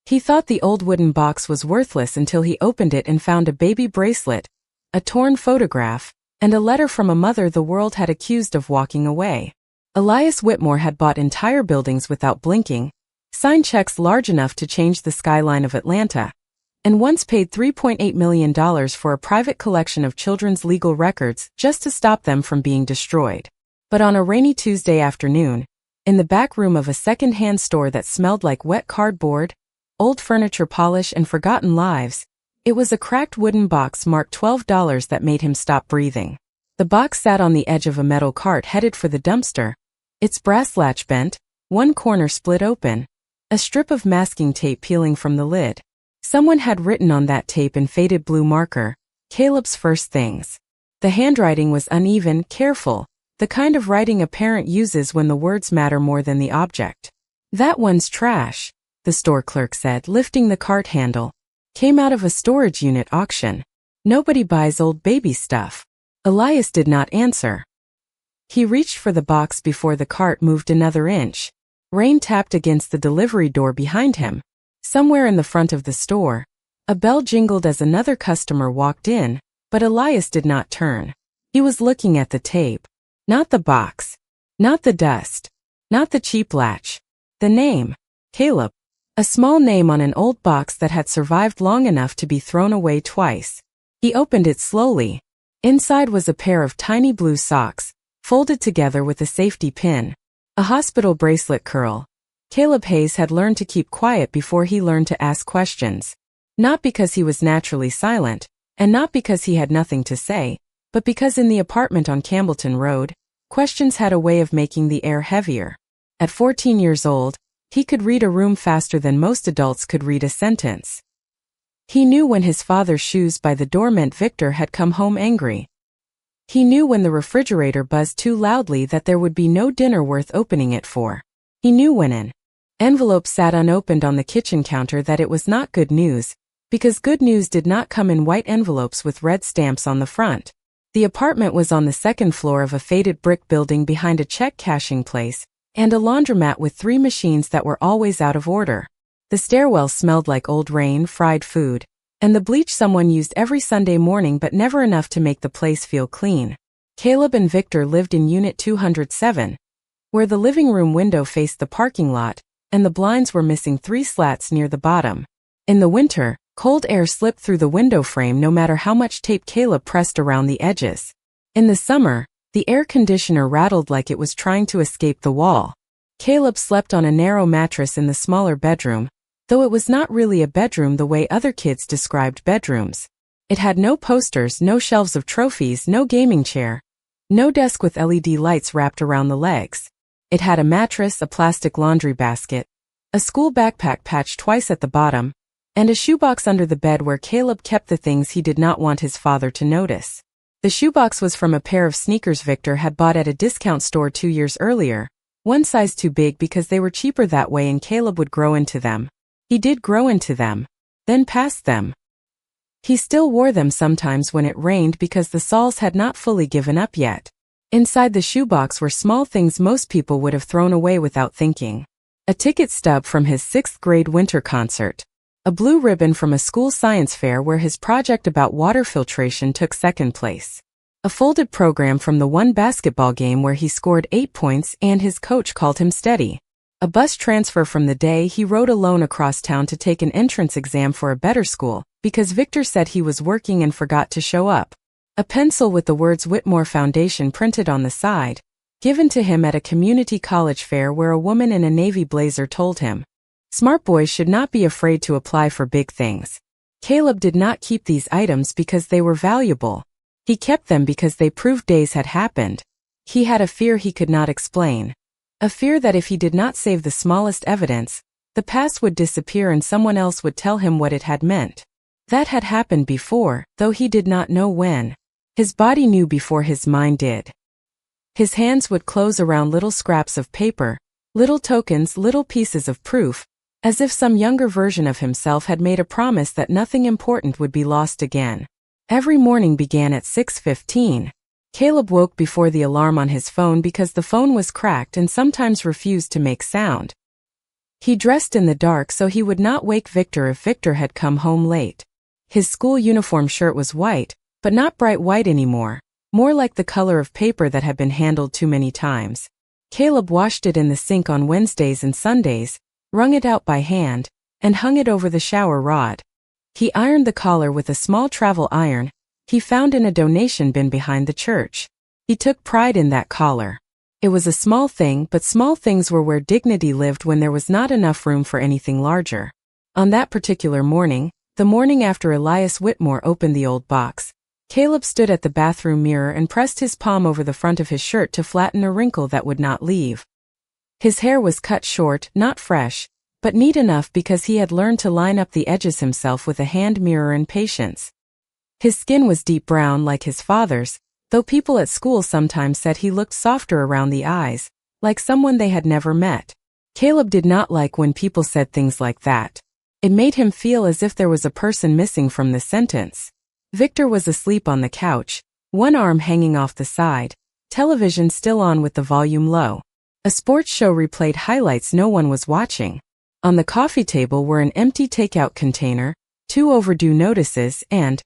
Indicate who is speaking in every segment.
Speaker 1: He thought the old wooden box was worthless until he opened it and found a baby bracelet, a torn photograph, and a letter from a mother the world had accused of walking away. Elias Whitmore had bought entire buildings without blinking, signed checks large enough to change the skyline of Atlanta, and once paid $3.8 million for a private collection of children's legal records just to stop them from being destroyed. But on a rainy Tuesday afternoon, in the back room of a second-hand store that smelled like wet cardboard, old furniture polish and forgotten lives, it was a cracked wooden box marked $12 that made him stop breathing. The box sat on the edge of a metal cart headed for the dumpster, its brass latch bent, one corner split open, a strip of masking tape peeling from the lid. Someone had written on that tape in faded blue marker, "Caleb's first things." The handwriting was uneven, careful, the kind of writing a parent uses when the words matter more than the object. "That one's trash," the store clerk said, lifting the cart handle. "Came out of a storage unit auction. Nobody buys old baby stuff." Elias did not answer. He reached for the box before the cart moved another inch. Rain tapped against the delivery door behind him. Somewhere in the front of the store, a bell jingled as another customer walked in, but Elias did not turn. He was looking at the tape. Not the box. Not the dust. Not the cheap latch. The name. Caleb. A small name on an old box that had survived long enough to be thrown away twice. He opened it slowly. Inside was a pair of tiny blue socks, folded together with a safety pin. A hospital bracelet curl. Caleb Hayes had learned to keep quiet before he learned to ask questions. Not because he was naturally silent, and not because he had nothing to say, but because in the apartment on Campbellton Road, questions had a way of making the air heavier. At 14 years old, he could read a room faster than most adults could read a sentence. He knew when his father's shoes by the door meant Victor had come home angry. He knew when the refrigerator buzzed too loudly that there would be no dinner worth opening it for. He knew when an envelope sat unopened on the kitchen counter that it was not good news, because good news did not come in white envelopes with red stamps on the front. The apartment was on the second floor of a faded brick building behind a check cashing place, and a laundromat with 3 machines that were always out of order. The stairwell smelled like old rain, fried food, and the bleach someone used every Sunday morning but never enough to make the place feel clean. Caleb and Victor lived in Unit 207, where the living room window faced the parking lot, and the blinds were missing 3 slats near the bottom. In the winter, cold air slipped through the window frame no matter how much tape Caleb pressed around the edges. In the summer, the air conditioner rattled like it was trying to escape the wall. Caleb slept on a narrow mattress in the smaller bedroom, though it was not really a bedroom the way other kids described bedrooms. It had no posters, no shelves of trophies, no gaming chair, no desk with LED lights wrapped around the legs. It had a mattress, a plastic laundry basket, a school backpack patched twice at the bottom, and a shoebox under the bed where Caleb kept the things he did not want his father to notice. The shoebox was from a pair of sneakers Victor had bought at a discount store 2 years earlier, one size too big because they were cheaper that way and Caleb would grow into them. He did grow into them, then past them. He still wore them sometimes when it rained because the soles had not fully given up yet. Inside the shoebox were small things most people would have thrown away without thinking. A ticket stub from his 6th grade winter concert. A blue ribbon from a school science fair where his project about water filtration took second place. A folded program from the one basketball game where he scored 8 points and his coach called him steady. A bus transfer from the day he rode alone across town to take an entrance exam for a better school, because Victor said he was working and forgot to show up. A pencil with the words Whitmore Foundation printed on the side, given to him at a community college fair where a woman in a navy blazer told him, "Smart boys should not be afraid to apply for big things." Caleb did not keep these items because they were valuable. He kept them because they proved days had happened. He had a fear he could not explain. A fear that if he did not save the smallest evidence, the past would disappear and someone else would tell him what it had meant. That had happened before, though he did not know when. His body knew before his mind did. His hands would close around little scraps of paper, little tokens, little pieces of proof, as if some younger version of himself had made a promise that nothing important would be lost again. Every morning began at 6:15. Caleb woke before the alarm on his phone because the phone was cracked and sometimes refused to make sound. He dressed in the dark so he would not wake Victor if Victor had come home late. His school uniform shirt was white, but not bright white anymore, more like the color of paper that had been handled too many times. Caleb washed it in the sink on Wednesdays and Sundays, wrung it out by hand, and hung it over the shower rod. He ironed the collar with a small travel iron he found in a donation bin behind the church. He took pride in that collar. It was a small thing, but small things were where dignity lived when there was not enough room for anything larger. On that particular morning, the morning after Elias Whitmore opened the old box, Caleb stood at the bathroom mirror and pressed his palm over the front of his shirt to flatten a wrinkle that would not leave. His hair was cut short, not fresh, but neat enough because he had learned to line up the edges himself with a hand mirror and patience. His skin was deep brown like his father's, though people at school sometimes said he looked softer around the eyes, like someone they had never met. Caleb did not like when people said things like that. It made him feel as if there was a person missing from the sentence. Victor was asleep on the couch, one arm hanging off the side, television still on with the volume low. A sports show replayed highlights no one was watching. On the coffee table were an empty takeout container, 2 overdue notices, and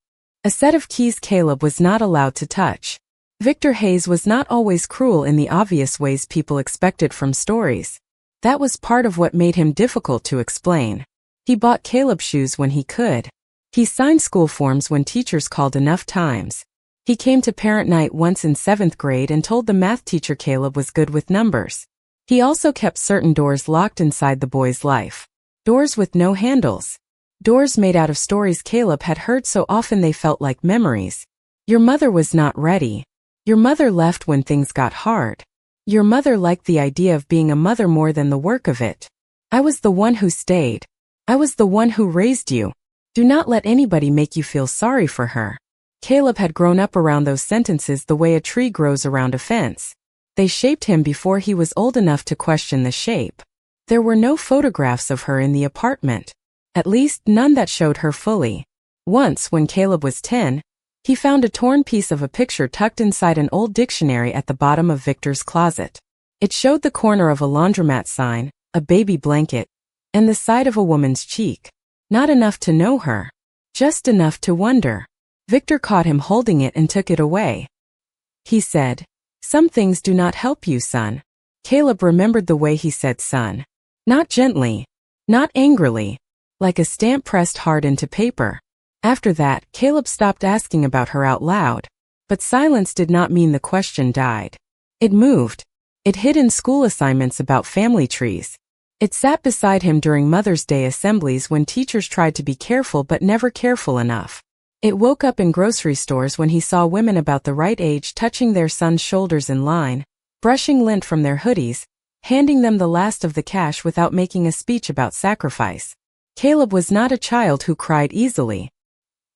Speaker 1: a set of keys Caleb was not allowed to touch. Victor Hayes was not always cruel in the obvious ways people expected from stories. That was part of what made him difficult to explain. He bought Caleb shoes when he could. He signed school forms when teachers called enough times. He came to parent night once in 7th grade and told the math teacher Caleb was good with numbers. He also kept certain doors locked inside the boy's life. Doors with no handles. Doors made out of stories Caleb had heard so often they felt like memories. Your mother was not ready. Your mother left when things got hard. Your mother liked the idea of being a mother more than the work of it. I was the one who stayed. I was the one who raised you. Do not let anybody make you feel sorry for her. Caleb had grown up around those sentences the way a tree grows around a fence. They shaped him before he was old enough to question the shape. There were no photographs of her in the apartment. At least none that showed her fully. Once, when Caleb was 10, he found a torn piece of a picture tucked inside an old dictionary at the bottom of Victor's closet. It showed the corner of a laundromat sign, a baby blanket, and the side of a woman's cheek. Not enough to know her. Just enough to wonder. Victor caught him holding it and took it away. He said, "Some things do not help you, son." Caleb remembered the way he said son. Not gently. Not angrily. Like a stamp pressed hard into paper. After that, Caleb stopped asking about her out loud. But silence did not mean the question died. It moved. It hid in school assignments about family trees. It sat beside him during Mother's Day assemblies when teachers tried to be careful but never careful enough. It woke up in grocery stores when he saw women about the right age touching their sons' shoulders in line, brushing lint from their hoodies, handing them the last of the cash without making a speech about sacrifice. Caleb was not a child who cried easily.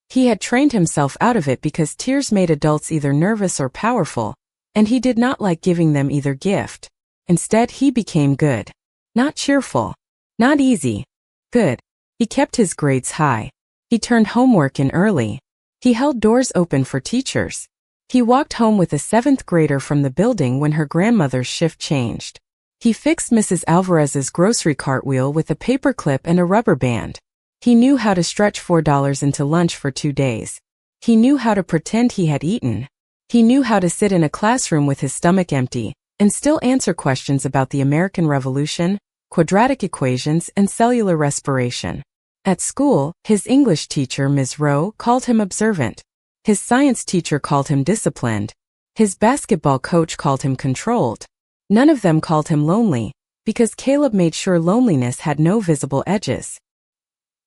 Speaker 1: He had trained himself out of it because tears made adults either nervous or powerful, and he did not like giving them either gift. Instead, he became good. Not cheerful. Not easy. Good. He kept his grades high. He turned homework in early. He held doors open for teachers. He walked home with a 7th grader from the building when her grandmother's shift changed. He fixed Mrs. Alvarez's grocery cartwheel with a paper clip and a rubber band. He knew how to stretch $4 into lunch for 2 days. He knew how to pretend he had eaten. He knew how to sit in a classroom with his stomach empty and still answer questions about the American Revolution, quadratic equations, and cellular respiration. At school, his English teacher, Ms. Rowe, called him observant. His science teacher called him disciplined. His basketball coach called him controlled. None of them called him lonely, because Caleb made sure loneliness had no visible edges.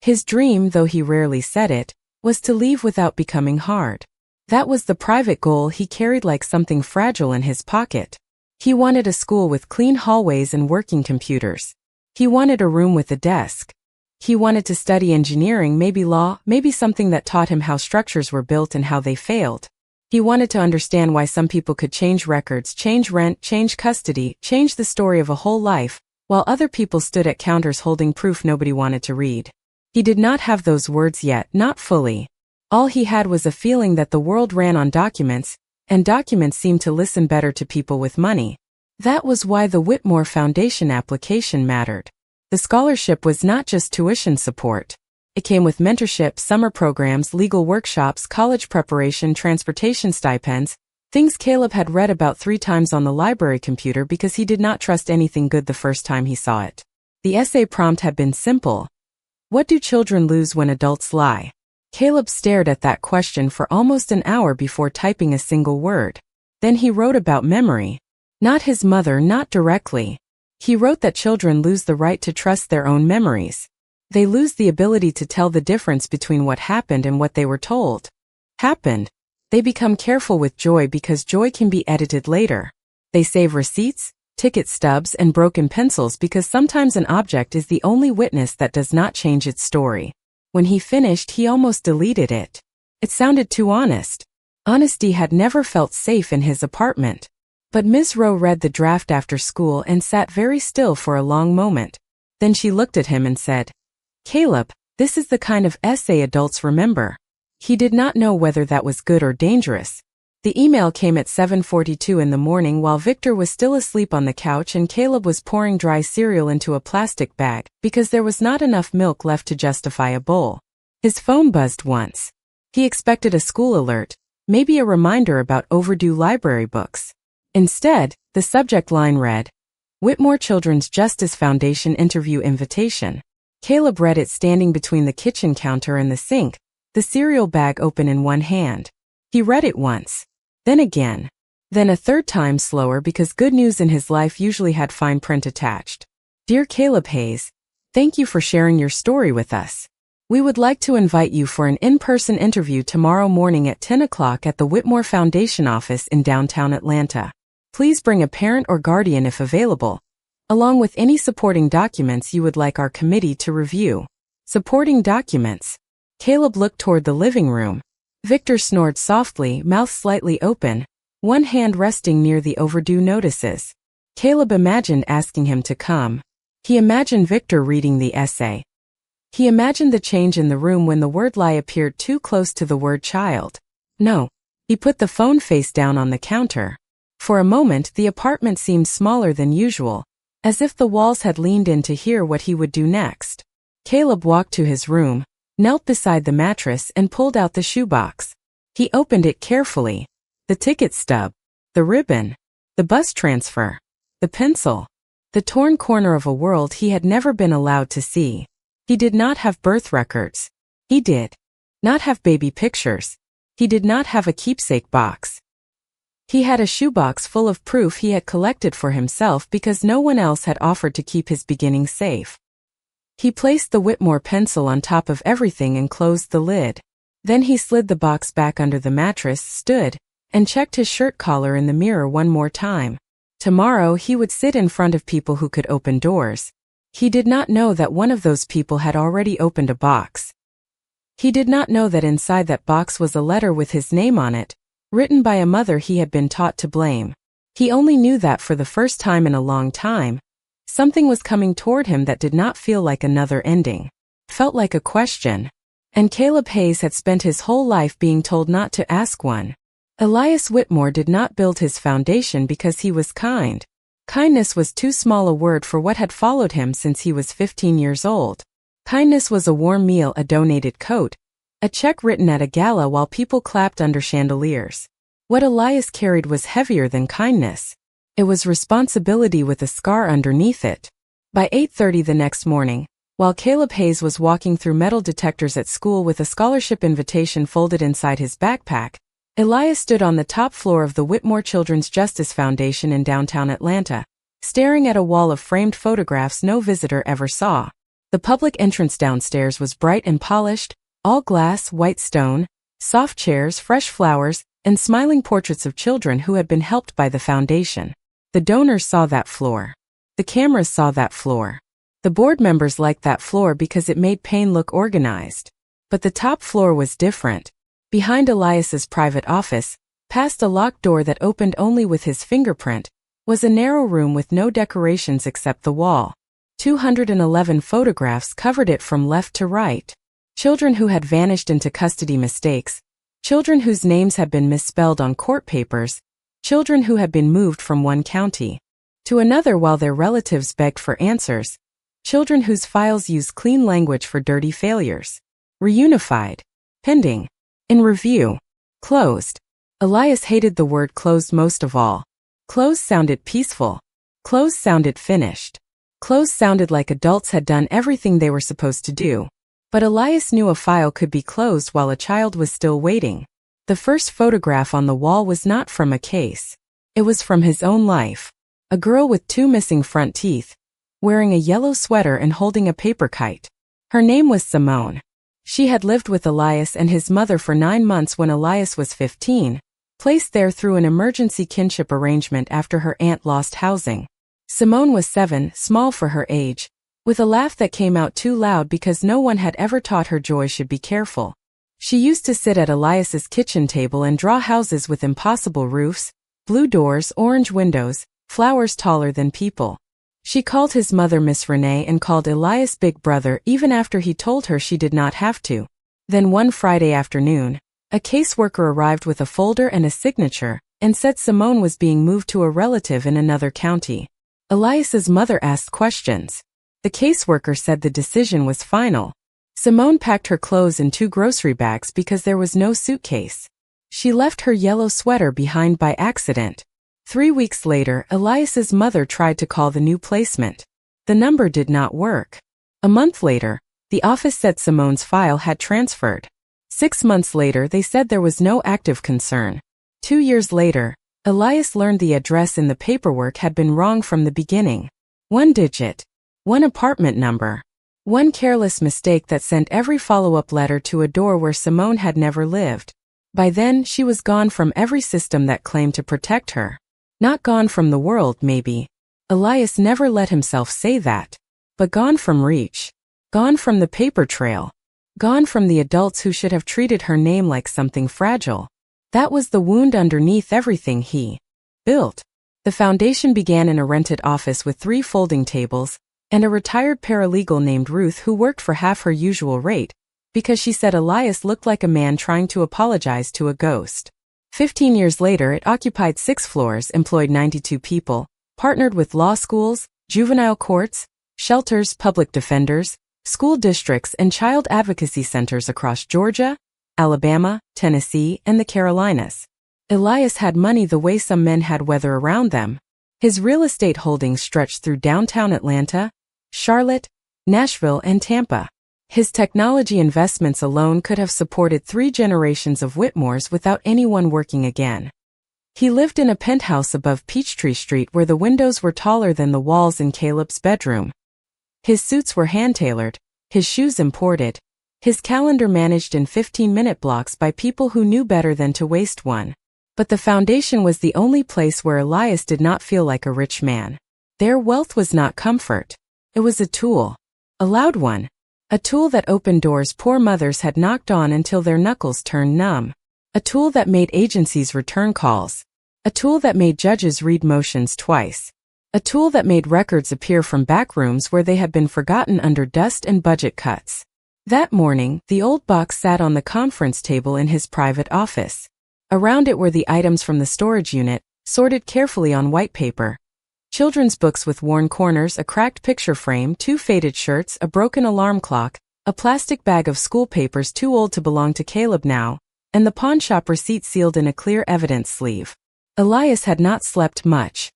Speaker 1: His dream, though he rarely said it, was to leave without becoming hard. That was the private goal he carried like something fragile in his pocket. He wanted a school with clean hallways and working computers. He wanted a room with a desk. He wanted to study engineering, maybe law, maybe something that taught him how structures were built and how they failed. He wanted to understand why some people could change records, change rent, change custody, change the story of a whole life, while other people stood at counters holding proof nobody wanted to read. He did not have those words yet, not fully. All he had was a feeling that the world ran on documents, and documents seemed to listen better to people with money. That was why the Whitmore Foundation application mattered. The scholarship was not just tuition support. It came with mentorship, summer programs, legal workshops, college preparation, transportation stipends, things Caleb had read about 3 times on the library computer because he did not trust anything good the first time he saw it. The essay prompt had been simple. What do children lose when adults lie? Caleb stared at that question for almost an hour before typing a single word. Then he wrote about memory. Not his mother, not directly. He wrote that children lose the right to trust their own memories. They lose the ability to tell the difference between what happened and what they were told. Happened. They become careful with joy because joy can be edited later. They save receipts, ticket stubs, and broken pencils because sometimes an object is the only witness that does not change its story. When he finished, he almost deleted it. It sounded too honest. Honesty had never felt safe in his apartment. But Ms. Rowe read the draft after school and sat very still for a long moment. Then she looked at him and said, "Caleb, this is the kind of essay adults remember." He did not know whether that was good or dangerous. The email came at 7:42 in the morning while Victor was still asleep on the couch and Caleb was pouring dry cereal into a plastic bag because there was not enough milk left to justify a bowl. His phone buzzed once. He expected a school alert, maybe a reminder about overdue library books. Instead, the subject line read, Whitmore Children's Justice Foundation Interview Invitation. Caleb read it standing between the kitchen counter and the sink, the cereal bag open in one hand. He read it once, then again, then a third time slower because good news in his life usually had fine print attached. Dear Caleb Hayes, thank you for sharing your story with us. We would like to invite you for an in-person interview tomorrow morning at 10 o'clock at the Whitmore Foundation office in downtown Atlanta. Please bring a parent or guardian if available, along with any supporting documents you would like our committee to review. Supporting documents. Caleb looked toward the living room. Victor snored softly, mouth slightly open, one hand resting near the overdue notices. Caleb imagined asking him to come. He imagined Victor reading the essay. He imagined the change in the room when the word lie appeared too close to the word child. No. He put the phone face down on the counter. For a moment, the apartment seemed smaller than usual, as if the walls had leaned in to hear what he would do next. Caleb walked to his room, knelt beside the mattress and pulled out the shoebox. He opened it carefully. The ticket stub, the ribbon, the bus transfer, the pencil, the torn corner of a world he had never been allowed to see. He did not have birth records. He did not have baby pictures. He did not have a keepsake box. He had a shoebox full of proof he had collected for himself because no one else had offered to keep his beginnings safe. He placed the Whitmore pencil on top of everything and closed the lid. Then he slid the box back under the mattress, stood, and checked his shirt collar in the mirror one more time. Tomorrow he would sit in front of people who could open doors. He did not know that one of those people had already opened a box. He did not know that inside that box was a letter with his name on it, written by a mother he had been taught to blame. He only knew that for the first time in a long time, something was coming toward him that did not feel like another ending. Felt like a question. And Caleb Hayes had spent his whole life being told not to ask one. Elias Whitmore did not build his foundation because he was kind. Kindness was too small a word for what had followed him since he was 15 years old. Kindness was a warm meal, a donated coat, a check written at a gala while people clapped under chandeliers. What Elias carried was heavier than kindness. It was responsibility with a scar underneath it. By 8:30 the next morning, while Caleb Hayes was walking through metal detectors at school with a scholarship invitation folded inside his backpack, Elias stood on the top floor of the Whitmore Children's Justice Foundation in downtown Atlanta, staring at a wall of framed photographs no visitor ever saw. The public entrance downstairs was bright and polished, all glass, white stone, soft chairs, fresh flowers, and smiling portraits of children who had been helped by the foundation. The donors saw that floor. The cameras saw that floor. The board members liked that floor because it made pain look organized. But the top floor was different. Behind Elias's private office, past a locked door that opened only with his fingerprint, was a narrow room with no decorations except the wall. 211 photographs covered it from left to right. Children who had vanished into custody mistakes, children whose names had been misspelled on court papers, children who had been moved from one county to another while their relatives begged for answers, Children whose files use clean language for dirty failures. Reunified. Pending. In review. Closed. Elias hated the word closed most of all. Closed sounded peaceful. Closed sounded finished. Closed sounded like adults had done everything they were supposed to do. But Elias knew a file could be closed while a child was still waiting. The first photograph on the wall was not from a case. It was from his own life. A girl with 2 missing front teeth, wearing a yellow sweater and holding a paper kite. Her name was Simone. She had lived with Elias and his mother for 9 months when Elias was 15, placed there through an emergency kinship arrangement after her aunt lost housing. Simone was 7, small for her age, with a laugh that came out too loud because no one had ever taught her Joy should be careful. She used to sit at Elias's kitchen table and draw houses with impossible roofs, blue doors, orange windows, flowers taller than people. She called his mother Miss Renee and called Elias Big Brother even after he told her she did not have to. Then one Friday afternoon, a caseworker arrived with a folder and a signature and said Simone was being moved to a relative in another county. Elias's mother asked questions. The caseworker said the decision was final. Simone packed her clothes in 2 grocery bags because there was no suitcase. She left her yellow sweater behind by accident. 3 weeks later, Elias's mother tried to call the new placement. The number did not work. A month later, the office said Simone's file had transferred. 6 months later, they said there was no active concern. 2 years later, Elias learned the address in the paperwork had been wrong from the beginning. 1 digit. 1 apartment number. 1 careless mistake that sent every follow-up letter to a door where Simone had never lived. By then, she was gone from every system that claimed to protect her. Not gone from the world, maybe. Elias never let himself say that. But gone from reach. Gone from the paper trail. Gone from the adults who should have treated her name like something fragile. That was the wound underneath everything he built. The foundation began in a rented office with 3 folding tables, and a retired paralegal named Ruth who worked for half her usual rate, because she said Elias looked like a man trying to apologize to a ghost. 15 years later, it occupied 6 floors, employed 92 people, partnered with law schools, juvenile courts, shelters, public defenders, school districts, and child advocacy centers across Georgia, Alabama, Tennessee, and the Carolinas. Elias had money the way some men had weather around them. His real estate holdings stretched through downtown Atlanta, Charlotte, Nashville, and Tampa. His technology investments alone could have supported 3 generations of Whitmores without anyone working again. He lived in a penthouse above Peachtree Street where the windows were taller than the walls in Caleb's bedroom. His suits were hand-tailored, his shoes imported, his calendar managed in 15-minute blocks by people who knew better than to waste one. But the foundation was the only place where Elias did not feel like a rich man. Their wealth was not comfort. It was a tool. A loud one. A tool that opened doors poor mothers had knocked on until their knuckles turned numb. A tool that made agencies return calls. A tool that made judges read motions twice. A tool that made records appear from back rooms where they had been forgotten under dust and budget cuts. That morning, the old box sat on the conference table in his private office. Around it were the items from the storage unit, sorted carefully on white paper. Children's books with worn corners, a cracked picture frame, 2 faded shirts, a broken alarm clock, a plastic bag of school papers too old to belong to Caleb now, and the pawnshop receipt sealed in a clear evidence sleeve. Elias had not slept much.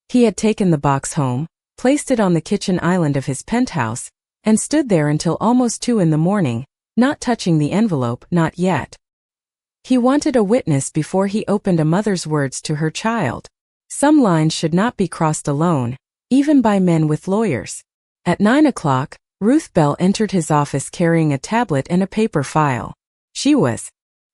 Speaker 1: He had taken the box home, placed it on the kitchen island of his penthouse, and stood there until almost 2 in the morning, not touching the envelope, not yet. He wanted a witness before he opened a mother's words to her child. Some lines should not be crossed alone, even by men with lawyers. At 9 o'clock, Ruth Bell entered his office carrying a tablet and a paper file. She was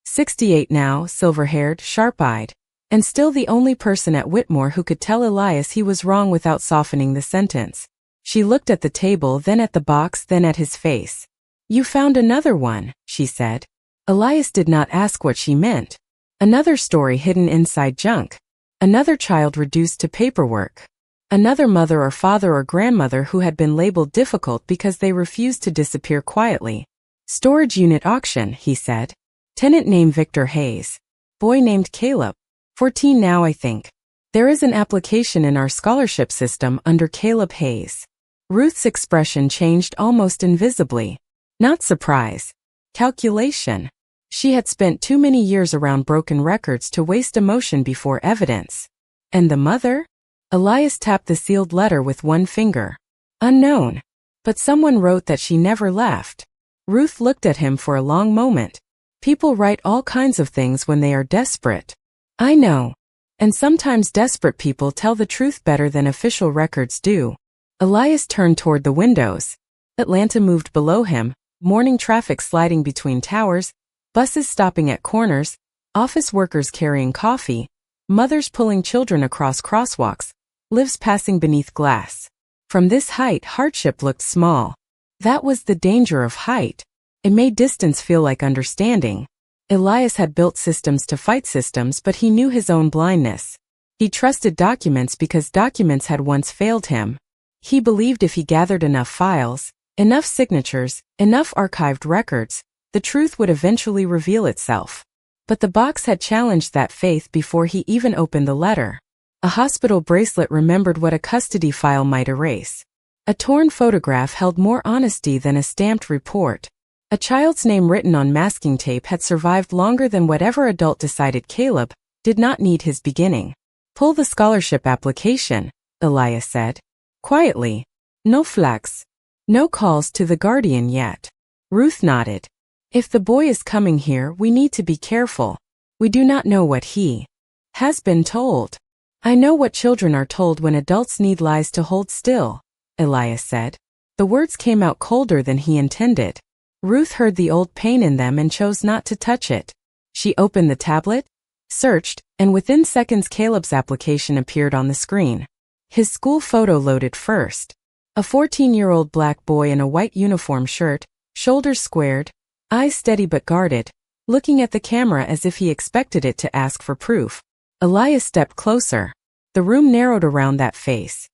Speaker 1: 68 now, silver-haired, sharp-eyed, and still the only person at Whitmore who could tell Elias he was wrong without softening the sentence. She looked at the table, then at the box, then at his face. "You found another one," she said. Elias did not ask what she meant. Another story hidden inside junk. Another child reduced to paperwork. Another mother or father or grandmother who had been labeled difficult because they refused to disappear quietly. "Storage unit auction," he said. "Tenant name Victor Hayes. Boy named Caleb. 14 now, I think. There is an application in our scholarship system under Caleb Hayes." Ruth's expression changed almost invisibly. Not surprise. Calculation. She had spent too many years around broken records to waste emotion before evidence. And the mother? Elias tapped the sealed letter with one finger. Unknown. But someone wrote that she never left. Ruth looked at him for a long moment. People write all kinds of things when they are desperate. I know. And sometimes desperate people tell the truth better than official records do. Elias turned toward the windows. Atlanta moved below him, morning traffic sliding between towers, buses stopping at corners, office workers carrying coffee, mothers pulling children across crosswalks, lives passing beneath glass. From this height, hardship looked small. That was the danger of height. It made distance feel like understanding. Elias had built systems to fight systems, but he knew his own blindness. He trusted documents because documents had once failed him. He believed if he gathered enough files, enough signatures, enough archived records, the truth would eventually reveal itself. But the box had challenged that faith before he even opened the letter. A hospital bracelet remembered what a custody file might erase. A torn photograph held more honesty than a stamped report. A child's name written on masking tape had survived longer than whatever adult decided. Caleb did not need his beginning. Pull the scholarship application, Elias said. Quietly. No flags. No calls to the guardian yet. Ruth nodded. If the boy is coming here, we need to be careful. We do not know what he has been told. I know what children are told when adults need lies to hold still, Elias said. The words came out colder than he intended. Ruth heard the old pain in them and chose not to touch it. She opened the tablet, searched, and within seconds Caleb's application appeared on the screen. His school photo loaded first. A 14-year-old black boy in a white uniform shirt, shoulders squared, eyes steady but guarded, looking at the camera as if he expected it to ask for proof. Elias stepped closer. The room narrowed around that face.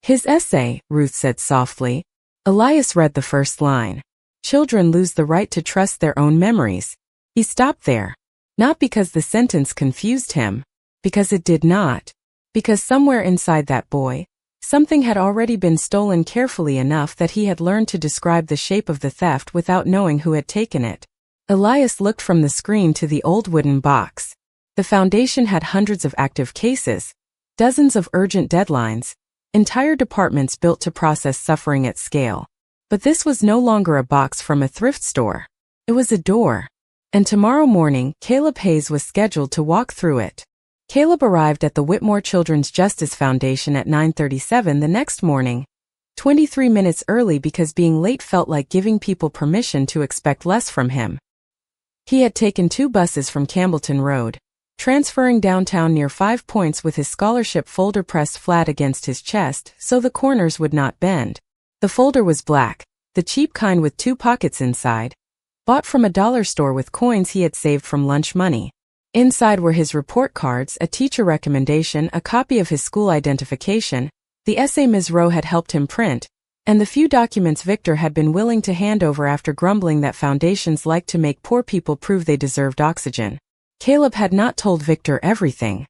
Speaker 1: His essay, Ruth said softly. Elias read the first line. Children lose the right to trust their own memories. He stopped there. Not because the sentence confused him. Because it did not. Because somewhere inside that boy, something had already been stolen carefully enough that he had learned to describe the shape of the theft without knowing who had taken it. Elias looked from the screen to the old wooden box. The foundation had hundreds of active cases, dozens of urgent deadlines, entire departments built to process suffering at scale. But this was no longer a box from a thrift store. It was a door. And tomorrow morning, Caleb Hayes was scheduled to walk through it. Caleb arrived at the Whitmore Children's Justice Foundation at 9:37 the next morning, 23 minutes early because being late felt like giving people permission to expect less from him. He had taken 2 buses from Campbellton Road, transferring downtown near 5 Points with his scholarship folder pressed flat against his chest so the corners would not bend. The folder was black, the cheap kind with 2 pockets inside, bought from a dollar store with coins he had saved from lunch money. Inside were his report cards, a teacher recommendation, a copy of his school identification, the essay Ms. Rowe had helped him print, and the few documents Victor had been willing to hand over after grumbling that foundations like to make poor people prove they deserved oxygen. Caleb had not told Victor everything.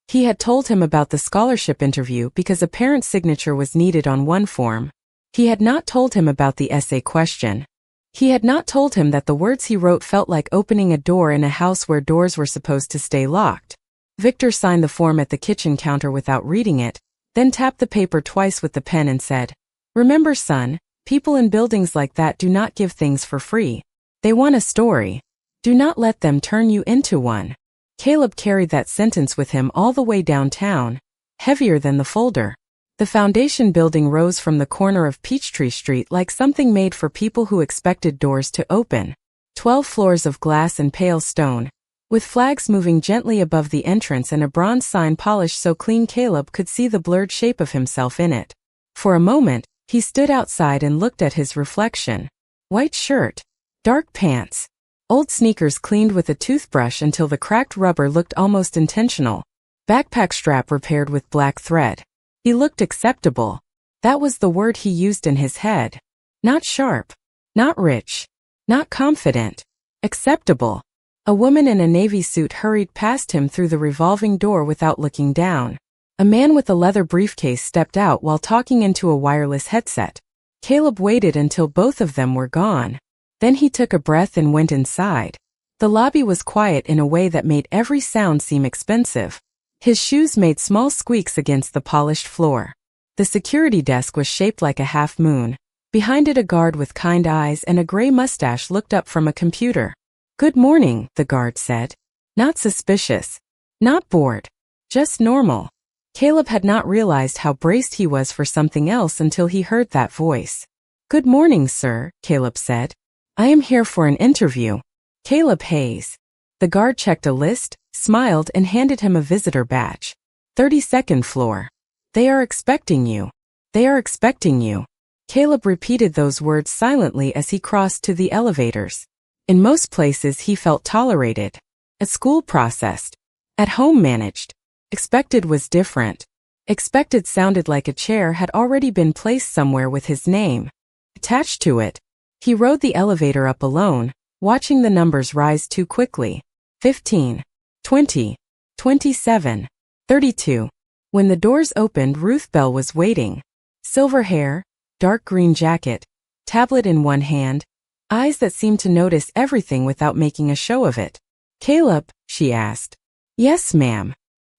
Speaker 1: He had told him about the scholarship interview because a parent's signature was needed on one form. He had not told him about the essay question. He had not told him that the words he wrote felt like opening a door in a house where doors were supposed to stay locked. Victor signed the form at the kitchen counter without reading it, then tapped the paper twice with the pen and said, "Remember, son, people in buildings like that do not give things for free. They want a story. Do not let them turn you into one." Caleb carried that sentence with him all the way downtown, heavier than the folder. The foundation building rose from the corner of Peachtree Street like something made for people who expected doors to open. 12 floors of glass and pale stone, with flags moving gently above the entrance and a bronze sign polished so clean Caleb could see the blurred shape of himself in it. For a moment, he stood outside and looked at his reflection. White shirt, dark pants, old sneakers cleaned with a toothbrush until the cracked rubber looked almost intentional, backpack strap repaired with black thread. He looked acceptable. That was the word he used in his head. Not sharp, not rich, not confident. Acceptable. A woman in a navy suit hurried past him through the revolving door without looking down. A man with a leather briefcase stepped out while talking into a wireless headset. Caleb waited until both of them were gone. Then he took a breath and went inside. The lobby was quiet in a way that made every sound seem expensive. His shoes made small squeaks against the polished floor. The security desk was shaped like a half moon. Behind it a guard with kind eyes and a gray mustache looked up from a computer. "Good morning," the guard said. Not suspicious. Not bored. Just normal. Caleb had not realized how braced he was for something else until he heard that voice. "Good morning, sir," Caleb said. "I am here for an interview." Caleb Hayes. The guard checked a list, smiled and handed him a visitor badge. 32nd floor. "They are expecting you. They are expecting you." Caleb repeated those words silently as he crossed to the elevators. In most places he felt tolerated. At school processed. At home managed. Expected was different. Expected sounded like a chair had already been placed somewhere with his name attached to it. He rode the elevator up alone, watching the numbers rise too quickly. 15, 20, 27, 32. When the doors opened, Ruth Bell was waiting. Silver hair, dark green jacket, tablet in one hand, eyes that seemed to notice everything without making a show of it. "Caleb," she asked. "Yes, ma'am.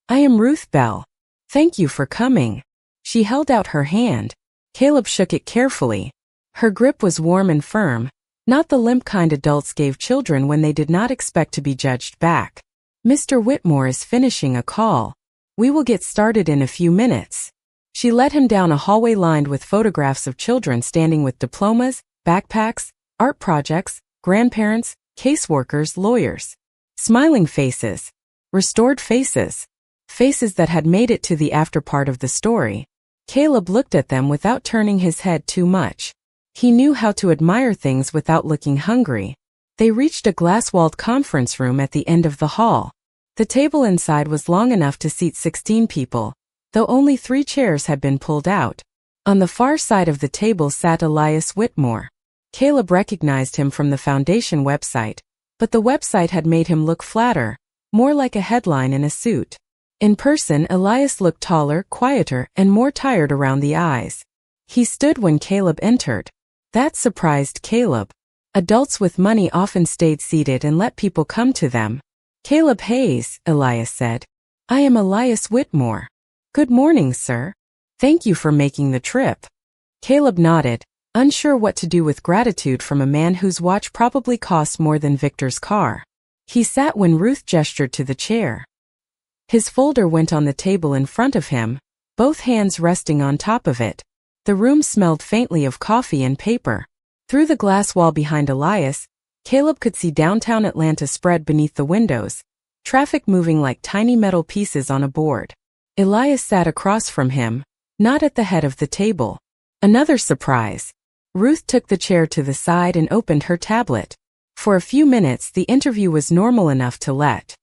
Speaker 1: I am Ruth Bell. Thank you for coming." She held out her hand. Caleb shook it carefully. Her grip was warm and firm, not the limp kind adults gave children when they did not expect to be judged back. "Mr. Whitmore is finishing a call. We will get started in a few minutes." She led him down a hallway lined with photographs of children standing with diplomas, backpacks, art projects, grandparents, caseworkers, lawyers. Smiling faces. Restored faces. Faces that had made it to the after part of the story. Caleb looked at them without turning his head too much. He knew how to admire things without looking hungry. They reached a glass-walled conference room at the end of the hall. The table inside was long enough to seat 16 people, though only 3 chairs had been pulled out. On the far side of the table sat Elias Whitmore. Caleb recognized him from the Foundation website, but the website had made him look flatter, more like a headline in a suit. In person, Elias looked taller, quieter, and more tired around the eyes. He stood when Caleb entered. That surprised Caleb. Adults with money often stayed seated and let people come to them. "Caleb Hayes," Elias said. "I am Elias Whitmore." "Good morning, sir. Thank you for making the trip." Caleb nodded, unsure what to do with gratitude from a man whose watch probably cost more than Victor's car. He sat when Ruth gestured to the chair. His folder went on the table in front of him, both hands resting on top of it. The room smelled faintly of coffee and paper. Through the glass wall behind Elias, Caleb could see downtown Atlanta spread beneath the windows, traffic moving like tiny metal pieces on a board. Elias sat across from him, not at the head of the table. Another surprise. Ruth took the chair to the side and opened her tablet. For a few minutes the interview was normal enough to let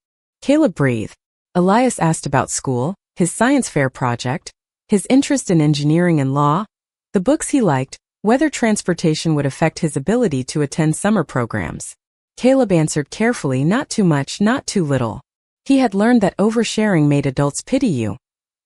Speaker 1: Caleb breathe. Elias asked about school, his science fair project, his interest in engineering and law, the books he liked, whether transportation would affect his ability to attend summer programs. Caleb answered carefully, not too much, not too little. He had learned that oversharing made adults pity you,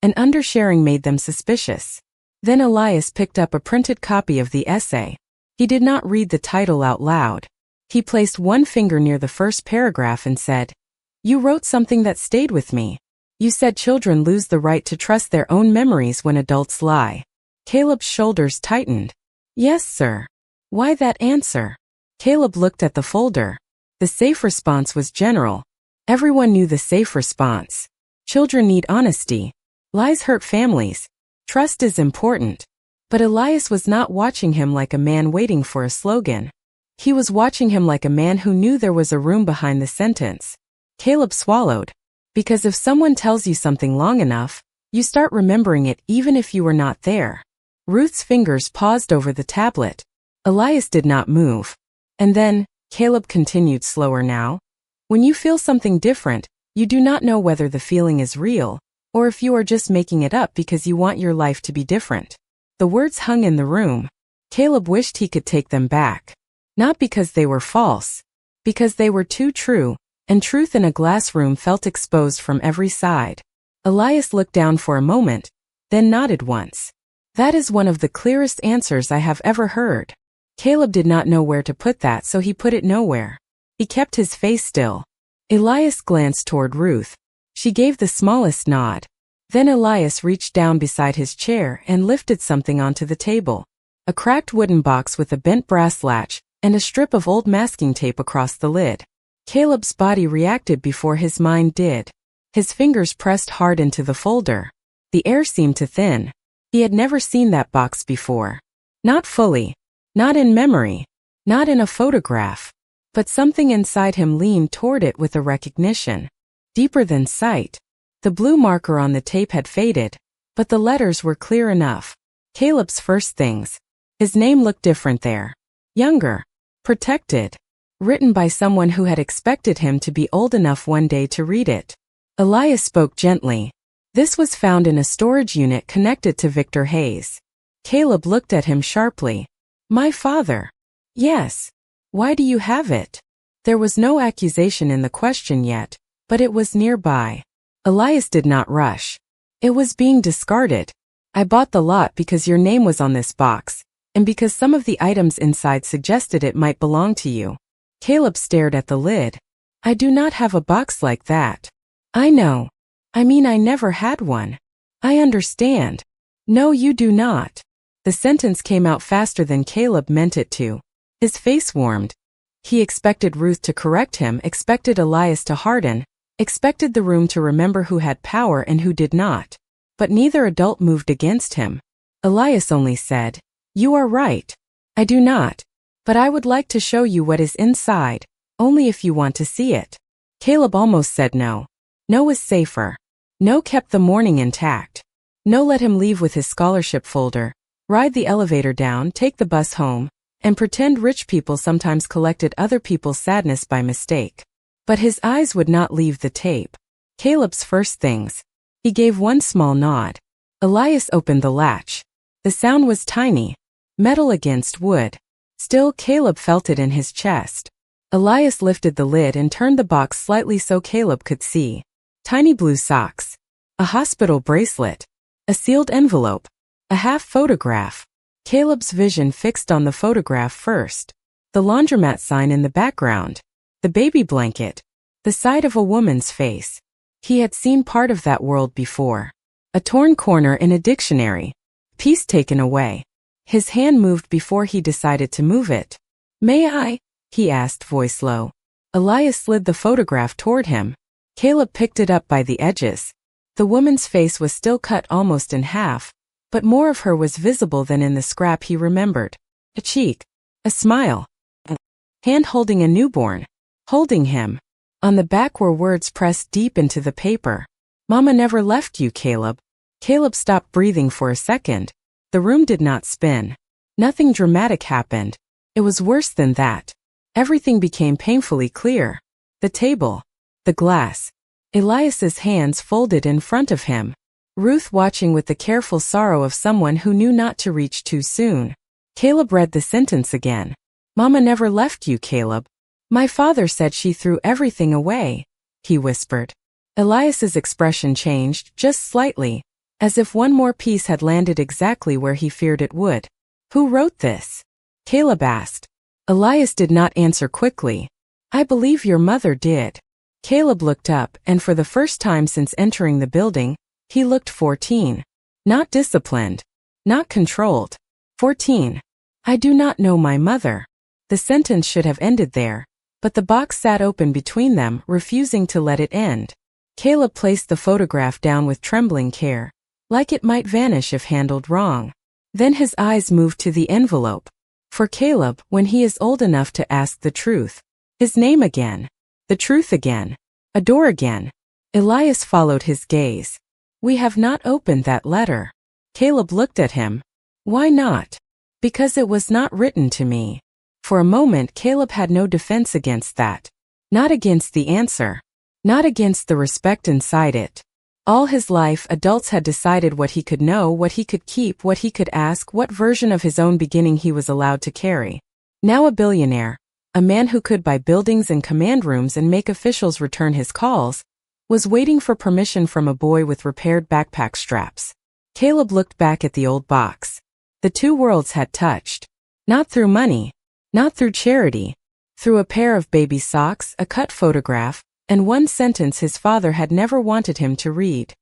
Speaker 1: and undersharing made them suspicious. Then Elias picked up a printed copy of the essay. He did not read the title out loud. He placed one finger near the first paragraph and said, "You wrote something that stayed with me. You said children lose the right to trust their own memories when adults lie." Caleb's shoulders tightened. "Yes, sir." "Why that answer?" Caleb looked at the folder. The safe response was general. Everyone knew the safe response. Children need honesty. Lies hurt families. Trust is important. But Elias was not watching him like a man waiting for a slogan. He was watching him like a man who knew there was a room behind the sentence. Caleb swallowed. Because if someone tells you something long enough, you start remembering it even if you were not there. Ruth's fingers paused over the tablet. Elias did not move. And then, Caleb continued slower now. When you feel something different, you do not know whether the feeling is real, or if you are just making it up because you want your life to be different. The words hung in the room. Caleb wished he could take them back. Not because they were false. Because they were too true, and truth in a glass room felt exposed from every side. Elias looked down for a moment, then nodded once. That is one of the clearest answers I have ever heard. Caleb did not know where to put that, so he put it nowhere. He kept his face still. Elias glanced toward Ruth. She gave the smallest nod. Then Elias reached down beside his chair and lifted something onto the table. A cracked wooden box with a bent brass latch and a strip of old masking tape across the lid. Caleb's body reacted before his mind did. His fingers pressed hard into the folder. The air seemed to thin. He had never seen that box before. Not fully. Not in memory. Not in a photograph. But something inside him leaned toward it with a recognition. Deeper than sight. The blue marker on the tape had faded, but the letters were clear enough. Caleb's first things. His name looked different there. Younger. Protected. Written by someone who had expected him to be old enough one day to read it. Elias spoke gently. This was found in a storage unit connected to Victor Hayes. Caleb looked at him sharply. My father. Yes. Why do you have it? There was no accusation in the question yet, but it was nearby. Elias did not rush. It was being discarded. I bought the lot because your name was on this box, and because some of the items inside suggested it might belong to you. Caleb stared at the lid. I do not have a box like that. I know. I mean, I never had one. I understand. No, you do not. The sentence came out faster than Caleb meant it to. His face warmed. He expected Ruth to correct him, expected Elias to harden, expected the room to remember who had power and who did not. But neither adult moved against him. Elias only said, You are right. I do not. But I would like to show you what is inside, only if you want to see it. Caleb almost said no. No was safer. No kept the morning intact. No let him leave with his scholarship folder, ride the elevator down, take the bus home, and pretend rich people sometimes collected other people's sadness by mistake. But his eyes would not leave the tape. Caleb's first things. He gave one small nod. Elias opened the latch. The sound was tiny. Metal against wood. Still, Caleb felt it in his chest. Elias lifted the lid and turned the box slightly so Caleb could see. Tiny blue socks. A hospital bracelet. A sealed envelope. A half photograph. Caleb's vision fixed on the photograph first. The laundromat sign in the background. The baby blanket. The side of a woman's face. He had seen part of that world before. A torn corner in a dictionary. Piece taken away. His hand moved before he decided to move it. May I? He asked, voice low. Elias slid the photograph toward him. Caleb picked it up by the edges. The woman's face was still cut almost in half, but more of her was visible than in the scrap he remembered. A cheek. A smile. A hand holding a newborn. Holding him. On the back were words pressed deep into the paper. Mama never left you, Caleb. Caleb stopped breathing for a second. The room did not spin. Nothing dramatic happened. It was worse than that. Everything became painfully clear. The table. The glass. Elias's hands folded in front of him. Ruth watching with the careful sorrow of someone who knew not to reach too soon. Caleb read the sentence again. Mama never left you, Caleb. My father said she threw everything away, he whispered. Elias's expression changed, just slightly, as if one more piece had landed exactly where he feared it would. Who wrote this? Caleb asked. Elias did not answer quickly. I believe your mother did. Caleb looked up, and for the first time since entering the building, he looked 14. Not disciplined. Not controlled. 14. I do not know my mother. The sentence should have ended there, but the box sat open between them, refusing to let it end. Caleb placed the photograph down with trembling care, like it might vanish if handled wrong. Then his eyes moved to the envelope. For Caleb, when he is old enough to ask the truth. His name again. The truth again. A door again. Elias followed his gaze. We have not opened that letter. Caleb looked at him. Why not? Because it was not written to me. For a moment Caleb had no defense against that. Not against the answer. Not against the respect inside it. All his life adults had decided what he could know, what he could keep, what he could ask, what version of his own beginning he was allowed to carry. Now a billionaire, a man who could buy buildings and command rooms and make officials return his calls, was waiting for permission from a boy with repaired backpack straps. Caleb looked back at the old box. The two worlds had touched. Not through money. Not through charity. Through a pair of baby socks, a cut photograph, and one sentence his father had never wanted him to read.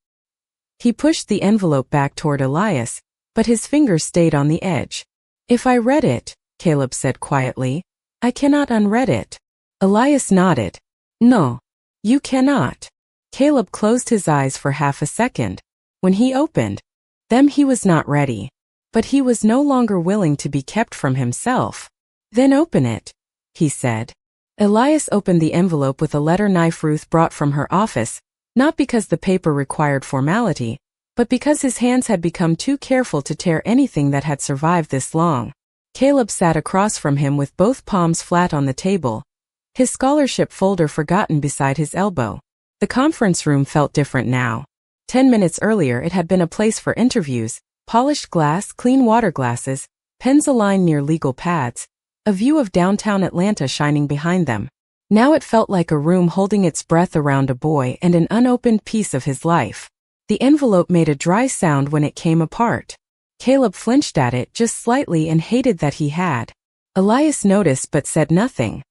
Speaker 1: He pushed the envelope back toward Elias, but his fingers stayed on the edge. "If I read it," Caleb said quietly, "I cannot unread it." Elias nodded. "No. You cannot." Caleb closed his eyes for half a second. When he opened them, he was not ready. But he was no longer willing to be kept from himself. "Then open it," he said. Elias opened the envelope with a letter knife Ruth brought from her office, not because the paper required formality, but because his hands had become too careful to tear anything that had survived this long. Caleb sat across from him with both palms flat on the table, his scholarship folder forgotten beside his elbow. The conference room felt different now. 10 minutes earlier it had been a place for interviews, polished glass, clean water glasses, pens aligned near legal pads, a view of downtown Atlanta shining behind them. Now it felt like a room holding its breath around a boy and an unopened piece of his life. The envelope made a dry sound when it came apart. Caleb flinched at it just slightly and hated that he had. Elias noticed but said nothing.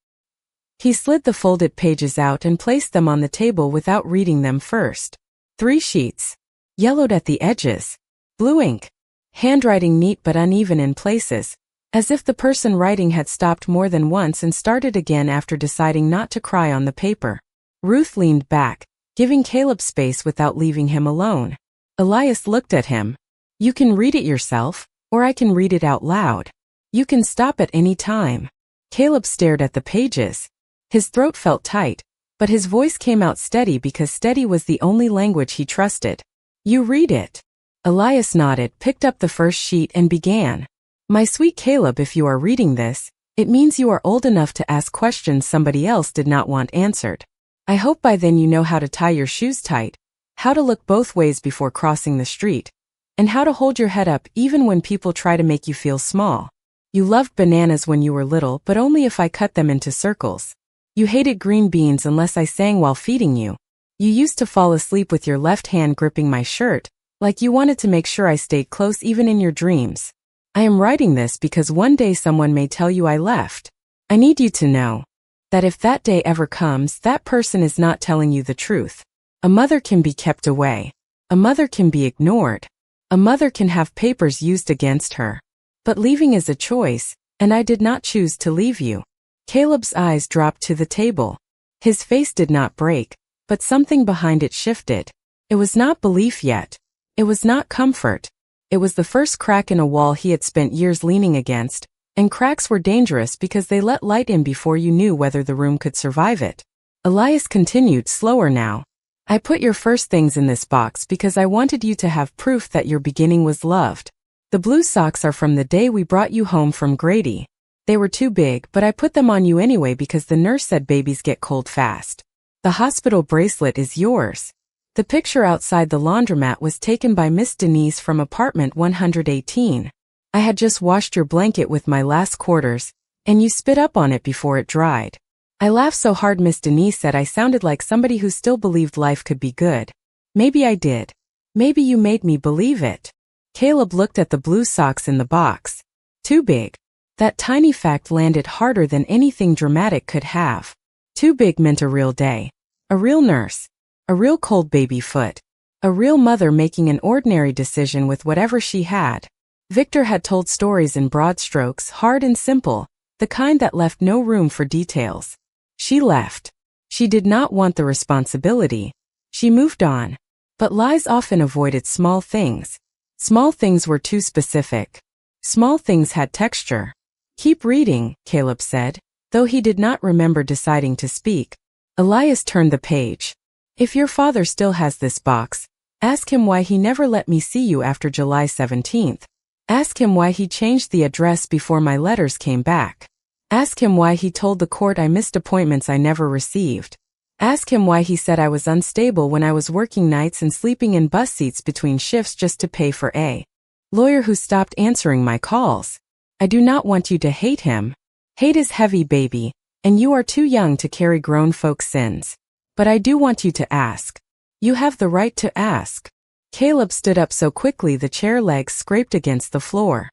Speaker 1: He slid the folded pages out and placed them on the table without reading them first. 3 sheets. Yellowed at the edges. Blue ink. Handwriting neat but uneven in places, as if the person writing had stopped more than once and started again after deciding not to cry on the paper. Ruth leaned back, giving Caleb space without leaving him alone. Elias looked at him. "You can read it yourself, or I can read it out loud. You can stop at any time." Caleb stared at the pages. His throat felt tight, but his voice came out steady because steady was the only language he trusted. "You read it." Elias nodded, picked up the first sheet and began. "My sweet Caleb, if you are reading this, it means you are old enough to ask questions somebody else did not want answered. I hope by then you know how to tie your shoes tight, how to look both ways before crossing the street, and how to hold your head up even when people try to make you feel small. You loved bananas when you were little, but only if I cut them into circles. You hated green beans unless I sang while feeding you. You used to fall asleep with your left hand gripping my shirt, like you wanted to make sure I stayed close even in your dreams. I am writing this because one day someone may tell you I left. I need you to know that if that day ever comes, that person is not telling you the truth. A mother can be kept away. A mother can be ignored. A mother can have papers used against her. But leaving is a choice, and I did not choose to leave you." Caleb's eyes dropped to the table. His face did not break, but something behind it shifted. It was not belief yet. It was not comfort. It was the first crack in a wall he had spent years leaning against, and cracks were dangerous because they let light in before you knew whether the room could survive it. Elias continued, slower now. "I put your first things in this box because I wanted you to have proof that your beginning was loved. The blue socks are from the day we brought you home from Grady. They were too big, but I put them on you anyway because the nurse said babies get cold fast. The hospital bracelet is yours. The picture outside the laundromat was taken by Miss Denise from apartment 118. I had just washed your blanket with my last quarters, and you spit up on it before it dried. I laughed so hard Miss Denise said I sounded like somebody who still believed life could be good. Maybe I did. Maybe you made me believe it." Caleb looked at the blue socks in the box. Too big. That tiny fact landed harder than anything dramatic could have. Too big meant a real day. A real nurse. A real cold baby foot. A real mother making an ordinary decision with whatever she had. Victor had told stories in broad strokes, hard and simple, the kind that left no room for details. She left. She did not want the responsibility. She moved on. But lies often avoided small things. Small things were too specific. Small things had texture. "Keep reading," Caleb said, though he did not remember deciding to speak. Elias turned the page. "If your father still has this box, ask him why he never let me see you after July 17th. Ask him why he changed the address before my letters came back. Ask him why he told the court I missed appointments I never received. Ask him why he said I was unstable when I was working nights and sleeping in bus seats between shifts just to pay for a lawyer who stopped answering my calls. I do not want you to hate him. Hate is heavy, baby, and you are too young to carry grown folks' sins. But I do want you to ask. You have the right to ask." Caleb stood up so quickly the chair legs scraped against the floor.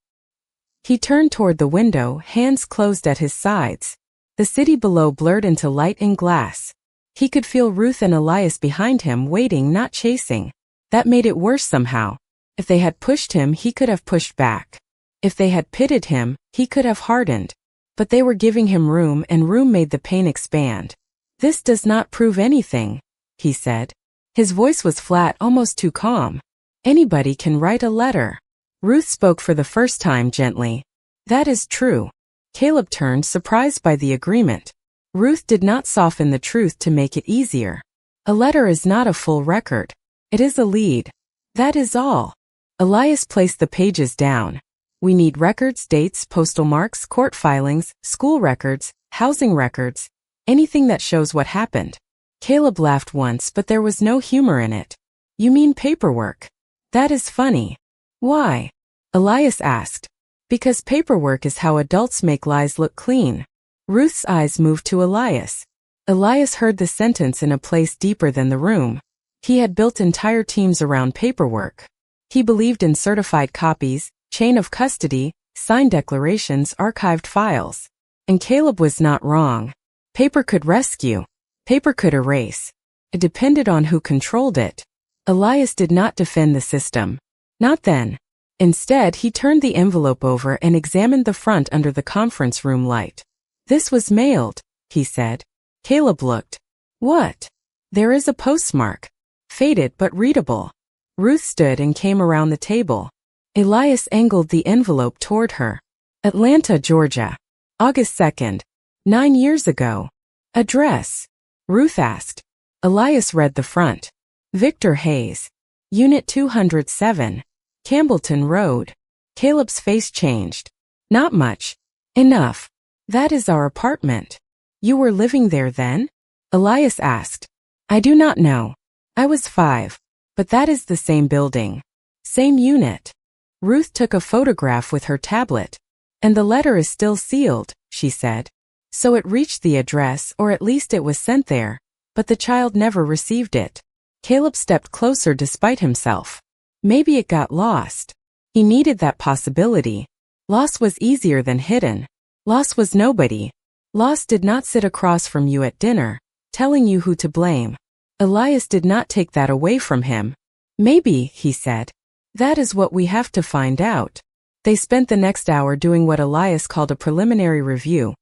Speaker 1: He turned toward the window, hands closed at his sides. The city below blurred into light and glass. He could feel Ruth and Elias behind him, waiting, not chasing. That made it worse somehow. If they had pushed him, he could have pushed back. If they had pitted him, he could have hardened. But they were giving him room, and room made the pain expand. "This does not prove anything," he said. His voice was flat, almost too calm. "Anybody can write a letter." Ruth spoke for the first time gently. "That is true." Caleb turned, surprised by the agreement. Ruth did not soften the truth to make it easier. "A letter is not a full record. It is a lead. That is all." Elias placed the pages down. "We need records, dates, postal marks, court filings, school records, housing records, anything that shows what happened." Caleb laughed once, but there was no humor in it. "You mean paperwork? That is funny." "Why?" Elias asked. "Because paperwork is how adults make lies look clean." Ruth's eyes moved to Elias. Elias heard the sentence in a place deeper than the room. He had built entire teams around paperwork. He believed in certified copies, chain of custody, signed declarations, archived files. And Caleb was not wrong. Paper could rescue. Paper could erase. It depended on who controlled it. Elias did not defend the system. Not then. Instead, he turned the envelope over and examined the front under the conference room light. "This was mailed," he said. Caleb looked. "What?" "There is a postmark. Faded but readable." Ruth stood and came around the table. Elias angled the envelope toward her. "Atlanta, Georgia. August 2nd. 9 years ago." "Address?" Ruth asked. Elias read the front. "Victor Hayes. Unit 207. Campbellton Road." Caleb's face changed. "Not much." "Enough. That is our apartment." "You were living there then?" Elias asked. "I do not know. I was 5. But that is the same building. Same unit." Ruth took a photograph with her tablet. "And the letter is still sealed," she said. "So it reached the address, or at least it was sent there, but the child never received it." Caleb stepped closer despite himself. Maybe it got lost. He needed that possibility. Loss was easier than hidden. Loss was nobody. Loss did not sit across from you at dinner, telling you who to blame. Elias did not take that away from him. "Maybe," he said. "That is what we have to find out." They spent the next hour doing what Elias called a preliminary review,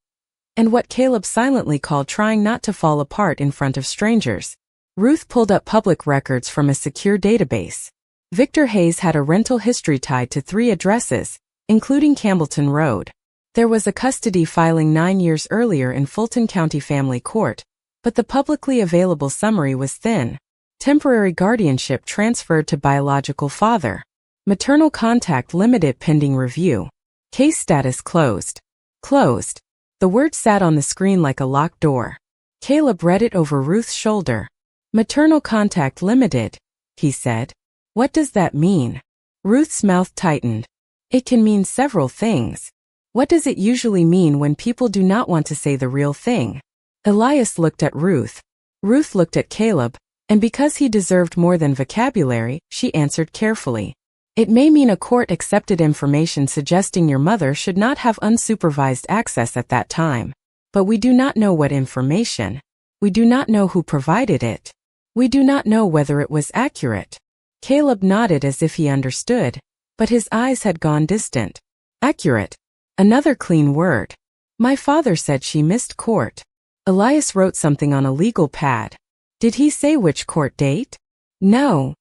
Speaker 1: and what Caleb silently called trying not to fall apart in front of strangers. Ruth pulled up public records from a secure database. Victor Hayes had a rental history tied to 3 addresses, including Campbellton Road. There was a custody filing 9 years earlier in Fulton County Family Court, but the publicly available summary was thin. Temporary guardianship transferred to biological father. Maternal contact limited pending review. Case status closed. Closed. The word sat on the screen like a locked door. Caleb read it over Ruth's shoulder. "Maternal contact limited," he said. "What does that mean?" Ruth's mouth tightened. "It can mean several things." "What does it usually mean when people do not want to say the real thing?" Elias looked at Ruth. Ruth looked at Caleb, and because he deserved more than vocabulary, she answered carefully. "It may mean a court accepted information suggesting your mother should not have unsupervised access at that time. But we do not know what information. We do not know who provided it. We do not know whether it was accurate." Caleb nodded as if he understood, but his eyes had gone distant. "Accurate. Another clean word. My father said she missed court." Elias wrote something on a legal pad. "Did he say which court date?" "No."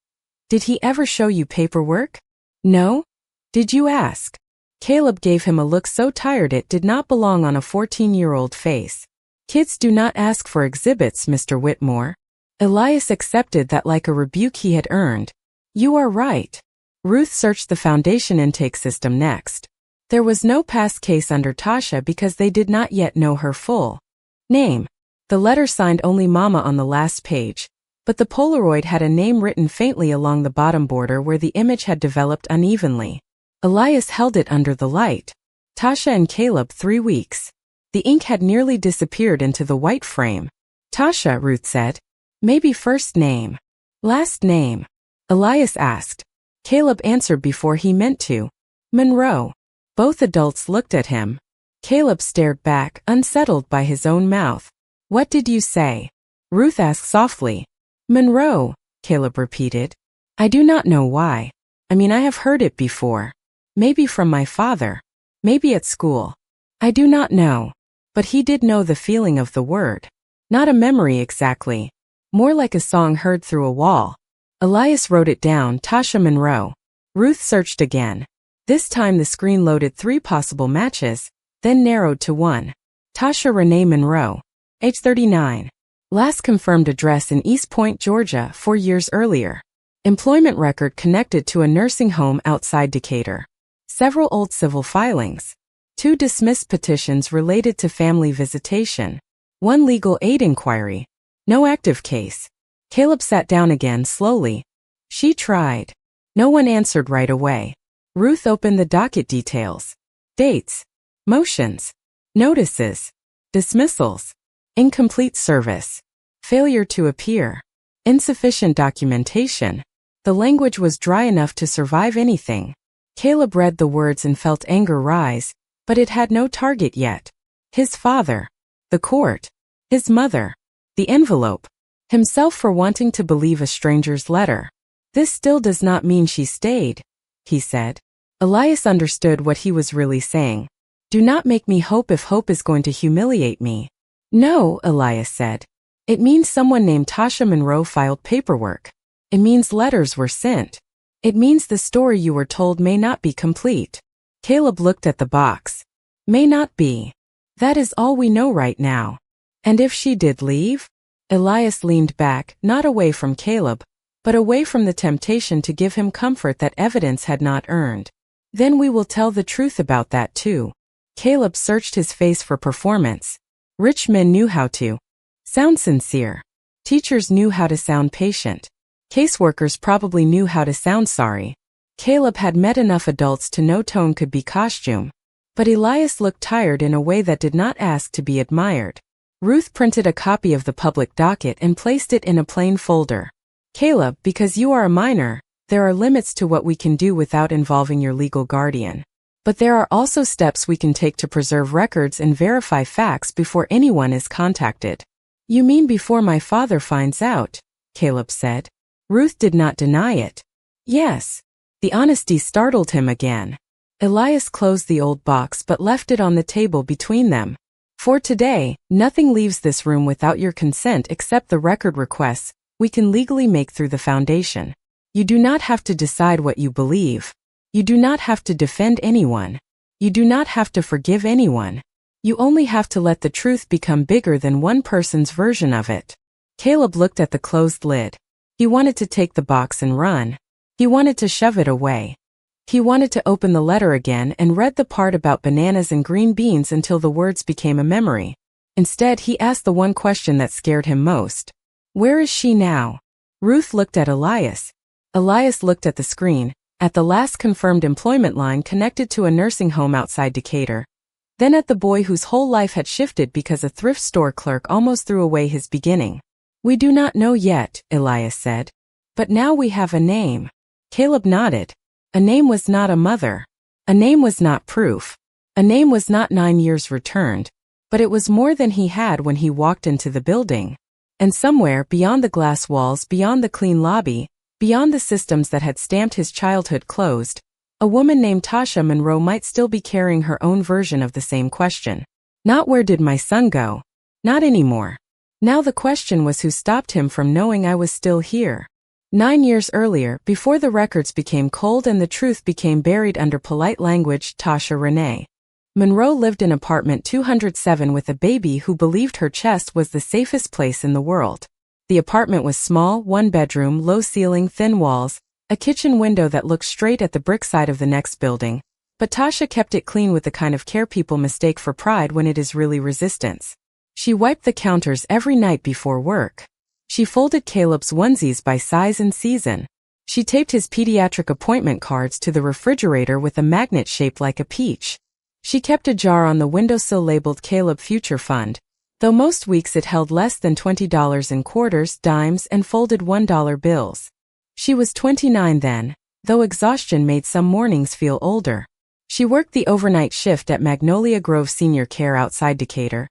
Speaker 1: "Did he ever show you paperwork?" "No." "Did you ask?" Caleb gave him a look so tired it did not belong on a 14-year-old face. "Kids do not ask for exhibits, Mr. Whitmore." Elias accepted that like a rebuke he had earned. "You are right." Ruth searched the foundation intake system next. There was no past case under Tasha because they did not yet know her full name. The letter signed only Mama on the last page, but the Polaroid had a name written faintly along the bottom border where the image had developed unevenly. Elias held it under the light. Tasha and Caleb, 3 weeks. The ink had nearly disappeared into the white frame. "Tasha," Ruth said. "Maybe first name. Last name." Elias asked. Caleb answered before he meant to. Monroe. Both adults looked at him. Caleb stared back, unsettled by his own mouth. What did you say? Ruth asked softly. Monroe, Caleb repeated. I do not know why. I mean, I have heard it before. Maybe from my father. Maybe at school. I do not know. But he did know the feeling of the word. Not a memory exactly. More like a song heard through a wall. Elias wrote it down, Tasha Monroe. Ruth searched again. This time the screen loaded 3 possible matches, then narrowed to 1. Tasha Renee Monroe. Age 39. Last confirmed address in East Point, Georgia, 4 years earlier. Employment record connected to a nursing home outside Decatur. Several old civil filings. 2 dismissed petitions related to family visitation. 1 legal aid inquiry. No active case. Caleb sat down again slowly. She tried. No one answered right away. Ruth opened the docket details. Dates. Motions. Notices. Dismissals. Incomplete service. Failure to appear. Insufficient documentation. The language was dry enough to survive anything. Caleb read the words and felt anger rise, but it had no target yet. His father. The court. His mother. The envelope. Himself for wanting to believe a stranger's letter. This still does not mean she stayed, he said. Elias understood what he was really saying. Do not make me hope if hope is going to humiliate me. No, Elias said. It means someone named Tasha Monroe filed paperwork. It means letters were sent. It means the story you were told may not be complete. Caleb looked at the box. May not be. That is all we know right now. And if she did leave? Elias leaned back, not away from Caleb, but away from the temptation to give him comfort that evidence had not earned. Then we will tell the truth about that too. Caleb searched his face for performance. Rich men knew how to sound sincere. Teachers knew how to sound patient. Caseworkers probably knew how to sound sorry. Caleb had met enough adults to know tone could be costume. But Elias looked tired in a way that did not ask to be admired. Ruth printed a copy of the public docket and placed it in a plain folder. Caleb, because you are a minor, there are limits to what we can do without involving your legal guardian. But there are also steps we can take to preserve records and verify facts before anyone is contacted. You mean before my father finds out? Caleb said. Ruth did not deny it. Yes. The honesty startled him again. Elias closed the old box but left it on the table between them. For today, nothing leaves this room without your consent except the record requests we can legally make through the foundation. You do not have to decide what you believe. You do not have to defend anyone. You do not have to forgive anyone. You only have to let the truth become bigger than one person's version of it. Caleb looked at the closed lid. He wanted to take the box and run. He wanted to shove it away. He wanted to open the letter again and read the part about bananas and green beans until the words became a memory. Instead, he asked the one question that scared him most. Where is she now? Ruth looked at Elias. Elias looked at the screen, at the last confirmed employment line connected to a nursing home outside Decatur. Then at the boy whose whole life had shifted because a thrift store clerk almost threw away his beginning. We do not know yet, Elias said. But now we have a name. Caleb nodded. A name was not a mother. A name was not proof. A name was not 9 years returned. But it was more than he had when he walked into the building. And somewhere beyond the glass walls, beyond the clean lobby, beyond the systems that had stamped his childhood closed, a woman named Tasha Monroe might still be carrying her own version of the same question. Not where did my son go? Not anymore. Now the question was who stopped him from knowing I was still here. 9 years earlier, before the records became cold and the truth became buried under polite language, Tasha Renee Monroe lived in apartment 207 with a baby who believed her chest was the safest place in the world. The apartment was small, 1-bedroom, low ceiling, thin walls, a kitchen window that looked straight at the brick side of the next building, but Tasha kept it clean with the kind of care people mistake for pride when it is really resistance. She wiped the counters every night before work. She folded Caleb's onesies by size and season. She taped his pediatric appointment cards to the refrigerator with a magnet shaped like a peach. She kept a jar on the windowsill labeled Caleb Future Fund, though most weeks it held less than $20 in quarters, dimes, and folded $1 bills. She was 29 then, though exhaustion made some mornings feel older. She worked the overnight shift at Magnolia Grove Senior Care outside Decatur,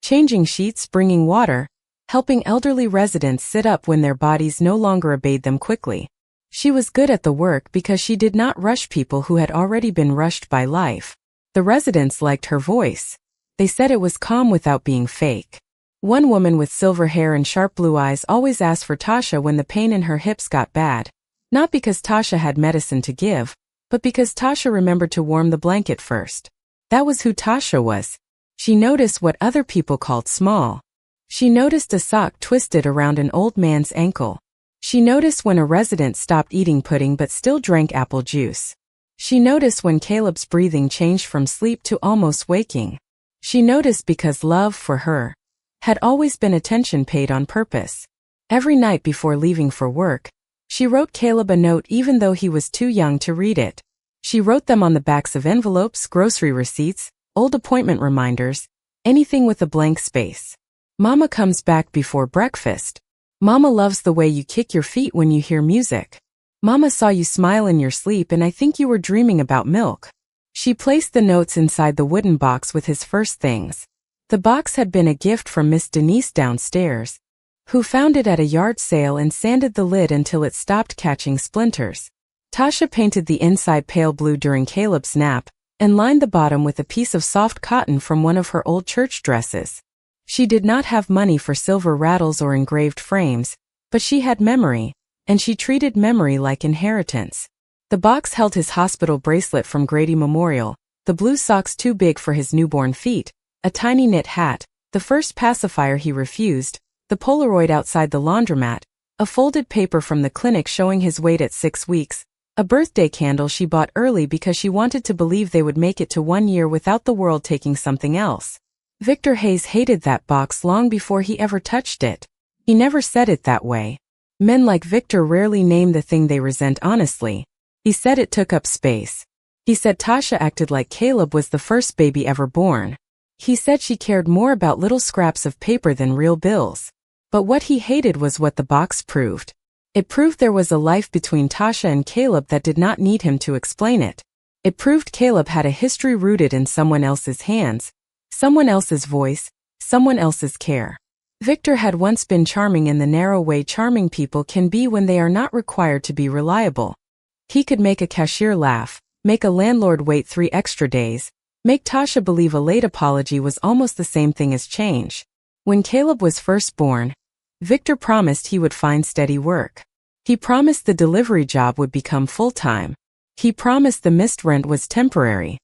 Speaker 1: changing sheets, bringing water, helping elderly residents sit up when their bodies no longer obeyed them quickly. She was good at the work because she did not rush people who had already been rushed by life. The residents liked her voice. They said it was calm without being fake. One woman with silver hair and sharp blue eyes always asked for Tasha when the pain in her hips got bad, not because Tasha had medicine to give, but because Tasha remembered to warm the blanket first. That was who Tasha was. She noticed what other people called small. She noticed a sock twisted around an old man's ankle. She noticed when a resident stopped eating pudding but still drank apple juice. She noticed when Caleb's breathing changed from sleep to almost waking. She noticed because love, for her, had always been attention paid on purpose. Every night before leaving for work, she wrote Caleb a note even though he was too young to read it. She wrote them on the backs of envelopes, grocery receipts, old appointment reminders, anything with a blank space. Mama comes back before breakfast. Mama loves the way you kick your feet when you hear music. Mama saw you smile in your sleep and I think you were dreaming about milk. She placed the notes inside the wooden box with his first things. The box had been a gift from Miss Denise downstairs, who found it at a yard sale and sanded the lid until it stopped catching splinters. Tasha painted the inside pale blue during Caleb's nap, and lined the bottom with a piece of soft cotton from one of her old church dresses. She did not have money for silver rattles or engraved frames, but she had memory, and she treated memory like inheritance. The box held his hospital bracelet from Grady Memorial, the blue socks too big for his newborn feet, a tiny knit hat, the first pacifier he refused, the Polaroid outside the laundromat, a folded paper from the clinic showing his weight at 6 weeks, a birthday candle she bought early because she wanted to believe they would make it to 1 year without the world taking something else. Victor Hayes hated that box long before he ever touched it. He never said it that way. Men like Victor rarely name the thing they resent honestly. He said it took up space. He said Tasha acted like Caleb was the first baby ever born. He said she cared more about little scraps of paper than real bills. But what he hated was what the box proved. It proved there was a life between Tasha and Caleb that did not need him to explain it. It proved Caleb had a history rooted in someone else's hands, someone else's voice, someone else's care. Victor had once been charming in the narrow way charming people can be when they are not required to be reliable. He could make a cashier laugh, make a landlord wait 3 extra days, make Tasha believe a late apology was almost the same thing as change. When Caleb was first born, Victor promised he would find steady work. He promised the delivery job would become full-time. He promised the missed rent was temporary.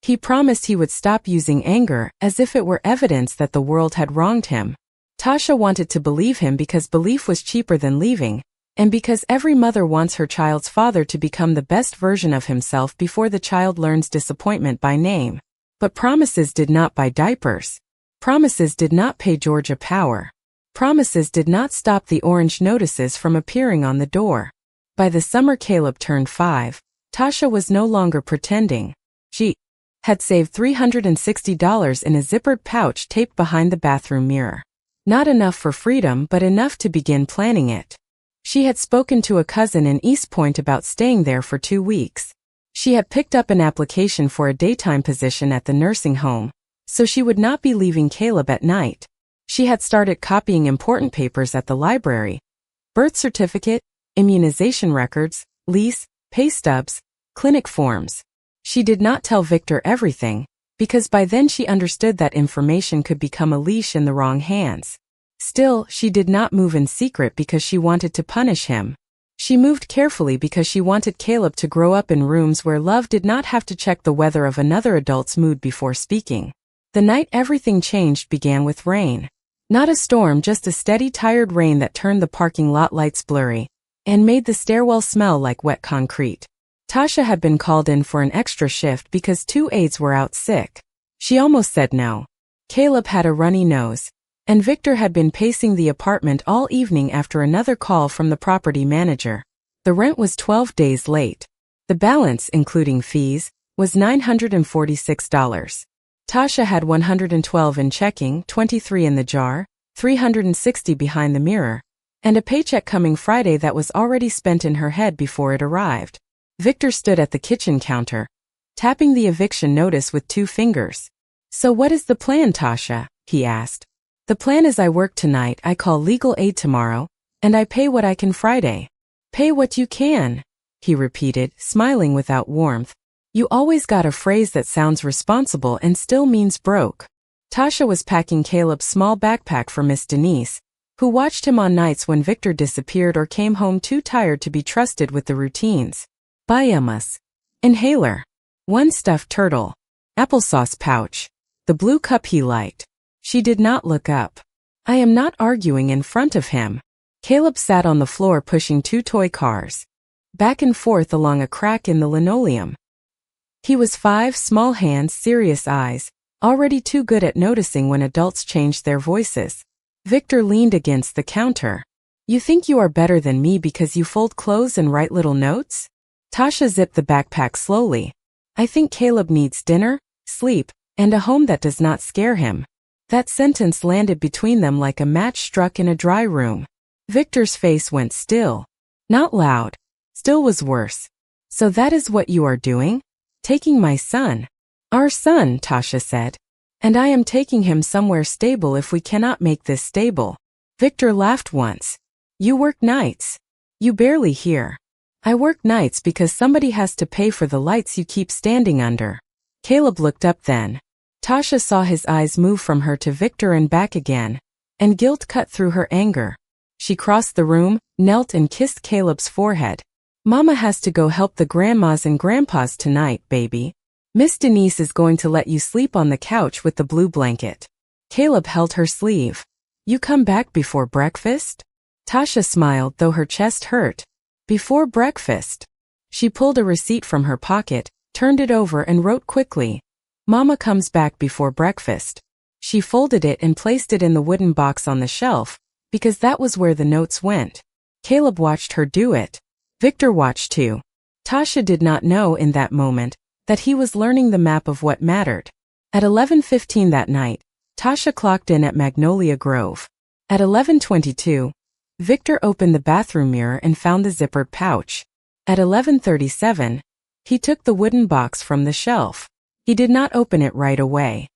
Speaker 1: He promised he would stop using anger as if it were evidence that the world had wronged him. Tasha wanted to believe him because belief was cheaper than leaving, and because every mother wants her child's father to become the best version of himself before the child learns disappointment by name. But promises did not buy diapers. Promises did not pay Georgia Power. Promises did not stop the orange notices from appearing on the door. By the summer Caleb turned 5, Tasha was no longer pretending. She had saved $360 in a zippered pouch taped behind the bathroom mirror. Not enough for freedom, but enough to begin planning it. She had spoken to a cousin in East Point about staying there for 2 weeks. She had picked up an application for a daytime position at the nursing home, so she would not be leaving Caleb at night. She had started copying important papers at the library: birth certificate, immunization records, lease, pay stubs, clinic forms. She did not tell Victor everything, because by then she understood that information could become a leash in the wrong hands. Still, she did not move in secret because she wanted to punish him. She moved carefully because she wanted Caleb to grow up in rooms where love did not have to check the weather of another adult's mood before speaking. The night everything changed began with rain. Not a storm, just a steady, tired rain that turned the parking lot lights blurry and made the stairwell smell like wet concrete. Tasha had been called in for an extra shift because 2 aides were out sick. She almost said no. Caleb had a runny nose, and Victor had been pacing the apartment all evening after another call from the property manager. The rent was 12 days late. The balance, including fees, was $946. Tasha had $112 in checking, $23 in the jar, $360 behind the mirror, and a paycheck coming Friday that was already spent in her head before it arrived. Victor stood at the kitchen counter, tapping the eviction notice with 2 fingers. "So what is the plan, Tasha?" he asked. "The plan is I work tonight, I call legal aid tomorrow, and I pay what I can Friday." "Pay what you can," he repeated, smiling without warmth. "You always got a phrase that sounds responsible and still means broke." Tasha was packing Caleb's small backpack for Miss Denise, who watched him on nights when Victor disappeared or came home too tired to be trusted with the routines. Biomas. Inhaler. 1 stuffed turtle. Applesauce pouch. The blue cup he liked. She did not look up. "I am not arguing in front of him." Caleb sat on the floor pushing 2 toy cars, back and forth along a crack in the linoleum. He was 5, small hands, serious eyes, already too good at noticing when adults changed their voices. Victor leaned against the counter. "You think you are better than me because you fold clothes and write little notes?" Tasha zipped the backpack slowly. "I think Caleb needs dinner, sleep, and a home that does not scare him." That sentence landed between them like a match struck in a dry room. Victor's face went still. Not loud. Still was worse. "So that is what you are doing? Taking my son?" "Our son," Tasha said. "And I am taking him somewhere stable if we cannot make this stable." Victor laughed once. "You work nights. You barely hear." "I work nights because somebody has to pay for the lights you keep standing under." Caleb looked up then. Tasha saw his eyes move from her to Victor and back again, and guilt cut through her anger. She crossed the room, knelt and kissed Caleb's forehead. "Mama has to go help the grandmas and grandpas tonight, baby. Miss Denise is going to let you sleep on the couch with the blue blanket." Caleb held her sleeve. "You come back before breakfast?" Tasha smiled, though her chest hurt. "Before breakfast." She pulled a receipt from her pocket, turned it over and wrote quickly, "Mama comes back before breakfast." She folded it and placed it in the wooden box on the shelf, because that was where the notes went. Caleb watched her do it. Victor watched too. Tasha did not know in that moment that he was learning the map of what mattered. At 11:15 that night, Tasha clocked in at Magnolia Grove. At 11:22, Victor opened the bathroom mirror and found the zippered pouch. At 11:37, he took the wooden box from the shelf. He did not open it right away.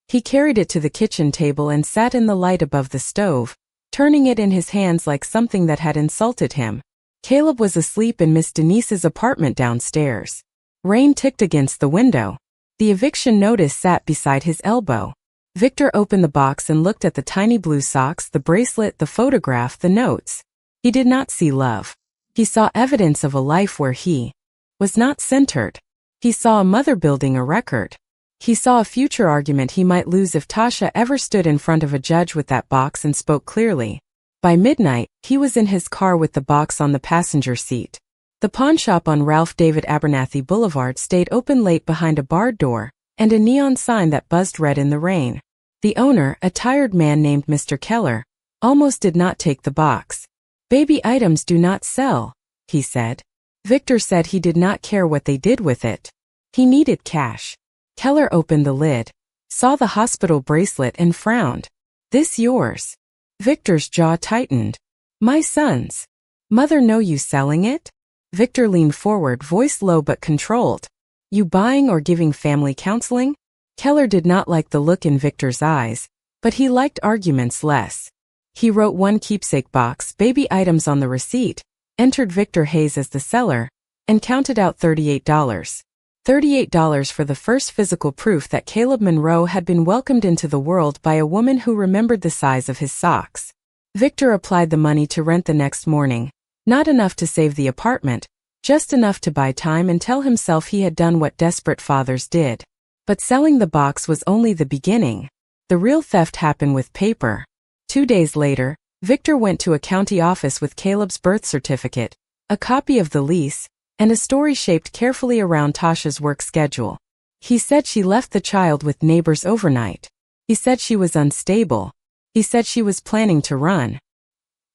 Speaker 1: He carried it to the kitchen table and sat in the light above the stove, turning it in his hands like something that had insulted him. Caleb was asleep in Miss Denise's apartment downstairs. Rain ticked against the window. The eviction notice sat beside his elbow. Victor opened the box and looked at the tiny blue socks, the bracelet, the photograph, the notes. He did not see love. He saw evidence of a life where he was not centered. He saw a mother building a record. He saw a future argument he might lose if Tasha ever stood in front of a judge with that box and spoke clearly. By midnight, he was in his car with the box on the passenger seat. The pawnshop on Ralph David Abernathy Boulevard stayed open late behind a barred door and a neon sign that buzzed red in the rain. The owner, a tired man named Mr. Keller, almost did not take the box. "Baby items do not sell," he said. Victor said he did not care what they did with it. He needed cash. Keller opened the lid, saw the hospital bracelet and frowned. "This yours?" Victor's jaw tightened. "My son's. Mother know you selling it?" Victor leaned forward, voice low but controlled. "You buying or giving family counseling?" Keller did not like the look in Victor's eyes, but he liked arguments less. He wrote 1 Keepsake Box, baby items on the receipt, entered Victor Hayes as the seller, and counted out $38. $38 for the first physical proof that Caleb Monroe had been welcomed into the world by a woman who remembered the size of his socks. Victor applied the money to rent the next morning. Not enough to save the apartment, just enough to buy time and tell himself he had done what desperate fathers did. But selling the box was only the beginning. The real theft happened with paper. 2 days later, Victor went to a county office with Caleb's birth certificate, a copy of the lease, and a story shaped carefully around Tasha's work schedule. He said she left the child with neighbors overnight. He said she was unstable. He said she was planning to run.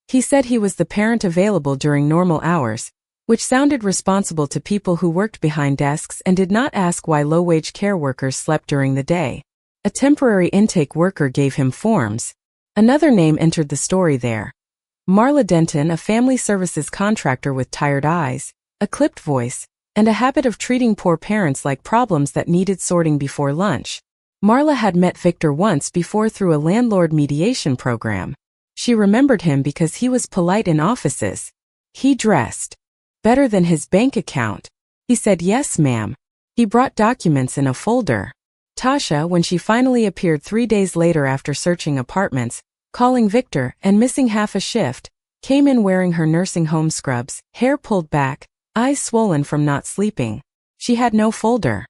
Speaker 1: He said he was the parent available during normal hours, which sounded responsible to people who worked behind desks and did not ask why low-wage care workers slept during the day. A temporary intake worker gave him forms. Another name entered the story there. Marla Denton, a family services contractor with tired eyes, a clipped voice, and a habit of treating poor parents like problems that needed sorting before lunch. Marla had met Victor once before through a landlord mediation program. She remembered him because he was polite in offices. He dressed better than his bank account. He said yes, ma'am. He brought documents in a folder. Tasha, when she finally appeared 3 days later after searching apartments, calling Victor, and missing half a shift, came in wearing her nursing home scrubs, hair pulled back, eyes swollen from not sleeping. She had no folder.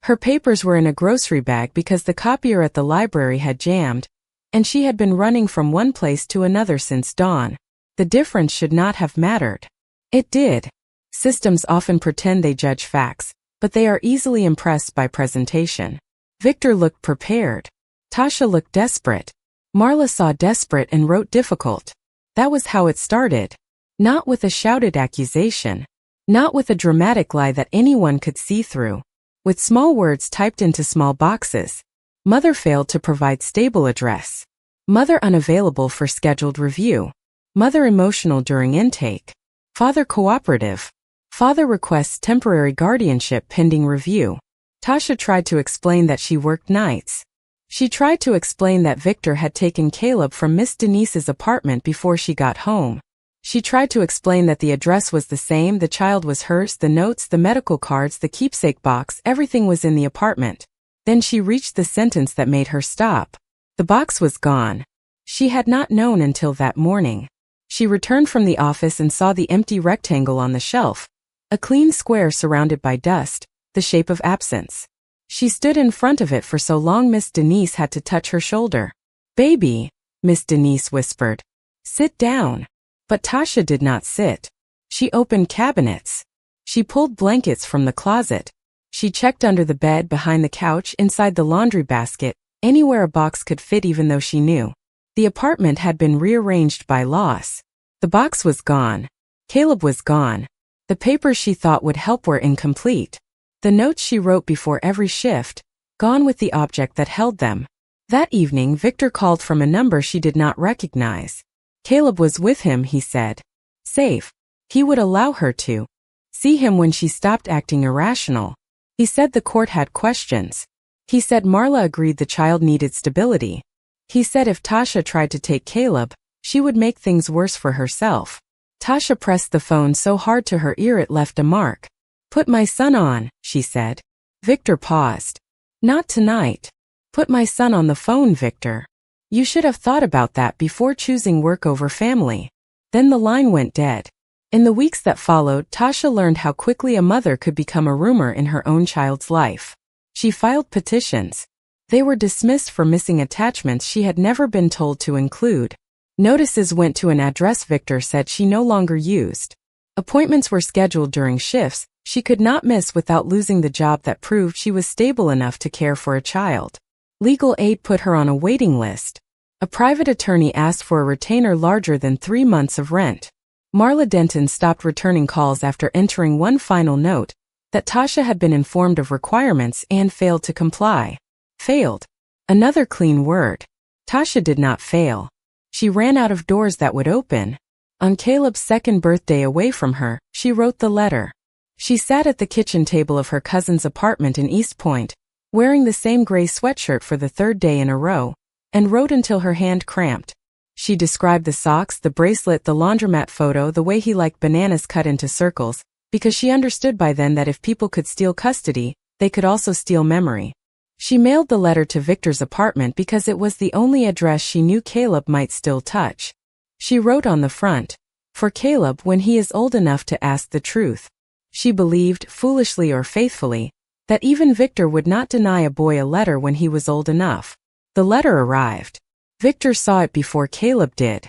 Speaker 1: Her papers were in a grocery bag because the copier at the library had jammed, and she had been running from one place to another since dawn. The difference should not have mattered. It did. Systems often pretend they judge facts, but they are easily impressed by presentation. Victor looked prepared. Tasha looked desperate. Marla saw desperate and wrote difficult. That was how it started. Not with a shouted accusation. Not with a dramatic lie that anyone could see through. With small words typed into small boxes. Mother failed to provide stable address. Mother unavailable for scheduled review. Mother emotional during intake. Father cooperative. Father requests temporary guardianship pending review. Tasha tried to explain that she worked nights. She tried to explain that Victor had taken Caleb from Miss Denise's apartment before she got home. She tried to explain that the address was the same, the child was hers, the notes, the medical cards, the keepsake box, everything was in the apartment. Then she reached the sentence that made her stop. The box was gone. She had not known until that morning. She returned from the office and saw the empty rectangle on the shelf. A clean square surrounded by dust, the shape of absence. She stood in front of it for so long Miss Denise had to touch her shoulder. "Baby," Miss Denise whispered. "Sit down." But Tasha did not sit. She opened cabinets. She pulled blankets from the closet. She checked under the bed, behind the couch, inside the laundry basket, anywhere a box could fit, even though she knew the apartment had been rearranged by loss. The box was gone. Caleb was gone. The papers she thought would help were incomplete. The notes she wrote before every shift, gone with the object that held them. That evening Victor called from a number she did not recognize. Caleb was with him, he said. Safe. He would allow her to see him when she stopped acting irrational. He said the court had questions. He said Marla agreed the child needed stability. He said if Tasha tried to take Caleb, she would make things worse for herself. Tasha pressed the phone so hard to her ear it left a mark. "Put my son on," she said. Victor paused. "Not tonight. Put my son on the phone, Victor. You should have thought about that before choosing work over family." Then the line went dead. In the weeks that followed, Tasha learned how quickly a mother could become a rumor in her own child's life. She filed petitions. They were dismissed for missing attachments she had never been told to include. Notices went to an address Victor said she no longer used. Appointments were scheduled during shifts she could not miss without losing the job that proved she was stable enough to care for a child. Legal aid put her on a waiting list. A private attorney asked for a retainer larger than 3 months of rent. Marla Denton stopped returning calls after entering one final note, that Tasha had been informed of requirements and failed to comply. Failed. Another clean word. Tasha did not fail. She ran out of doors that would open. On Caleb's 2nd birthday away from her, she wrote the letter. She sat at the kitchen table of her cousin's apartment in East Point, wearing the same gray sweatshirt for the 3rd day in a row, and wrote until her hand cramped. She described the socks, the bracelet, the laundromat photo, the way he liked bananas cut into circles, because she understood by then that if people could steal custody, they could also steal memory. She mailed the letter to Victor's apartment because it was the only address she knew Caleb might still touch. She wrote on the front, "For Caleb when he is old enough to ask the truth." She believed, foolishly or faithfully, that even Victor would not deny a boy a letter when he was old enough. The letter arrived. Victor saw it before Caleb did.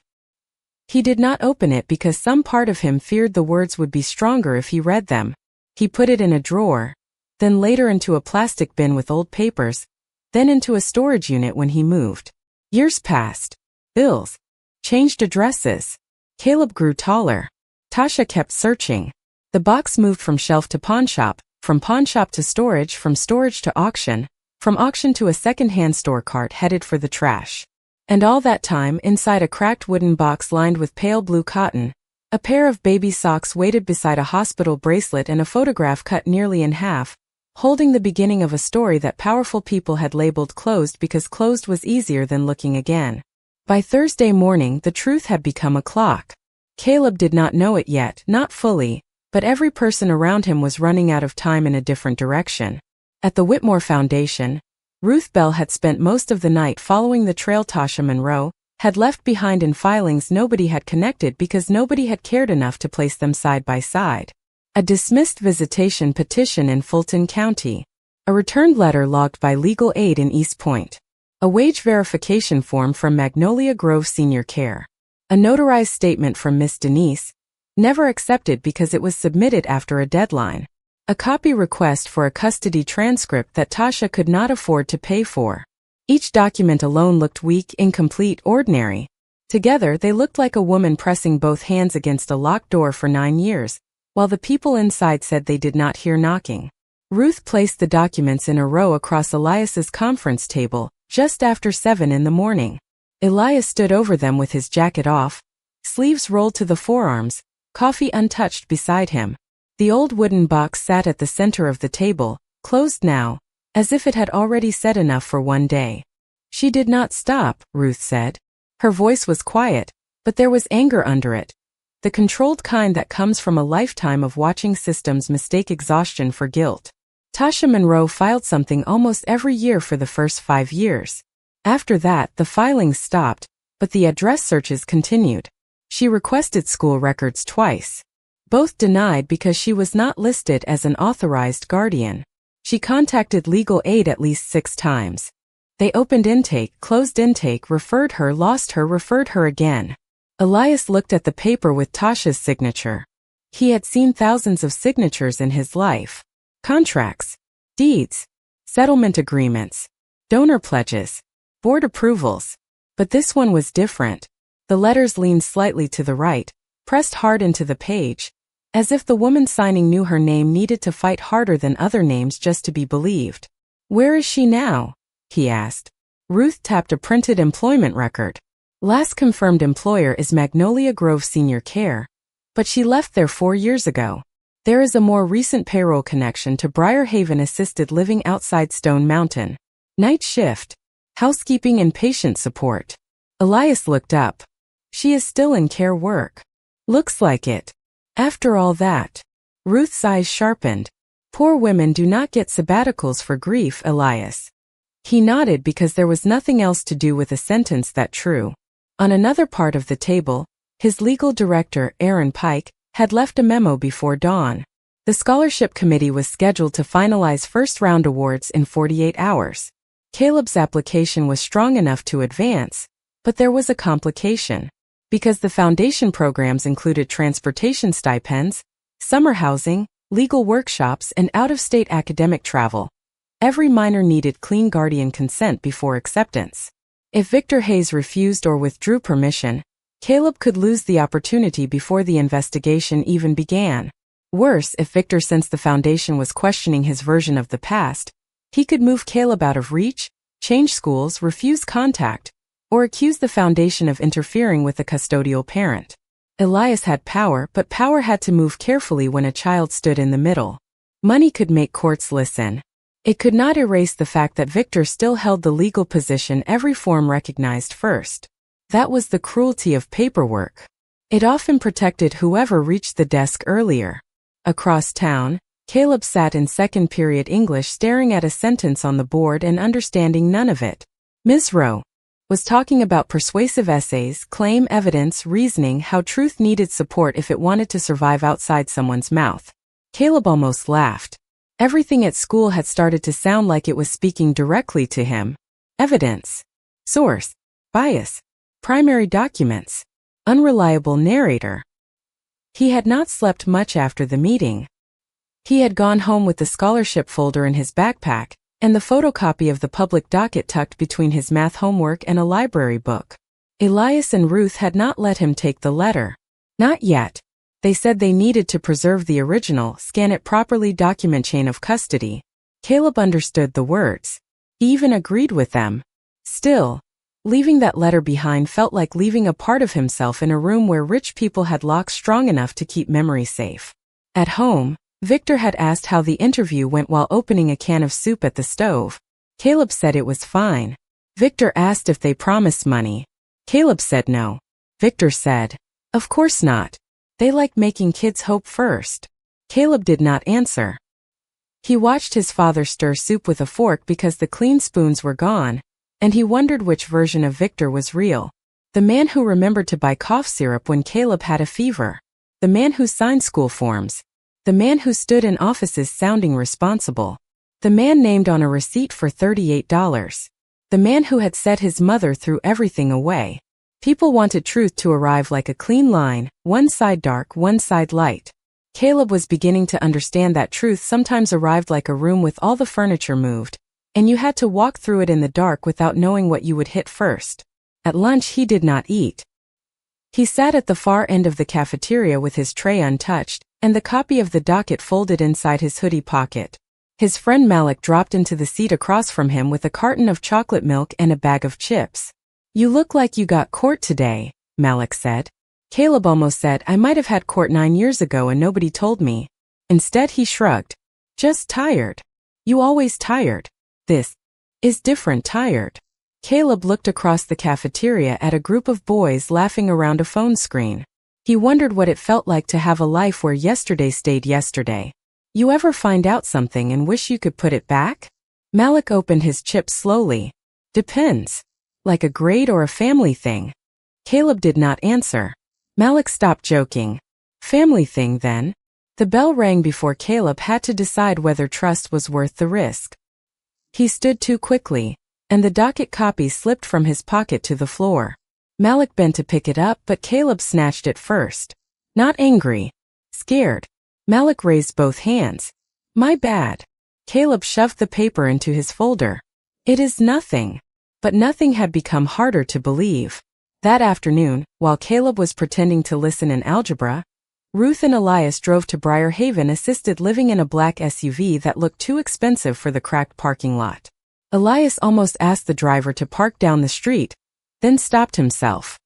Speaker 1: He did not open it because some part of him feared the words would be stronger if he read them. He put it in a drawer, then later into a plastic bin with old papers, then into a storage unit when he moved. Years passed. Bills. Changed addresses. Caleb grew taller. Tasha kept searching. The box moved from shelf to pawnshop, from pawnshop to storage, from storage to auction, from auction to a secondhand store cart headed for the trash. And all that time, inside a cracked wooden box lined with pale blue cotton, a pair of baby socks waited beside a hospital bracelet and a photograph cut nearly in half, holding the beginning of a story that powerful people had labeled closed because closed was easier than looking again. By Thursday morning, the truth had become a clock. Caleb did not know it yet, not fully, but every person around him was running out of time in a different direction. At the Whitmore Foundation, Ruth Bell had spent most of the night following the trail Tasha Monroe had left behind in filings nobody had connected because nobody had cared enough to place them side by side. A dismissed visitation petition in Fulton County. A returned letter logged by legal aid in East Point. A wage verification form from Magnolia Grove Senior Care. A notarized statement from Miss Denise, never accepted because it was submitted after a deadline. A copy request for a custody transcript that Tasha could not afford to pay for. Each document alone looked weak, incomplete, ordinary. Together, they looked like a woman pressing both hands against a locked door for 9 years, while the people inside said they did not hear knocking. Ruth placed the documents in a row across Elias's conference table, just after 7 in the morning. Elias stood over them with his jacket off, sleeves rolled to the forearms, coffee untouched beside him. The old wooden box sat at the center of the table, closed now, as if it had already said enough for one day. She did not stop, Ruth said. Her voice was quiet, but there was anger under it. The controlled kind that comes from a lifetime of watching systems mistake exhaustion for guilt. Tasha Monroe filed something almost every year for the first 5 years. After that, the filings stopped, but the address searches continued. She requested school records twice. Both denied because she was not listed as an authorized guardian. She contacted legal aid at least 6 times. They opened intake, closed intake, referred her, lost her, referred her again. Elias looked at the paper with Tasha's signature. He had seen thousands of signatures in his life. Contracts, deeds, settlement agreements, donor pledges, board approvals. But this one was different. The letters leaned slightly to the right, pressed hard into the page, as if the woman signing knew her name needed to fight harder than other names just to be believed. Where is she now? He asked. Ruth tapped a printed employment record. Last confirmed employer is Magnolia Grove Senior Care, but she left there 4 years ago. There is a more recent payroll connection to Briarhaven Assisted Living outside Stone Mountain. Night shift, housekeeping and patient support. Elias looked up. She is still in care work. Looks like it. After all that. Ruth's eyes sharpened. Poor women do not get sabbaticals for grief, Elias. He nodded because there was nothing else to do with a sentence that true. On another part of the table, his legal director, Aaron Pike, had left a memo before dawn. The scholarship committee was scheduled to finalize first-round awards in 48 hours. Caleb's application was strong enough to advance, but there was a complication. Because the foundation programs included transportation stipends, summer housing, legal workshops, and out-of-state academic travel, every minor needed clean guardian consent before acceptance. If Victor Hayes refused or withdrew permission, Caleb could lose the opportunity before the investigation even began. Worse, if Victor sensed the foundation was questioning his version of the past, he could move Caleb out of reach, change schools, refuse contact, or accuse the foundation of interfering with the custodial parent. Elias had power, but power had to move carefully when a child stood in the middle. Money could make courts listen. It could not erase the fact that Victor still held the legal position every form recognized first. That was the cruelty of paperwork. It often protected whoever reached the desk earlier. Across town, Caleb sat in second-period English staring at a sentence on the board and understanding none of it. Ms. Rowe was talking about persuasive essays, claim evidence, reasoning, how truth needed support if it wanted to survive outside someone's mouth. Caleb almost laughed. Everything at school had started to sound like it was speaking directly to him. Evidence. Source. Bias. Primary documents. Unreliable narrator. He had not slept much after the meeting. He had gone home with the scholarship folder in his backpack, and the photocopy of the public docket tucked between his math homework and a library book. Elias and Ruth had not let him take the letter. Not yet. They said they needed to preserve the original, scan it properly, document chain of custody. Caleb understood the words. He even agreed with them. Still, Leaving that letter behind felt like leaving a part of himself in a room where rich people had locks strong enough to keep memories safe. At home, Victor had asked how the interview went while opening a can of soup at the stove. Caleb said it was fine. Victor asked if they promised money. Caleb said no. Victor said, "Of course not. They like making kids hope first." Caleb did not answer. He watched his father stir soup with a fork because the clean spoons were gone, and he wondered which version of Victor was real. The man who remembered to buy cough syrup when Caleb had a fever. The man who signed school forms. The man who stood in offices sounding responsible. The man named on a receipt for $38. The man who had said his mother threw everything away. People wanted truth to arrive like a clean line, one side dark, one side light. Caleb was beginning to understand that truth sometimes arrived like a room with all the furniture moved, and you had to walk through it in the dark without knowing what you would hit first. At lunch he did not eat. He sat at the far end of the cafeteria with his tray untouched, and the copy of the docket folded inside his hoodie pocket. His friend Malik dropped into the seat across from him with a carton of chocolate milk and a bag of chips. "You look like you got court today," Malik said. Caleb almost said, "I might have had court 9 years ago and nobody told me." Instead he shrugged. "Just tired. You always tired. This is different tired." Caleb looked across the cafeteria at a group of boys laughing around a phone screen. He wondered what it felt like to have a life where yesterday stayed yesterday. You ever find out something and wish you could put it back? Malik opened his chips slowly. "Depends. Like a grade or a family thing?" Caleb did not answer. Malik stopped joking. "Family thing then?" The bell rang before Caleb had to decide whether trust was worth the risk. He stood too quickly, and the docket copy slipped from his pocket to the floor. Malik bent to pick it up, but Caleb snatched it first. Not angry. Scared. Malik raised both hands. "My bad." Caleb shoved the paper into his folder. "It is nothing." But nothing had become harder to believe. That afternoon, while Caleb was pretending to listen in algebra, Ruth and Elias drove to Briar Haven assisted living in a black SUV that looked too expensive for the cracked parking lot. Elias almost asked the driver to park down the street, then stopped himself.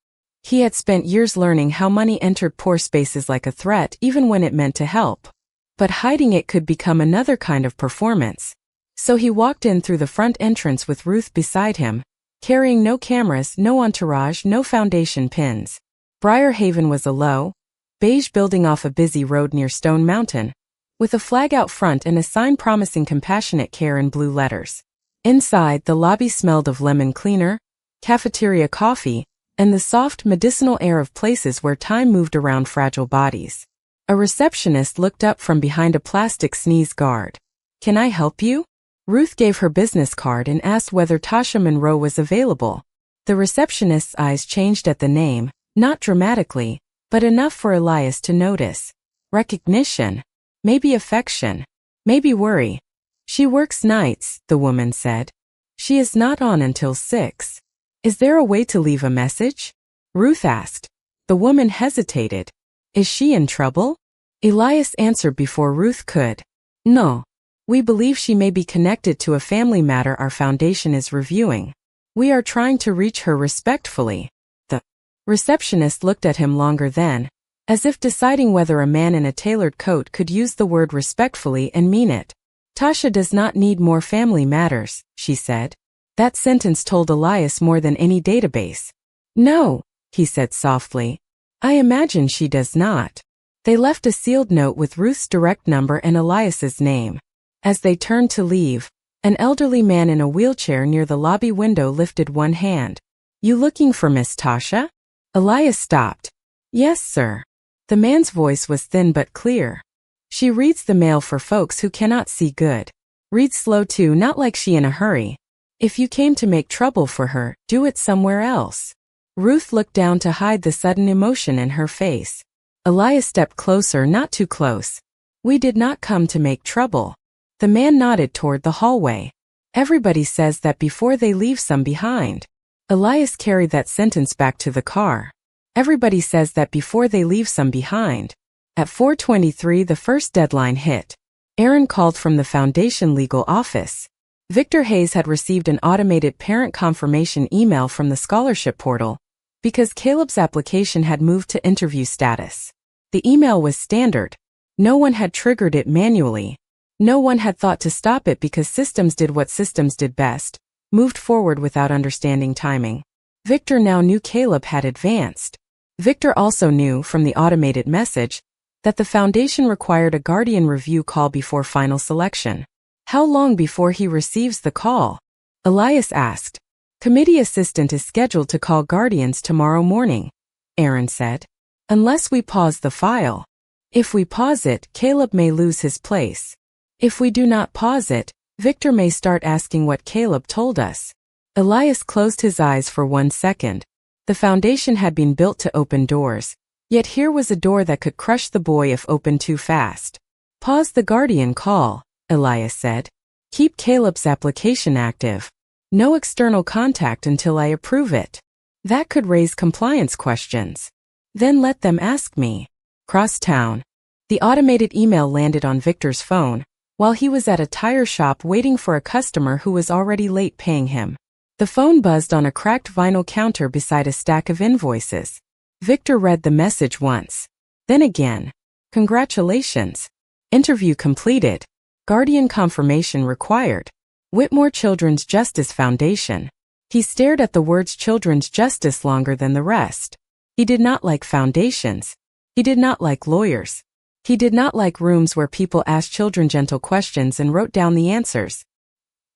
Speaker 1: He had spent years learning how money entered poor spaces like a threat even when it meant to help. But hiding it could become another kind of performance. So he walked in through the front entrance with Ruth beside him, carrying no cameras, no entourage, no foundation pins. Briar Haven was a low, beige building off a busy road near Stone Mountain, with a flag out front and a sign promising compassionate care in blue letters. Inside, the lobby smelled of lemon cleaner, cafeteria coffee, and the soft medicinal air of places where time moved around fragile bodies. A receptionist looked up from behind a plastic sneeze guard. "Can I help you?" Ruth gave her business card and asked whether Tasha Monroe was available. The receptionist's eyes changed at the name, not dramatically, but enough for Elias to notice. Recognition. Maybe affection. Maybe worry. "She works nights," the woman said. "She is not on until 6. Is there a way to leave a message?" Ruth asked. The woman hesitated. "Is she in trouble?" Elias answered before Ruth could. "No. We believe she may be connected to a family matter our foundation is reviewing. We are trying to reach her respectfully." The receptionist looked at him longer then, as if deciding whether a man in a tailored coat could use the word respectfully and mean it. "Tasha does not need more family matters," she said. That sentence told Elias more than any database. "No," he said softly. "I imagine she does not." They left a sealed note with Ruth's direct number and Elias's name. As they turned to leave, an elderly man in a wheelchair near the lobby window lifted one hand. "You looking for Miss Tasha?" Elias stopped. "Yes, sir." The man's voice was thin but clear. "She reads the mail for folks who cannot see good. Reads slow too, not like she in a hurry. If you came to make trouble for her, do it somewhere else." Ruth looked down to hide the sudden emotion in her face. Elias stepped closer, not too close. "We did not come to make trouble." The man nodded toward the hallway. "Everybody says that before they leave some behind." Elias carried that sentence back to the car. "Everybody says that before they leave some behind." At 4:23 the first deadline hit. Aaron called from the foundation legal office. Victor Hayes had received an automated parent confirmation email from the scholarship portal because Caleb's application had moved to interview status. The email was standard. No one had triggered it manually. No one had thought to stop it because systems did what systems did best, moved forward without understanding timing. Victor now knew Caleb had advanced. Victor also knew from the automated message that the foundation required a guardian review call before final selection. How long before he receives the call? Elias asked. Committee assistant is scheduled to call guardians tomorrow morning, Aaron said. Unless we pause the file. If we pause it, Caleb may lose his place. If we do not pause it, Victor may start asking what Caleb told us. Elias closed his eyes for 1 second. The foundation had been built to open doors, yet here was a door that could crush the boy if opened too fast. Pause the guardian call, Elias said. Keep Caleb's application active. No external contact until I approve it. That could raise compliance questions. Then let them ask me. Cross town. The automated email landed on Victor's phone, while he was at a tire shop waiting for a customer who was already late paying him. The phone buzzed on a cracked vinyl counter beside a stack of invoices. Victor read the message once. Then again. Congratulations. Interview completed. Guardian confirmation required. Whitmore Children's Justice Foundation. He stared at the words Children's Justice longer than the rest. He did not like foundations. He did not like lawyers. He did not like rooms where people asked children gentle questions and wrote down the answers.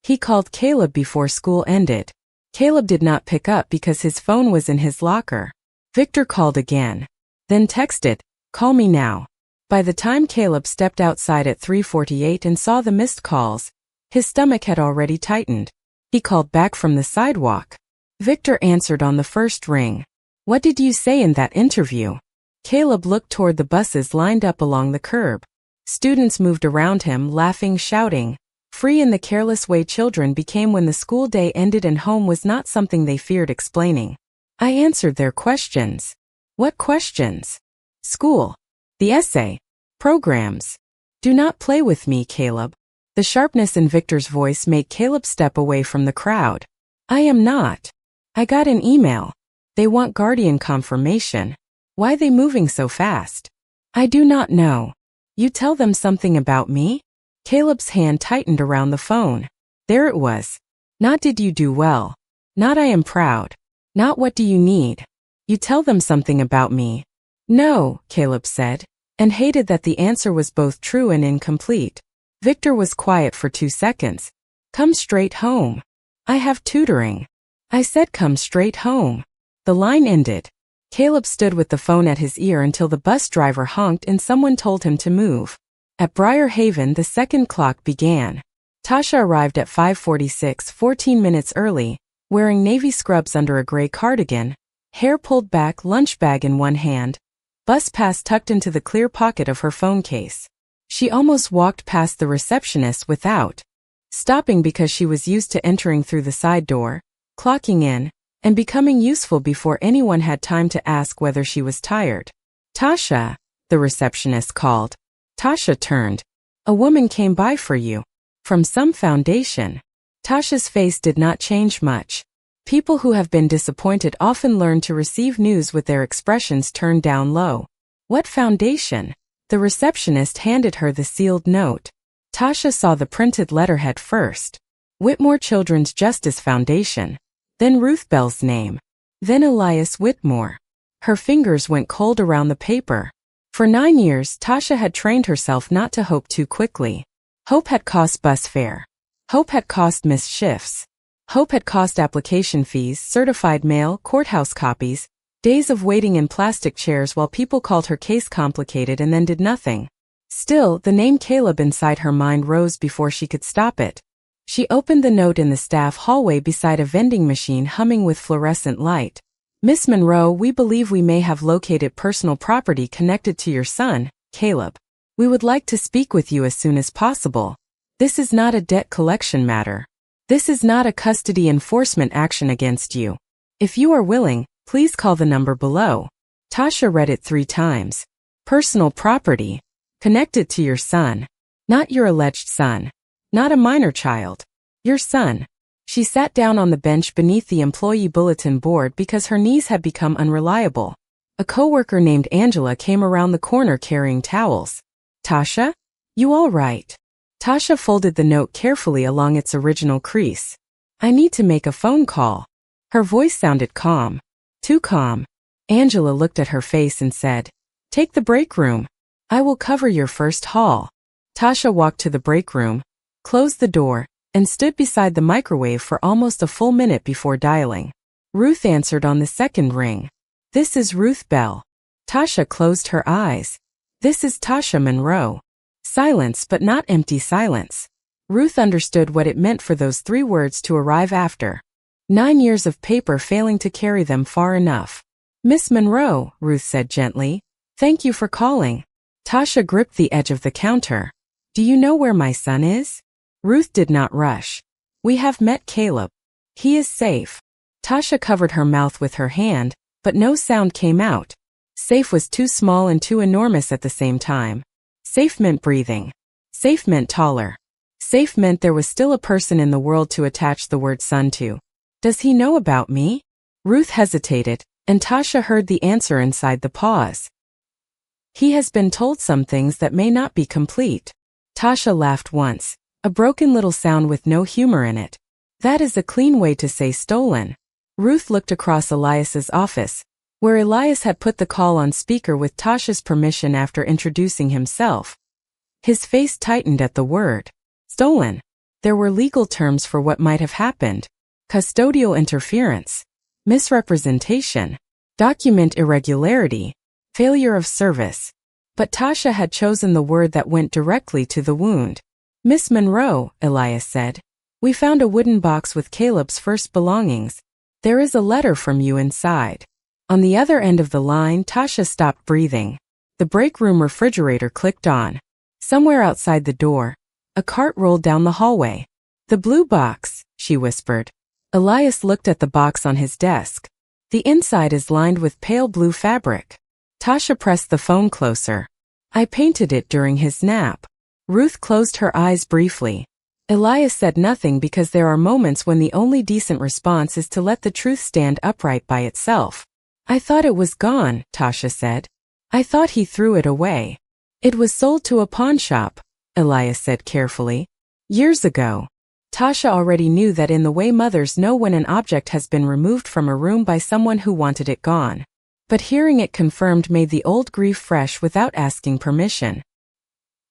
Speaker 1: He called Caleb before school ended. Caleb did not pick up because his phone was in his locker. Victor called again. Then texted, "Call me now." By the time Caleb stepped outside at 3:48 and saw the missed calls, his stomach had already tightened. He called back from the sidewalk. Victor answered on the first ring. "What did you say in that interview?" Caleb looked toward the buses lined up along the curb. Students moved around him, laughing, shouting. Free in the careless way children became when the school day ended and home was not something they feared explaining. I answered their questions. What questions? School. The essay. Programs. Do not play with me, Caleb. The sharpness in Victor's voice made Caleb step away from the crowd. I am not. I got an email. They want guardian confirmation. Why they moving so fast? I do not know. You tell them something about me? Caleb's hand tightened around the phone. There it was. Not did you do well. Not I am proud. Not what do you need. You tell them something about me. No, Caleb said, and hated that the answer was both true and incomplete. Victor was quiet for 2 seconds. Come straight home. I have tutoring. I said come straight home. The line ended. Caleb stood with the phone at his ear until the bus driver honked and someone told him to move. At Briar Haven, the second clock began. Tasha arrived at 5:46, 14 minutes early, wearing navy scrubs under a gray cardigan, hair pulled back, lunch bag in one hand, bus pass tucked into the clear pocket of her phone case. She almost walked past the receptionist without stopping because she was used to entering through the side door, clocking in, and becoming useful before anyone had time to ask whether she was tired. Tasha, the receptionist called. Tasha turned. A woman came by for you. From some foundation. Tasha's face did not change much. People who have been disappointed often learn to receive news with their expressions turned down low. What foundation? The receptionist handed her the sealed note. Tasha saw the printed letterhead first. Whitmore Children's Justice Foundation. Then Ruth Bell's name. Then Elias Whitmore. Her fingers went cold around the paper. For 9 years, Tasha had trained herself not to hope too quickly. Hope had cost bus fare. Hope had cost missed shifts. Hope had cost application fees, certified mail, courthouse copies, days of waiting in plastic chairs while people called her case complicated and then did nothing. Still, the name Caleb inside her mind rose before she could stop it. She opened the note in the staff hallway beside a vending machine humming with fluorescent light. Miss Monroe, we believe we may have located personal property connected to your son, Caleb. We would like to speak with you as soon as possible. This is not a debt collection matter. This is not a custody enforcement action against you. If you are willing, please call the number below. Tasha read it 3 times. Personal property. Connected to your son. Not your alleged son. Not a minor child. Your son. She sat down on the bench beneath the employee bulletin board because her knees had become unreliable. A coworker named Angela came around the corner carrying towels. Tasha? You all right? Tasha folded the note carefully along its original crease. I need to make a phone call. Her voice sounded calm. Too calm. Angela looked at her face and said, Take the break room. I will cover your first haul. Tasha walked to the break room, closed the door, and stood beside the microwave for almost a full minute before dialing. Ruth answered on the second ring. This is Ruth Bell. Tasha closed her eyes. This is Tasha Monroe. Silence, but not empty silence. Ruth understood what it meant for those 3 words to arrive after 9 years of paper failing to carry them far enough. Miss Monroe, Ruth said gently, thank you for calling. Tasha gripped the edge of the counter. Do you know where my son is? Ruth did not rush. We have met Caleb. He is safe. Tasha covered her mouth with her hand, but no sound came out. Safe was too small and too enormous at the same time. Safe meant breathing. Safe meant taller. Safe meant there was still a person in the world to attach the word son to. Does he know about me? Ruth hesitated, and Tasha heard the answer inside the pause. He has been told some things that may not be complete. Tasha laughed once, a broken little sound with no humor in it. That is a clean way to say stolen. Ruth looked across Elias's office, where Elias had put the call on speaker with Tasha's permission after introducing himself. His face tightened at the word. Stolen. There were legal terms for what might have happened. Custodial interference. Misrepresentation. Document irregularity. Failure of service. But Tasha had chosen the word that went directly to the wound. Miss Monroe, Elias said, we found a wooden box with Caleb's first belongings. There is a letter from you inside. On the other end of the line, Tasha stopped breathing. The break room refrigerator clicked on. Somewhere outside the door, a cart rolled down the hallway. The blue box, she whispered. Elias looked at the box on his desk. The inside is lined with pale blue fabric. Tasha pressed the phone closer. I painted it during his nap. Ruth closed her eyes briefly. Elias said nothing because there are moments when the only decent response is to let the truth stand upright by itself. I thought it was gone, Tasha said. I thought he threw it away. It was sold to a pawn shop, Elias said carefully. Years ago. Tasha already knew that in the way mothers know when an object has been removed from a room by someone who wanted it gone. But hearing it confirmed made the old grief fresh without asking permission.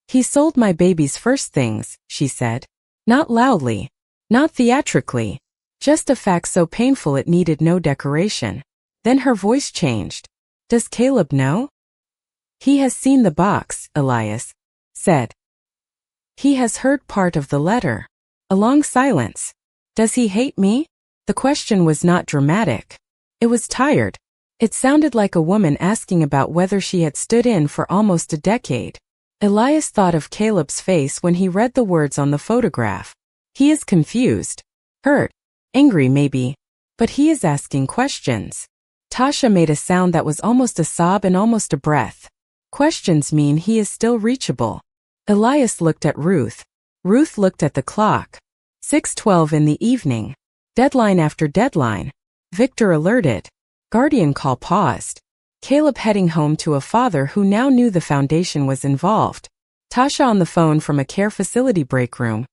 Speaker 1: He sold my baby's first things, she said. Not loudly. Not theatrically. Just a fact so painful it needed no decoration. Then her voice changed. Does Caleb know? He has seen the box, Elias said. He has heard part of the letter. A long silence. Does he hate me? The question was not dramatic. It was tired. It sounded like a woman asking about whether she had stood in for almost a decade. Elias thought of Caleb's face when he read the words on the photograph. He is confused. Hurt. Angry maybe. But he is asking questions. Tasha made a sound that was almost a sob and almost a breath. Questions mean he is still reachable. Elias looked at Ruth. Ruth looked at the clock. 6:12 in the evening. Deadline after deadline. Victor alerted. Guardian call paused. Caleb heading home to a father who now knew the foundation was involved. Tasha on the phone from a care facility break room.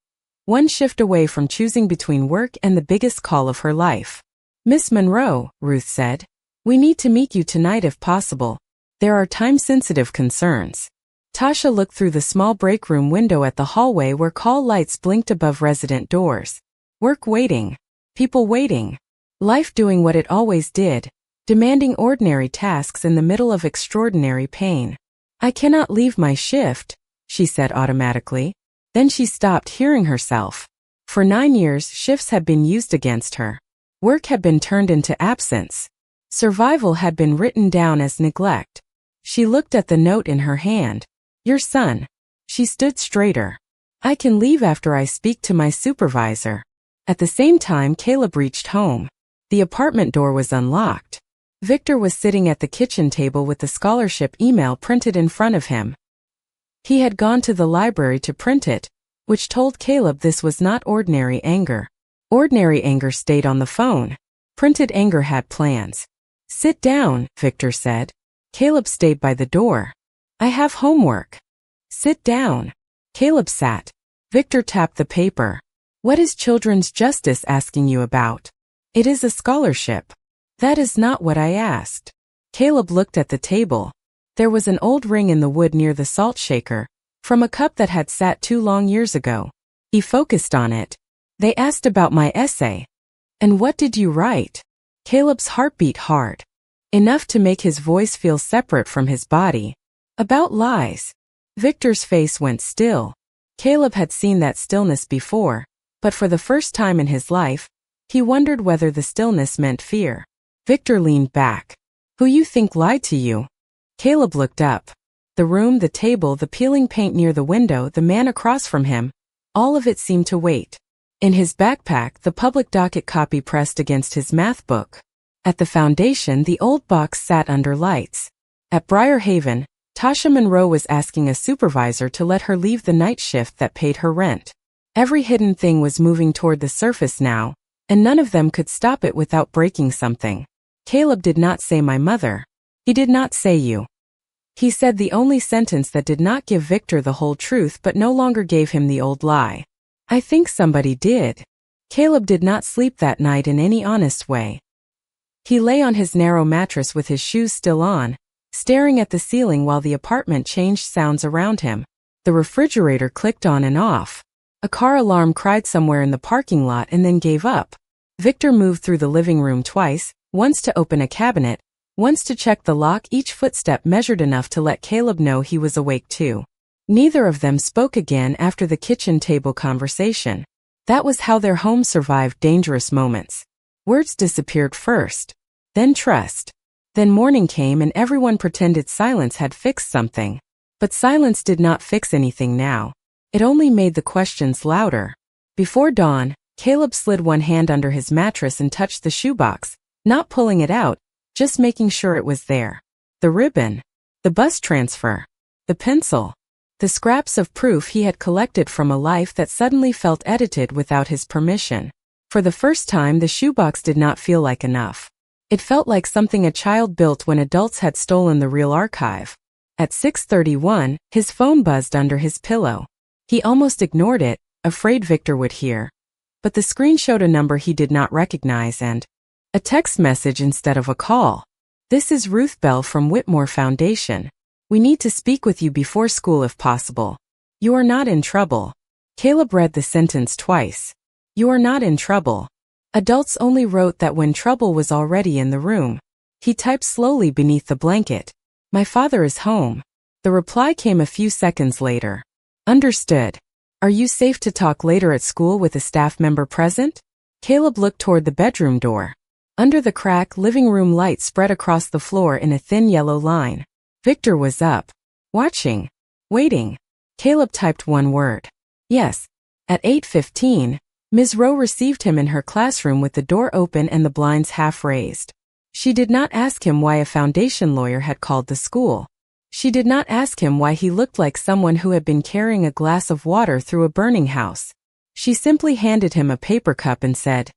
Speaker 1: One shift away from choosing between work and the biggest call of her life. Miss Monroe, Ruth said. We need to meet you tonight if possible. There are time-sensitive concerns. Tasha looked through the small break room window at the hallway where call lights blinked above resident doors. Work waiting. People waiting. Life doing what it always did. Demanding ordinary tasks in the middle of extraordinary pain. I cannot leave my shift, she said automatically. Then she stopped hearing herself. For 9 years, shifts had been used against her. Work had been turned into absence. Survival had been written down as neglect. She looked at the note in her hand. Your son. She stood straighter. I can leave after I speak to my supervisor. At the same time, Caleb reached home. The apartment door was unlocked. Victor was sitting at the kitchen table with the scholarship email printed in front of him. He had gone to the library to print it, which told Caleb this was not ordinary anger. Ordinary anger stayed on the phone. Printed anger had plans. "Sit down," Victor said. Caleb stayed by the door. "I have homework." "Sit down." Caleb sat. Victor tapped the paper. "What is Children's Justice asking you about?" "It is a scholarship." "That is not what I asked." Caleb looked at the table. There was an old ring in the wood near the salt shaker, from a cup that had sat 2 long years ago. He focused on it. "They asked about my essay." "And what did you write?" Caleb's heart beat hard, enough to make his voice feel separate from his body. "About lies." Victor's face went still. Caleb had seen that stillness before, but for the first time in his life, he wondered whether the stillness meant fear. Victor leaned back. "Who you think lied to you?" Caleb looked up. The room, the table, the peeling paint near the window, the man across from him, all of it seemed to wait. In his backpack, the public docket copy pressed against his math book. At the foundation, the old box sat under lights. At Briar Haven, Tasha Monroe was asking a supervisor to let her leave the night shift that paid her rent. Every hidden thing was moving toward the surface now, and none of them could stop it without breaking something. Caleb did not say my mother. He did not say you. He said the only sentence that did not give Victor the whole truth but no longer gave him the old lie. "I think somebody did." Caleb did not sleep that night in any honest way. He lay on his narrow mattress with his shoes still on, staring at the ceiling while the apartment changed sounds around him. The refrigerator clicked on and off. A car alarm cried somewhere in the parking lot and then gave up. Victor moved through the living room twice, once to open a cabinet, once to check the lock. Each footstep measured enough to let Caleb know he was awake too. Neither of them spoke again after the kitchen table conversation. That was how their home survived dangerous moments. Words disappeared first, then trust. Then morning came and everyone pretended silence had fixed something. But silence did not fix anything now. It only made the questions louder. Before dawn, Caleb slid one hand under his mattress and touched the shoebox, not pulling it out, just making sure it was there. The ribbon, the bus transfer, the pencil, the scraps of proof he had collected from a life that suddenly felt edited without his permission. For the first time, the shoebox did not feel like enough. It felt like something a child built when adults had stolen the real archive. At 6:31, his phone buzzed under his pillow. He almost ignored it, afraid Victor would hear. But the screen showed a number he did not recognize and a text message instead of a call. "This is Ruth Bell from Whitmore Foundation. We need to speak with you before school if possible. You are not in trouble." Caleb read the sentence twice. "You are not in trouble." Adults only wrote that when trouble was already in the room. He typed slowly beneath the blanket. "My father is home." The reply came a few seconds later. "Understood. Are you safe to talk later at school with a staff member present?" Caleb looked toward the bedroom door. Under the crack, living room light spread across the floor in a thin yellow line. Victor was up, watching, waiting. Caleb typed one word. "Yes." At 8:15, Ms. Rowe received him in her classroom with the door open and the blinds half raised. She did not ask him why a foundation lawyer had called the school. She did not ask him why he looked like someone who had been carrying a glass of water through a burning house. She simply handed him a paper cup and said,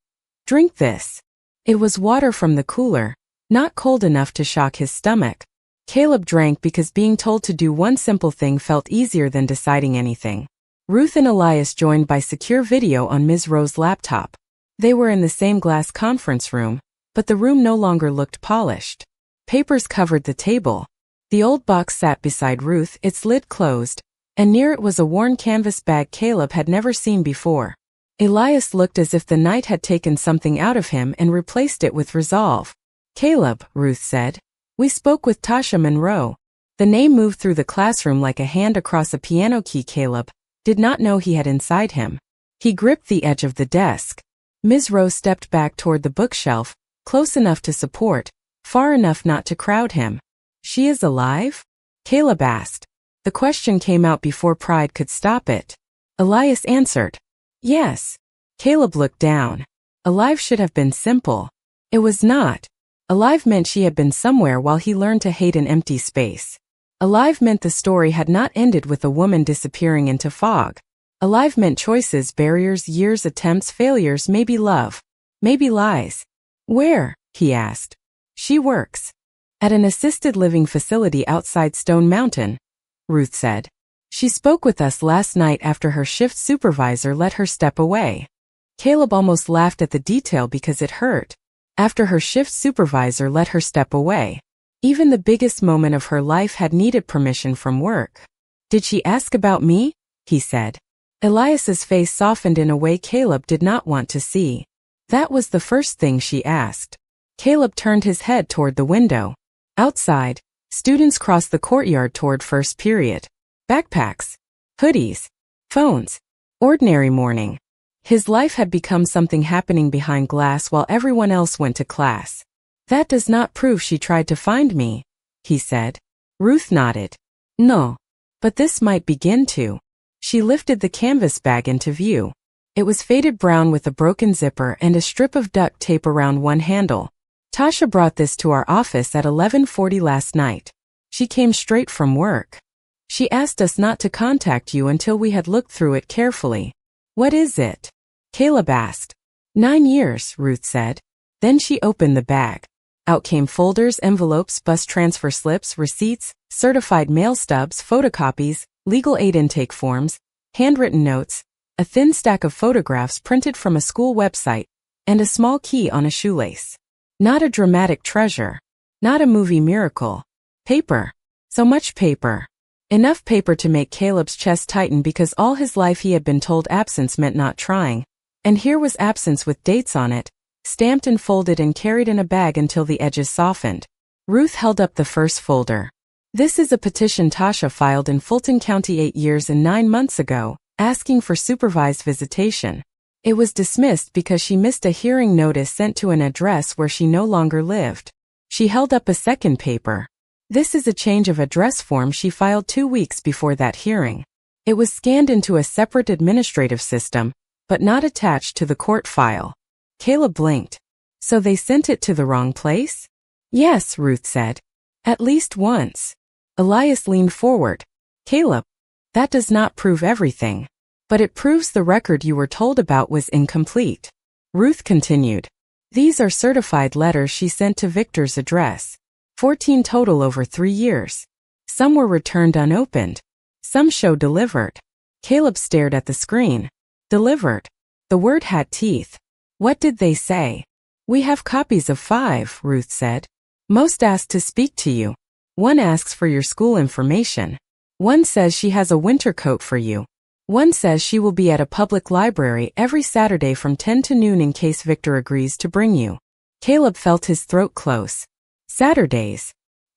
Speaker 1: "Drink this." It was water from the cooler, not cold enough to shock his stomach. Caleb drank because being told to do one simple thing felt easier than deciding anything. Ruth and Elias joined by secure video on Ms. Rowe's laptop. They were in the same glass conference room, but the room no longer looked polished. Papers covered the table. The old box sat beside Ruth, its lid closed, and near it was a worn canvas bag Caleb had never seen before. Elias looked as if the night had taken something out of him and replaced it with resolve. "Caleb," Ruth said, "we spoke with Tasha Monroe." The name moved through the classroom like a hand across a piano key Caleb did not know he had inside him. He gripped the edge of the desk. Ms. Rowe stepped back toward the bookshelf, close enough to support, far enough not to crowd him. "She is alive?" Caleb asked. The question came out before pride could stop it. Elias answered, "Yes." Caleb looked down. Alive should have been simple. It was not. Alive meant she had been somewhere while he learned to hate an empty space. Alive meant the story had not ended with a woman disappearing into fog. Alive meant choices, barriers, years, attempts, failures, maybe love. Maybe lies. Where? He asked. She works at an assisted living facility outside Stone Mountain, Ruth said. She spoke with us last night after her shift supervisor let her step away. Caleb almost laughed at the detail because it hurt. After her shift supervisor let her step away. Even the biggest moment of her life had needed permission from work. Did she ask about me? He said. Elias's face softened in a way Caleb did not want to see. That was the first thing she asked. Caleb turned his head toward the window. Outside, students crossed the courtyard toward first period. Backpacks, hoodies, phones. Ordinary morning. His life had become something happening behind glass while everyone else went to class. That does not prove she tried to find me, he said. Ruth nodded. No. But this might begin to. She lifted the canvas bag into view. It was faded brown with a broken zipper and a strip of duct tape around one handle. Tasha brought this to our office at 11:40 last night. She came straight from work. She asked us not to contact you until we had looked through it carefully. What is it? Caleb asked. 9 years, Ruth said. Then she opened the bag. Out came folders, envelopes, bus transfer slips, receipts, certified mail stubs, photocopies, legal aid intake forms, handwritten notes, a thin stack of photographs printed from a school website, and a small key on a shoelace. Not a dramatic treasure. Not a movie miracle. Paper. So much paper. Enough paper to make Caleb's chest tighten because all his life he had been told absence meant not trying. And here was absence with dates on it, stamped and folded and carried in a bag until the edges softened. Ruth held up the first folder. This is a petition Tasha filed in Fulton County 8 years and 9 months ago, asking for supervised visitation. It was dismissed because she missed a hearing notice sent to an address where she no longer lived. She held up a second paper. This is a change of address form she filed 2 weeks before that hearing. It was scanned into a separate administrative system, but not attached to the court file. Caleb blinked. So they sent it to the wrong place? Yes, Ruth said. At least once. Elias leaned forward. Caleb, that does not prove everything. But it proves the record you were told about was incomplete. Ruth continued. These are certified letters she sent to Victor's address. 14 total over 3 years. Some were returned unopened. Some show delivered. Caleb stared at the screen. Delivered. The word had teeth. What did they say? We have copies of 5, Ruth said. Most asked to speak to you. One asks for your school information. One says she has a winter coat for you. One says she will be at a public library every Saturday from 10 to noon in case Victor agrees to bring you. Caleb felt his throat close. Saturdays.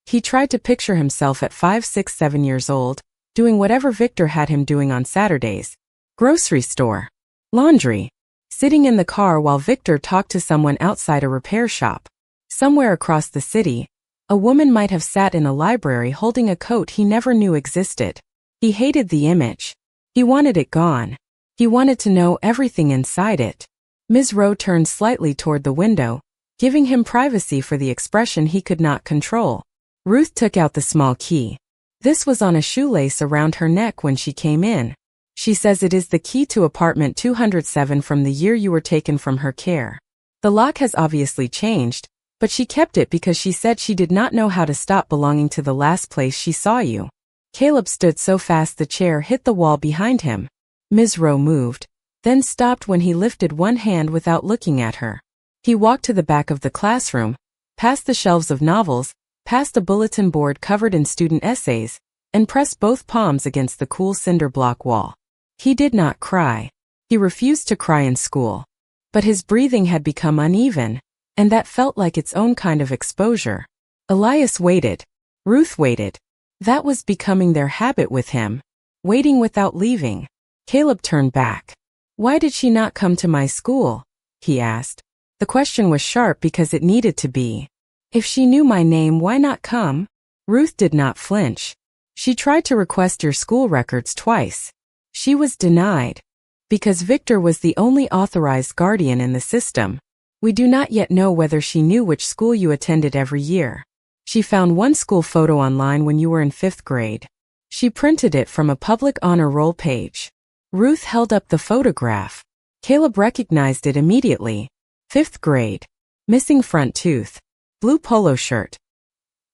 Speaker 1: He tried to picture himself at 5, 6, 7 years old, doing whatever Victor had him doing on Saturdays. Grocery store. Laundry. Sitting in the car while Victor talked to someone outside a repair shop. Somewhere across the city, a woman might have sat in a library holding a coat he never knew existed. He hated the image. He wanted it gone. He wanted to know everything inside it. Ms. Rowe turned slightly toward the window, giving him privacy for the expression he could not control. Ruth took out the small key. This was on a shoelace around her neck when she came in. She says it is the key to apartment 207 from the year you were taken from her care. The lock has obviously changed, but she kept it because she said she did not know how to stop belonging to the last place she saw you. Caleb stood so fast the chair hit the wall behind him. Ms. Rowe moved, then stopped when he lifted one hand without looking at her. He walked to the back of the classroom, past the shelves of novels, past a bulletin board covered in student essays, and pressed both palms against the cool cinder block wall. He did not cry. He refused to cry in school. But his breathing had become uneven, and that felt like its own kind of exposure. Elias waited. Ruth waited. That was becoming their habit with him. Waiting without leaving. Caleb turned back. Why did she not come to my school? He asked. The question was sharp because it needed to be. If she knew my name, why not come? Ruth did not flinch. She tried to request your school records twice. She was denied. Because Victor was the only authorized guardian in the system. We do not yet know whether she knew which school you attended every year. She found one school photo online when you were in 5th grade. She printed it from a public honor roll page. Ruth held up the photograph. Caleb recognized it immediately. 5th grade. Missing front tooth. Blue polo shirt.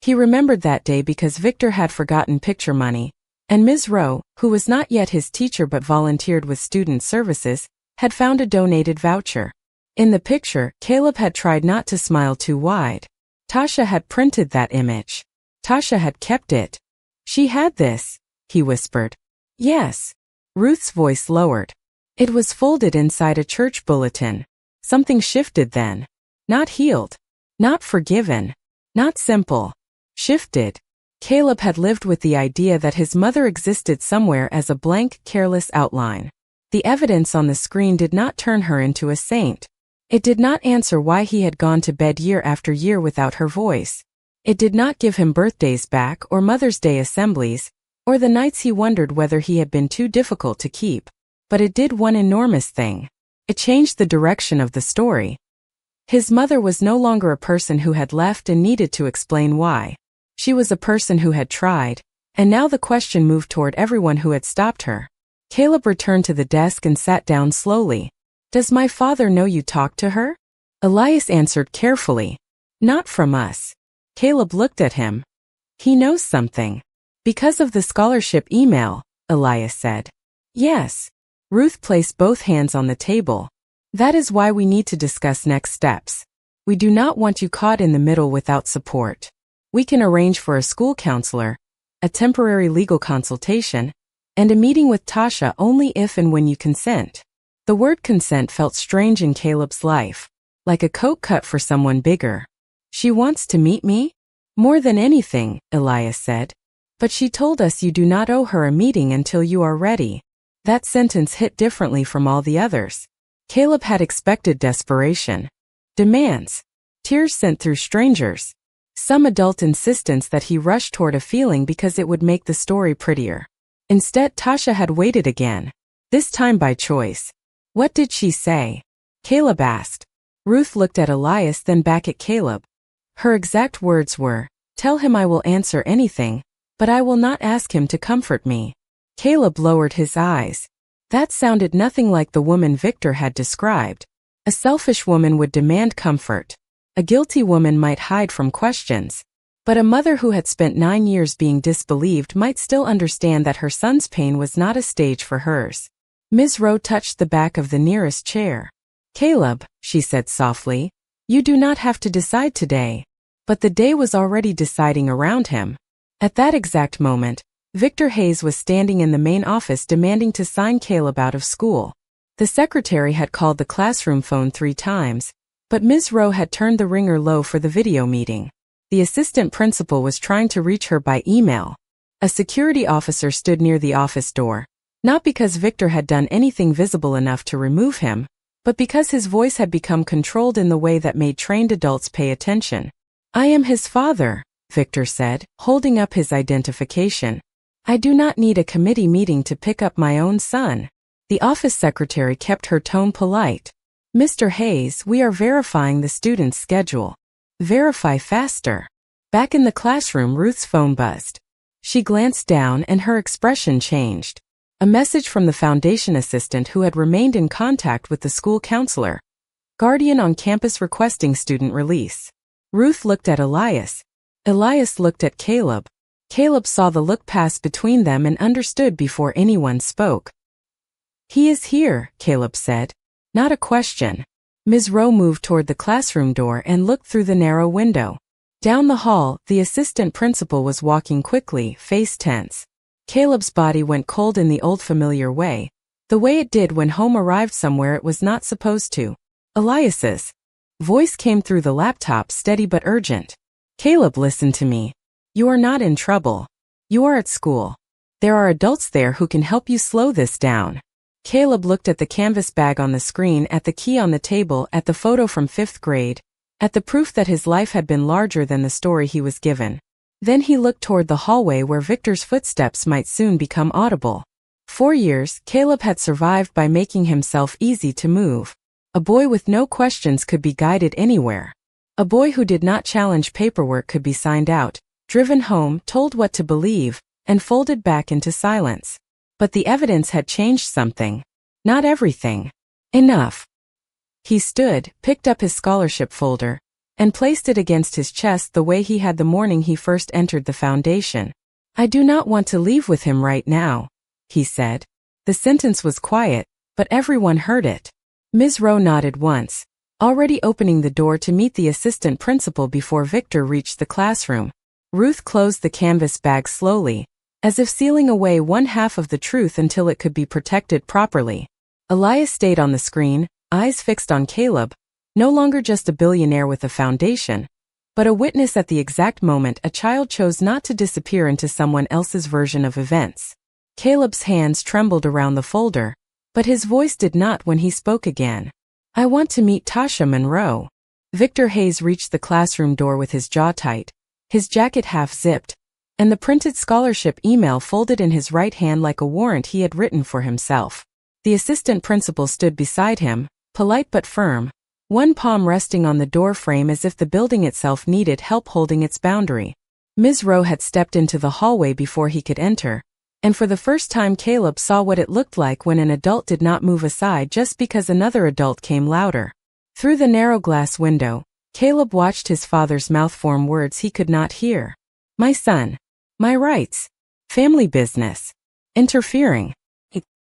Speaker 1: He remembered that day because Victor had forgotten picture money, and Ms. Rowe, who was not yet his teacher but volunteered with student services, had found a donated voucher. In the picture, Caleb had tried not to smile too wide. Tasha had printed that image. Tasha had kept it. She had this, he whispered. Yes. Ruth's voice lowered. It was folded inside a church bulletin. Something shifted then. Not healed. Not forgiven. Not simple. Shifted. Caleb had lived with the idea that his mother existed somewhere as a blank, careless outline. The evidence on the screen did not turn her into a saint. It did not answer why he had gone to bed year after year without her voice. It did not give him birthdays back or Mother's Day assemblies, or the nights he wondered whether he had been too difficult to keep. But it did one enormous thing. It changed the direction of the story. His mother was no longer a person who had left and needed to explain why. She was a person who had tried, and now the question moved toward everyone who had stopped her. Caleb returned to the desk and sat down slowly. Does my father know you talked to her? Elias answered carefully. Not from us. Caleb looked at him. He knows something. Because of the scholarship email, Elias said. Yes. Ruth placed both hands on the table. That is why we need to discuss next steps. We do not want you caught in the middle without support. We can arrange for a school counselor, a temporary legal consultation, and a meeting with Tasha only if and when you consent. The word consent felt strange in Caleb's life, like a coat cut for someone bigger. She wants to meet me? More than anything, Elias said. But she told us you do not owe her a meeting until you are ready. That sentence hit differently from all the others. Caleb had expected desperation. Demands. Tears sent through strangers. Some adult insistence that he rushed toward a feeling because it would make the story prettier. Instead, Tasha had waited again. This time by choice. What did she say? Caleb asked. Ruth looked at Elias then back at Caleb. Her exact words were, "Tell him I will answer anything, but I will not ask him to comfort me." Caleb lowered his eyes. That sounded nothing like the woman Victor had described. A selfish woman would demand comfort. A guilty woman might hide from questions. But a mother who had spent 9 years being disbelieved might still understand that her son's pain was not a stage for hers. Ms. Rowe touched the back of the nearest chair. Caleb, she said softly, you do not have to decide today. But the day was already deciding around him. At that exact moment, Victor Hayes was standing in the main office demanding to sign Caleb out of school. The secretary had called the classroom phone 3 times, but Ms. Rowe had turned the ringer low for the video meeting. The assistant principal was trying to reach her by email. A security officer stood near the office door, not because Victor had done anything visible enough to remove him, but because his voice had become controlled in the way that made trained adults pay attention. I am his father, Victor said, holding up his identification. I do not need a committee meeting to pick up my own son. The office secretary kept her tone polite. Mr. Hayes, we are verifying the student's schedule. Verify faster. Back in the classroom, Ruth's phone buzzed. She glanced down and her expression changed. A message from the foundation assistant who had remained in contact with the school counselor. Guardian on campus requesting student release. Ruth looked at Elias. Elias looked at Caleb. Caleb saw the look pass between them and understood before anyone spoke. He is here, Caleb said. Not a question. Ms. Rowe moved toward the classroom door and looked through the narrow window. Down the hall, the assistant principal was walking quickly, face tense. Caleb's body went cold in the old familiar way, the way it did when home arrived somewhere it was not supposed to. Elias's voice came through the laptop, steady but urgent. Caleb, listen to me. You are not in trouble. You are at school. There are adults there who can help you slow this down. Caleb looked at the canvas bag on the screen, at the key on the table, at the photo from 5th grade, at the proof that his life had been larger than the story he was given. Then he looked toward the hallway where Victor's footsteps might soon become audible. 4 years, Caleb had survived by making himself easy to move. A boy with no questions could be guided anywhere. A boy who did not challenge paperwork could be signed out, driven home, told what to believe, and folded back into silence. But the evidence had changed something. Not everything. Enough. He stood, picked up his scholarship folder, and placed it against his chest the way he had the morning he first entered the foundation. I do not want to leave with him right now, he said. The sentence was quiet, but everyone heard it. Ms. Rowe nodded once, already opening the door to meet the assistant principal before Victor reached the classroom. Ruth closed the canvas bag slowly, as if sealing away one half of the truth until it could be protected properly. Elias stayed on the screen, eyes fixed on Caleb, no longer just a billionaire with a foundation, but a witness at the exact moment a child chose not to disappear into someone else's version of events. Caleb's hands trembled around the folder, but his voice did not when he spoke again. I want to meet Tasha Monroe. Victor Hayes reached the classroom door with his jaw tight, his jacket half zipped, and the printed scholarship email folded in his right hand like a warrant he had written for himself. The assistant principal stood beside him, polite but firm, one palm resting on the door frame as if the building itself needed help holding its boundary. Ms. Rowe had stepped into the hallway before he could enter, and for the first time Caleb saw what it looked like when an adult did not move aside just because another adult came louder. Through the narrow glass window, Caleb watched his father's mouth form words he could not hear. My son. My rights. Family business. Interfering.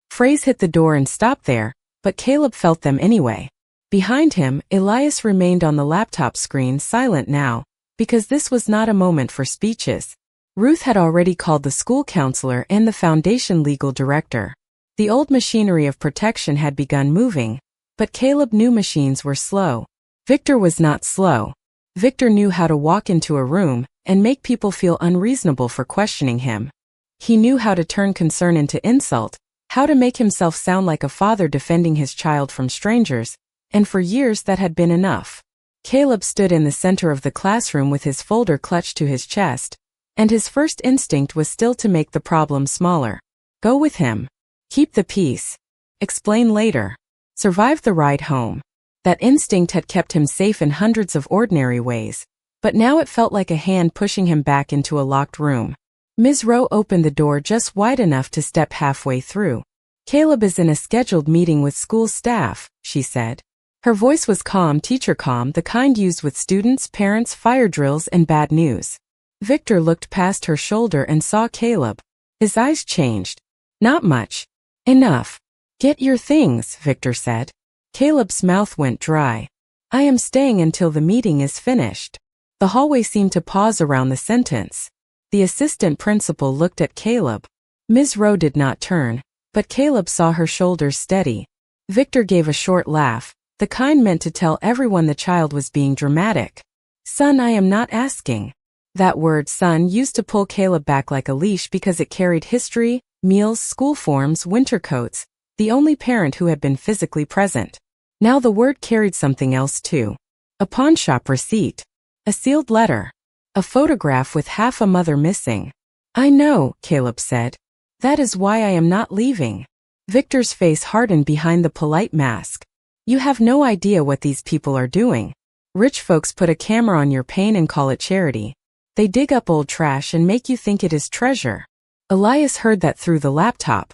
Speaker 1: Phrase hit the door and stopped there, but Caleb felt them anyway. Behind him, Elias remained on the laptop screen silent now, because this was not a moment for speeches. Ruth had already called the school counselor and the foundation legal director. The old machinery of protection had begun moving, but Caleb knew machines were slow. Victor was not slow. Victor knew how to walk into a room and make people feel unreasonable for questioning him. He knew how to turn concern into insult, how to make himself sound like a father defending his child from strangers, and for years that had been enough. Caleb stood in the center of the classroom with his folder clutched to his chest, and his first instinct was still to make the problem smaller. Go with him. Keep the peace. Explain later. Survive the ride home. That instinct had kept him safe in hundreds of ordinary ways, but now it felt like a hand pushing him back into a locked room. Ms. Rowe opened the door just wide enough to step halfway through. Caleb is in a scheduled meeting with school staff, she said. Her voice was calm, teacher calm, the kind used with students, parents, fire drills, and bad news. Victor looked past her shoulder and saw Caleb. His eyes changed. Not much. Enough. Get your things, Victor said. Caleb's mouth went dry. I am staying until the meeting is finished. The hallway seemed to pause around the sentence. The assistant principal looked at Caleb. Ms. Rowe did not turn, but Caleb saw her shoulders steady. Victor gave a short laugh, the kind meant to tell everyone the child was being dramatic. Son, I am not asking. That word son used to pull Caleb back like a leash because it carried history, meals, school forms, winter coats, the only parent who had been physically present. Now the word carried something else too. A pawnshop receipt. A sealed letter. A photograph with half a mother missing. I know, Caleb said. That is why I am not leaving. Victor's face hardened behind the polite mask. You have no idea what these people are doing. Rich folks put a camera on your pain and call it charity. They dig up old trash and make you think it is treasure. Elias heard that through the laptop.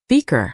Speaker 1: Beaker.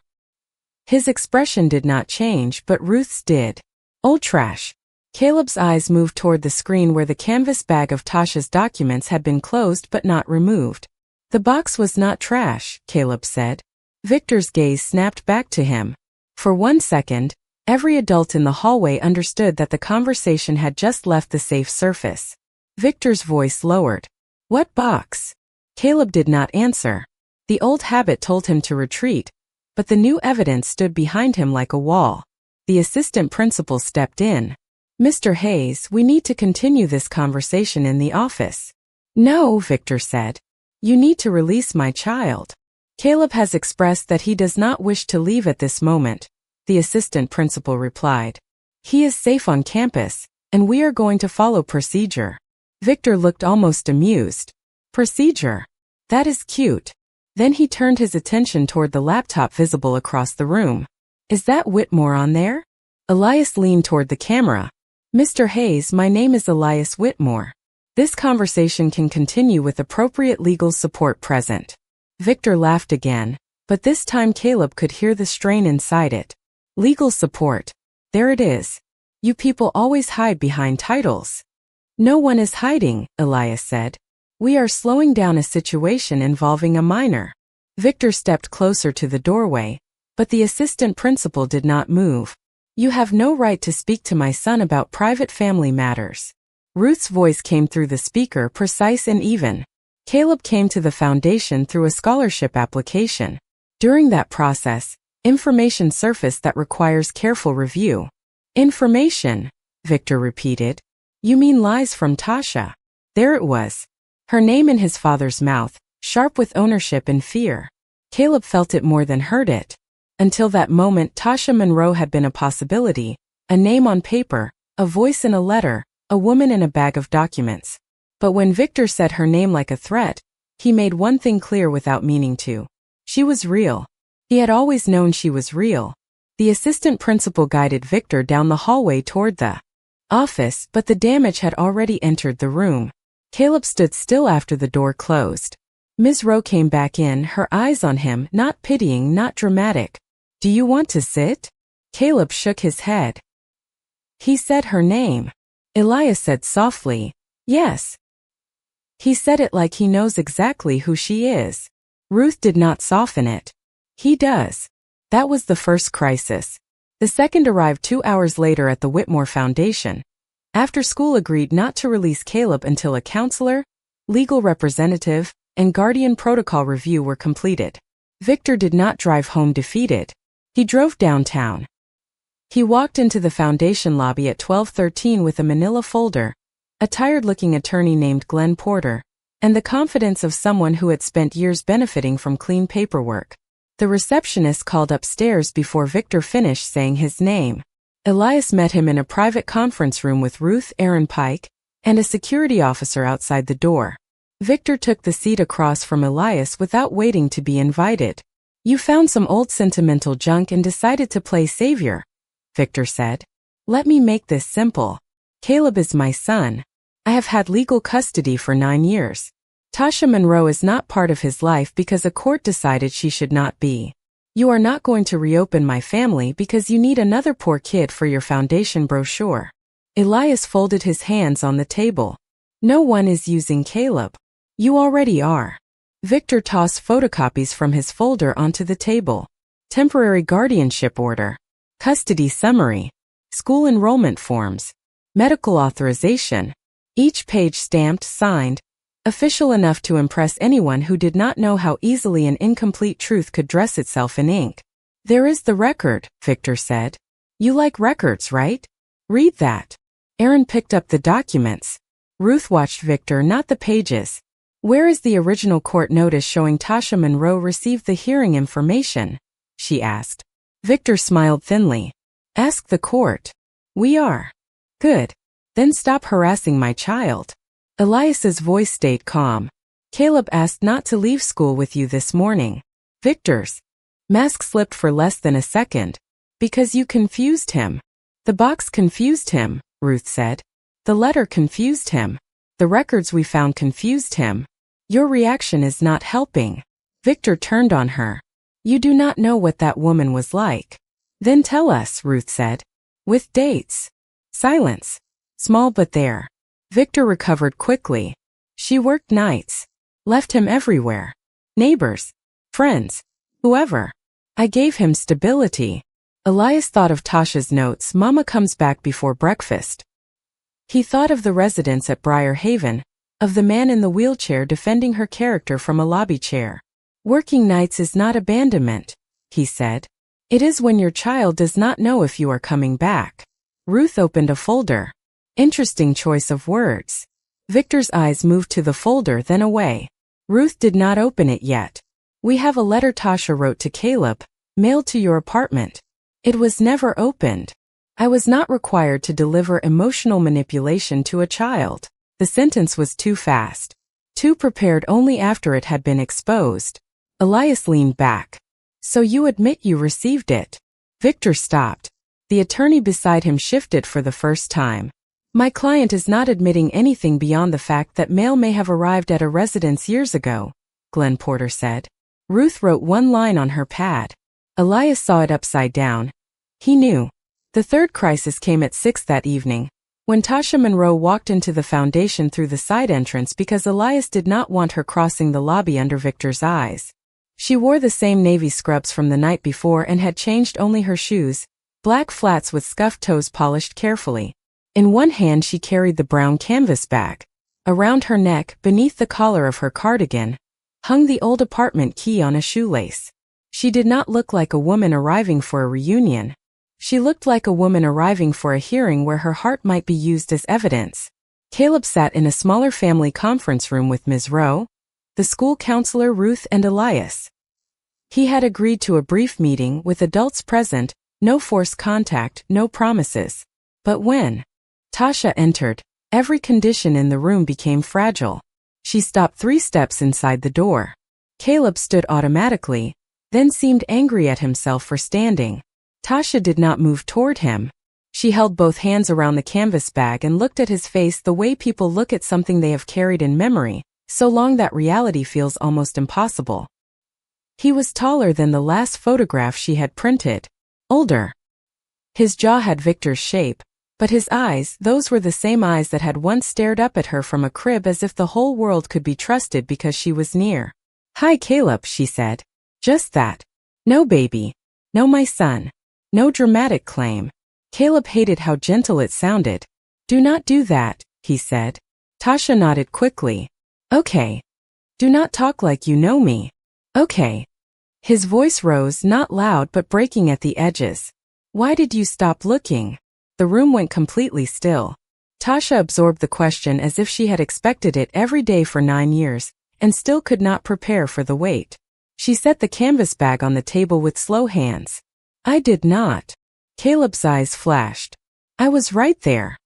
Speaker 1: His expression did not change, but Ruth's did. Old trash. Caleb's eyes moved toward the screen where the canvas bag of Tasha's documents had been closed but not removed. The box was not trash, Caleb said. Victor's gaze snapped back to him. For 1 second, every adult in the hallway understood that the conversation had just left the safe surface. Victor's voice lowered. What box? Caleb did not answer. The old habit told him to retreat, but the new evidence stood behind him like a wall. The assistant principal stepped in. Mr. Hayes, we need to continue this conversation in the office. No, Victor said. You need to release my child. Caleb has expressed that he does not wish to leave at this moment, the assistant principal replied. He is safe on campus, and we are going to follow procedure. Victor looked almost amused. Procedure? That is cute. Then he turned his attention toward the laptop visible across the room. Is that Whitmore on there? Elias leaned toward the camera. Mr. Hayes, my name is Elias Whitmore. This conversation can continue with appropriate legal support present. Victor laughed again. But this time Caleb could hear the strain inside it. Legal support. There it is. You people always hide behind titles. No one is hiding, Elias said. We are slowing down a situation involving a minor. Victor stepped closer to the doorway, but the assistant principal did not move. You have no right to speak to my son about private family matters. Ruth's voice came through the speaker, precise and even. Caleb came to the foundation through a scholarship application. During that process, information surfaced that requires careful review. Information, Victor repeated. You mean lies from Tasha? There it was. Her name in his father's mouth, sharp with ownership and fear. Caleb felt it more than heard it. Until that moment, Tasha Monroe had been a possibility, a name on paper, a voice in a letter, a woman in a bag of documents. But when Victor said her name like a threat, he made one thing clear without meaning to. She was real. He had always known she was real. The assistant principal guided Victor down the hallway toward the office, but the damage had already entered the room. Caleb stood still after the door closed. Ms. Rowe came back in, her eyes on him, not pitying, not dramatic. Do you want to sit? Caleb shook his head. He said her name. Elias said softly, yes. He said it like he knows exactly who she is. Ruth did not soften it. He does. That was the first crisis. The second arrived 2 hours later at the Whitmore Foundation. After school agreed not to release Caleb until a counselor, legal representative, and guardian protocol review were completed. Victor did not drive home defeated. He drove downtown. He walked into the foundation lobby at 12:13 with a manila folder, a tired-looking attorney named Glenn Porter, and the confidence of someone who had spent years benefiting from clean paperwork. The receptionist called upstairs before Victor finished saying his name. Elias met him in a private conference room with Ruth Aaron Pike and a security officer outside the door. Victor took the seat across from Elias without waiting to be invited. You found some old sentimental junk and decided to play savior, Victor said. Let me make this simple. Caleb is my son. I have had legal custody for 9 years. Tasha Monroe is not part of his life because a court decided she should not be. You are not going to reopen my family because you need another poor kid for your foundation brochure. Elias folded his hands on the table. No one is using Caleb. You already are. Victor tossed photocopies from his folder onto the table. Temporary guardianship order. Custody summary. School enrollment forms. Medical authorization. Each page stamped, signed, official enough to impress anyone who did not know how easily an incomplete truth could dress itself in ink. There is the record, Victor said. You like records, right? Read that. Aaron picked up the documents. Ruth watched Victor, not the pages. Where is the original court notice showing Tasha Monroe received the hearing information? She asked. Victor smiled thinly. Ask the court. We are. Good. Then stop harassing my child. Elias's voice stayed calm. Caleb asked not to leave school with you this morning. Victor's mask slipped for less than a second. Because you confused him. The box confused him, Ruth said. The letter confused him. The records we found confused him. Your reaction is not helping. Victor turned on her. You do not know what that woman was like. Then tell us, Ruth said. With dates. Silence. Small but there. Victor recovered quickly. She worked nights. Left him everywhere. Neighbors. Friends. Whoever. I gave him stability. Elias thought of Tasha's notes, Mama comes back before breakfast. He thought of the residents at Briar Haven, of the man in the wheelchair defending her character from a lobby chair. Working nights is not abandonment, he said. It is when your child does not know if you are coming back. Ruth opened a folder. Interesting choice of words. Victor's eyes moved to the folder, then away. Ruth did not open it yet. We have a letter Tasha wrote to Caleb, mailed to your apartment. It was never opened. I was not required to deliver emotional manipulation to a child. The sentence was too fast. Too prepared only after it had been exposed. Elias leaned back. So you admit you received it? Victor stopped. The attorney beside him shifted for the first time. My client is not admitting anything beyond the fact that mail may have arrived at a residence years ago, Glenn Porter said. Ruth wrote one line on her pad. Elias saw it upside down. He knew. The third crisis came at 6 that evening, when Tasha Monroe walked into the foundation through the side entrance because Elias did not want her crossing the lobby under Victor's eyes. She wore the same navy scrubs from the night before and had changed only her shoes, black flats with scuffed toes polished carefully. In one hand she carried the brown canvas bag. Around her neck, beneath the collar of her cardigan, hung the old apartment key on a shoelace. She did not look like a woman arriving for a reunion. She looked like a woman arriving for a hearing where her heart might be used as evidence. Caleb sat in a smaller family conference room with Ms. Rowe, the school counselor Ruth and Elias. He had agreed to a brief meeting with adults present, no forced contact, no promises. But when Tasha entered, every condition in the room became fragile. She stopped 3 steps inside the door. Caleb stood automatically, then seemed angry at himself for standing. Tasha did not move toward him. She held both hands around the canvas bag and looked at his face the way people look at something they have carried in memory, so long that reality feels almost impossible. He was taller than the last photograph she had printed. Older. His jaw had Victor's shape, but his eyes, those were the same eyes that had once stared up at her from a crib as if the whole world could be trusted because she was near. "Hi, Caleb," she said. Just that. No baby. No my son. No dramatic claim. Caleb hated how gentle it sounded. "Do not do that," he said. Tasha nodded quickly. "Okay. Do not talk like you know me." "Okay." His voice rose, not loud but breaking at the edges. "Why did you stop looking?" The room went completely still. Tasha absorbed the question as if she had expected it every day for 9 years, and still could not prepare for the wait. She set the canvas bag on the table with slow hands. "I did not." Caleb's eyes flashed. "I was right there."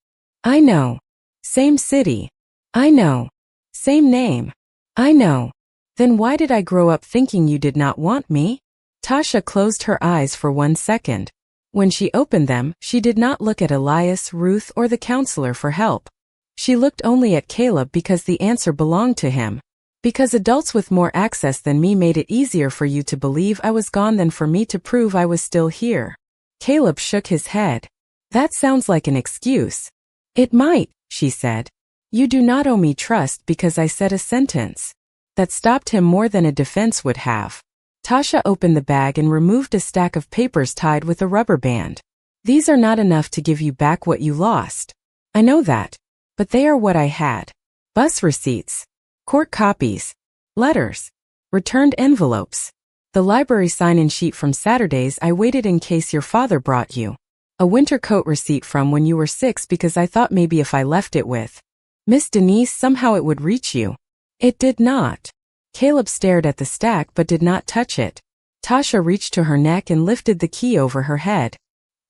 Speaker 1: "I know. Same city." "I know. Same name." "I know. Then why did I grow up thinking you did not want me?" Tasha closed her eyes for 1 second. When she opened them, she did not look at Elias, Ruth, or the counselor for help. She looked only at Caleb because the answer belonged to him. "Because adults with more access than me made it easier for you to believe I was gone than for me to prove I was still here." Caleb shook his head. "That sounds like an excuse." "It might," she said. "You do not owe me trust because I said a sentence." That stopped him more than a defense would have. Tasha opened the bag and removed a stack of papers tied with a rubber band. "These are not enough to give you back what you lost. I know that. But they are what I had. Bus receipts. Court copies. Letters. Returned envelopes. The library sign-in sheet from Saturdays I waited in case your father brought you. A winter coat receipt from when you were 6 because I thought maybe if I left it with Miss Denise somehow it would reach you. It did not." Caleb stared at the stack but did not touch it. Tasha reached to her neck and lifted the key over her head.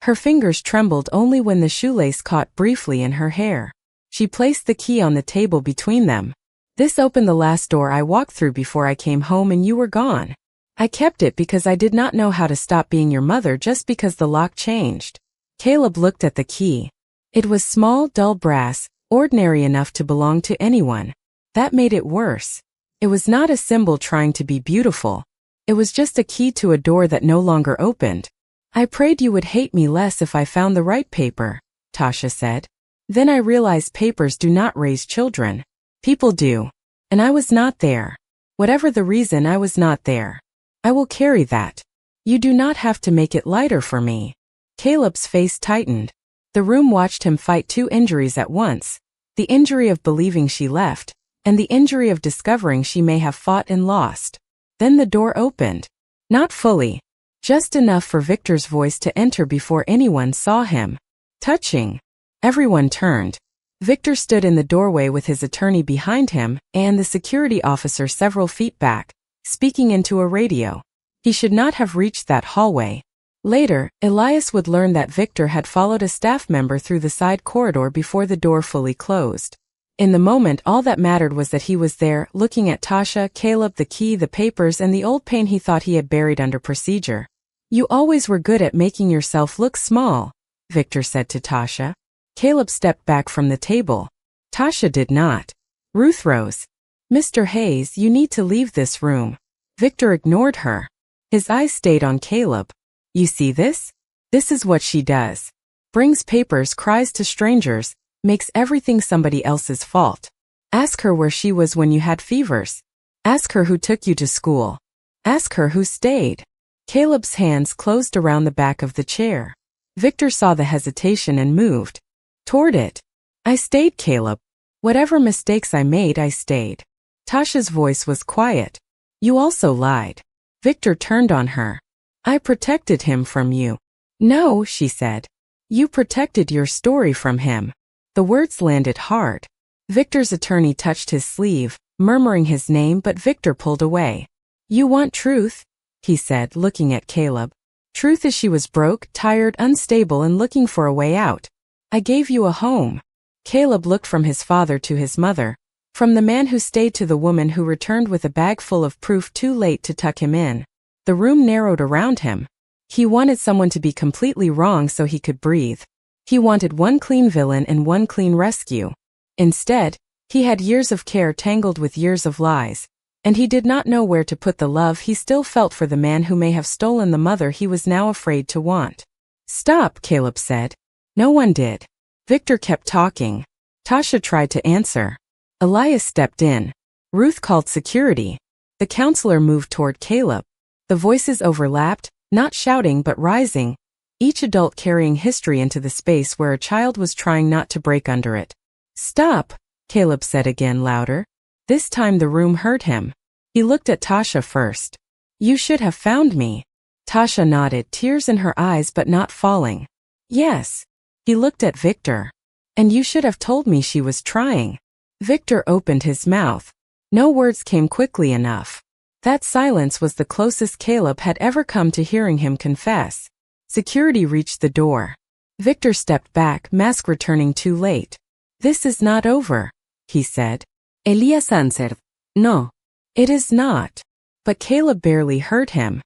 Speaker 1: Her fingers trembled only when the shoelace caught briefly in her hair. She placed the key on the table between them. "This opened the last door I walked through before I came home and you were gone. I kept it because I did not know how to stop being your mother just because the lock changed." Caleb looked at the key. It was small, dull brass, ordinary enough to belong to anyone. That made it worse. It was not a symbol trying to be beautiful. It was just a key to a door that no longer opened. "I prayed you would hate me less if I found the right paper," Tasha said. "Then I realized papers do not raise children. People do. And I was not there. Whatever the reason, I was not there. I will carry that. You do not have to make it lighter for me." Caleb's face tightened. The room watched him fight 2 injuries at once. The injury of believing she left, and the injury of discovering she may have fought and lost. Then the door opened. Not fully. Just enough for Victor's voice to enter before anyone saw him. Touching. Everyone turned. Victor stood in the doorway with his attorney behind him and the security officer several feet back, speaking into a radio. He should not have reached that hallway. Later, Elias would learn that Victor had followed a staff member through the side corridor before the door fully closed. In the moment, all that mattered was that he was there, looking at Tasha, Caleb, the key, the papers, and the old pain he thought he had buried under procedure. "You always were good at making yourself look small," Victor said to Tasha. Caleb stepped back from the table. Tasha did not. Ruth rose. "Mr. Hayes, you need to leave this room." Victor ignored her. His eyes stayed on Caleb. You see this? This is what she does. Brings papers, cries to strangers, makes everything somebody else's fault. Ask her where she was when you had fevers. Ask her who took you to school. Ask her who stayed. Caleb's hands closed around the back of the chair. Victor saw the hesitation and moved toward it. I stayed, Caleb. Whatever mistakes I made, I stayed. Tasha's voice was quiet. You also lied. Victor turned on her. I protected him from you. No, she said. You protected your story from him. The words landed hard. Victor's attorney touched his sleeve, murmuring his name, but Victor pulled away. You want truth? He said, looking at Caleb. Truth is she was broke, tired, unstable, and looking for a way out. I gave you a home. Caleb looked from his father to his mother, from the man who stayed to the woman who returned with a bag full of proof too late to tuck him in. The room narrowed around him. He wanted someone to be completely wrong so he could breathe. He wanted one clean villain and one clean rescue. Instead, he had years of care tangled with years of lies, and he did not know where to put the love he still felt for the man who may have stolen the mother he was now afraid to want. Stop, Caleb said. No one did. Victor kept talking. Tasha tried to answer. Elias stepped in. Ruth called security. The counselor moved toward Caleb. The voices overlapped, not shouting but rising, each adult carrying history into the space where a child was trying not to break under it. Stop, Caleb said again louder. This time the room heard him. He looked at Tasha first. You should have found me. Tasha nodded, tears in her eyes but not falling. Yes. He looked at Victor. And you should have told me she was trying. Victor opened his mouth. No words came quickly enough. That silence was the closest Caleb had ever come to hearing him confess. Security reached the door. Victor stepped back, mask returning too late. This is not over, he said. Elias answered. No. It is not. But Caleb barely heard him.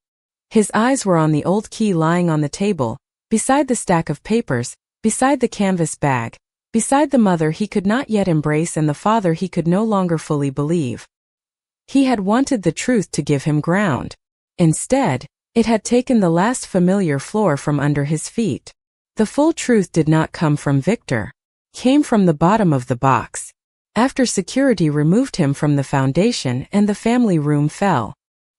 Speaker 1: His eyes were on the old key lying on the table, beside the stack of papers, beside the canvas bag, beside the mother he could not yet embrace and the father he could no longer fully believe. He had wanted the truth to give him ground. Instead, it had taken the last familiar floor from under his feet. The full truth did not come from Victor. Came from the bottom of the box. After security removed him from the foundation and the family room fell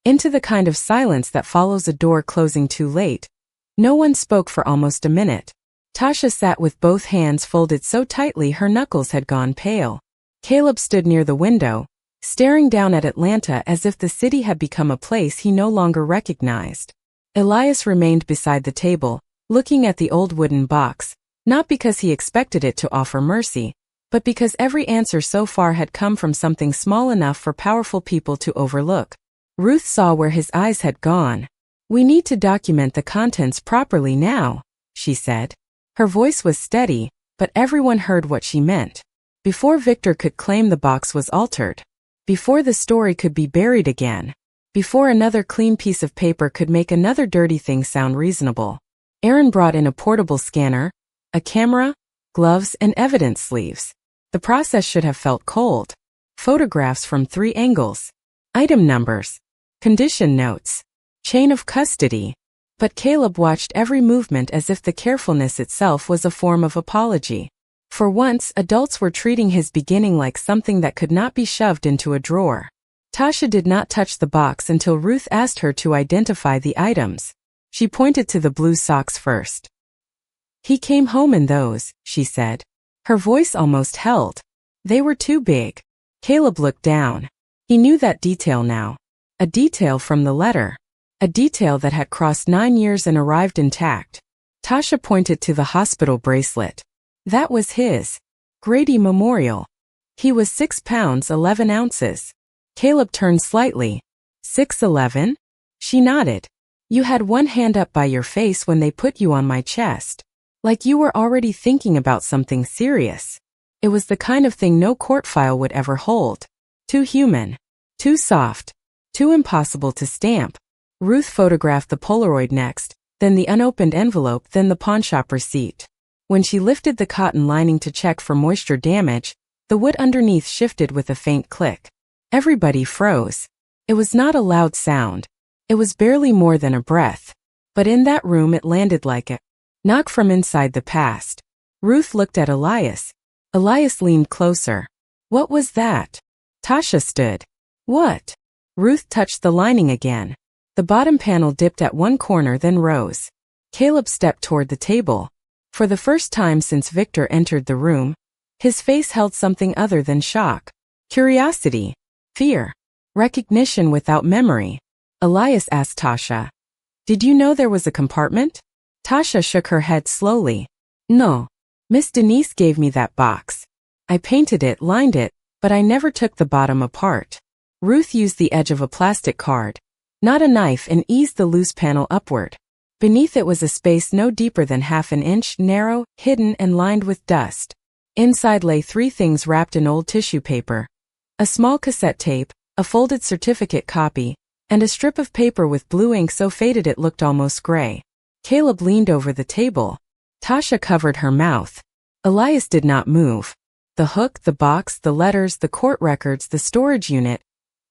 Speaker 1: into the kind of silence that follows a door closing too late. No one spoke for almost a minute. Tasha sat with both hands folded so tightly her knuckles had gone pale. Caleb stood near the window, staring down at Atlanta as if the city had become a place he no longer recognized. Elias remained beside the table, looking at the old wooden box, not because he expected it to offer mercy, but because every answer so far had come from something small enough for powerful people to overlook. Ruth saw where his eyes had gone. We need to document the contents properly now, she said. Her voice was steady, but everyone heard what she meant. Before Victor could claim the box was altered. Before the story could be buried again. Before another clean piece of paper could make another dirty thing sound reasonable. Aaron brought in a portable scanner, a camera, gloves, and evidence sleeves. The process should have felt cold. Photographs from 3 angles. Item numbers. Condition notes. Chain of custody. But Caleb watched every movement as if the carefulness itself was a form of apology. For once, adults were treating his beginning like something that could not be shoved into a drawer. Tasha did not touch the box until Ruth asked her to identify the items. She pointed to the blue socks first. He came home in those, she said. Her voice almost held. They were too big. Caleb looked down. He knew that detail now. A detail from the letter. A detail that had crossed 9 years and arrived intact. Tasha pointed to the hospital bracelet. That was his. Grady Memorial. He was 6 pounds 11 ounces. Caleb turned slightly. 6'11"? She nodded. You had one hand up by your face when they put you on my chest. Like you were already thinking about something serious. It was the kind of thing no court file would ever hold. Too human. Too soft. Too impossible to stamp. Ruth photographed the Polaroid next, then the unopened envelope, then the pawnshop receipt. When she lifted the cotton lining to check for moisture damage, the wood underneath shifted with a faint click. Everybody froze. It was not a loud sound. It was barely more than a breath. But in that room it landed like a knock from inside the past. Ruth looked at Elias. Elias leaned closer. What was that? Tasha stood. What? Ruth touched the lining again. The bottom panel dipped at one corner then rose. Caleb stepped toward the table. For the first time since Victor entered the room, his face held something other than shock. Curiosity. Fear. Recognition without memory. Elias asked Tasha. Did you know there was a compartment? Tasha shook her head slowly. No. Miss Denise gave me that box. I painted it, lined it, but I never took the bottom apart. Ruth used the edge of a plastic card, not a knife, and eased the loose panel upward. Beneath it was a space no deeper than half an inch, narrow, hidden, and lined with dust. Inside lay three things wrapped in old tissue paper. A small cassette tape, a folded certificate copy, and a strip of paper with blue ink so faded it looked almost gray. Caleb leaned over the table. Tasha covered her mouth. Elias did not move. The hook, the box, the letters, the court records, the storage unit,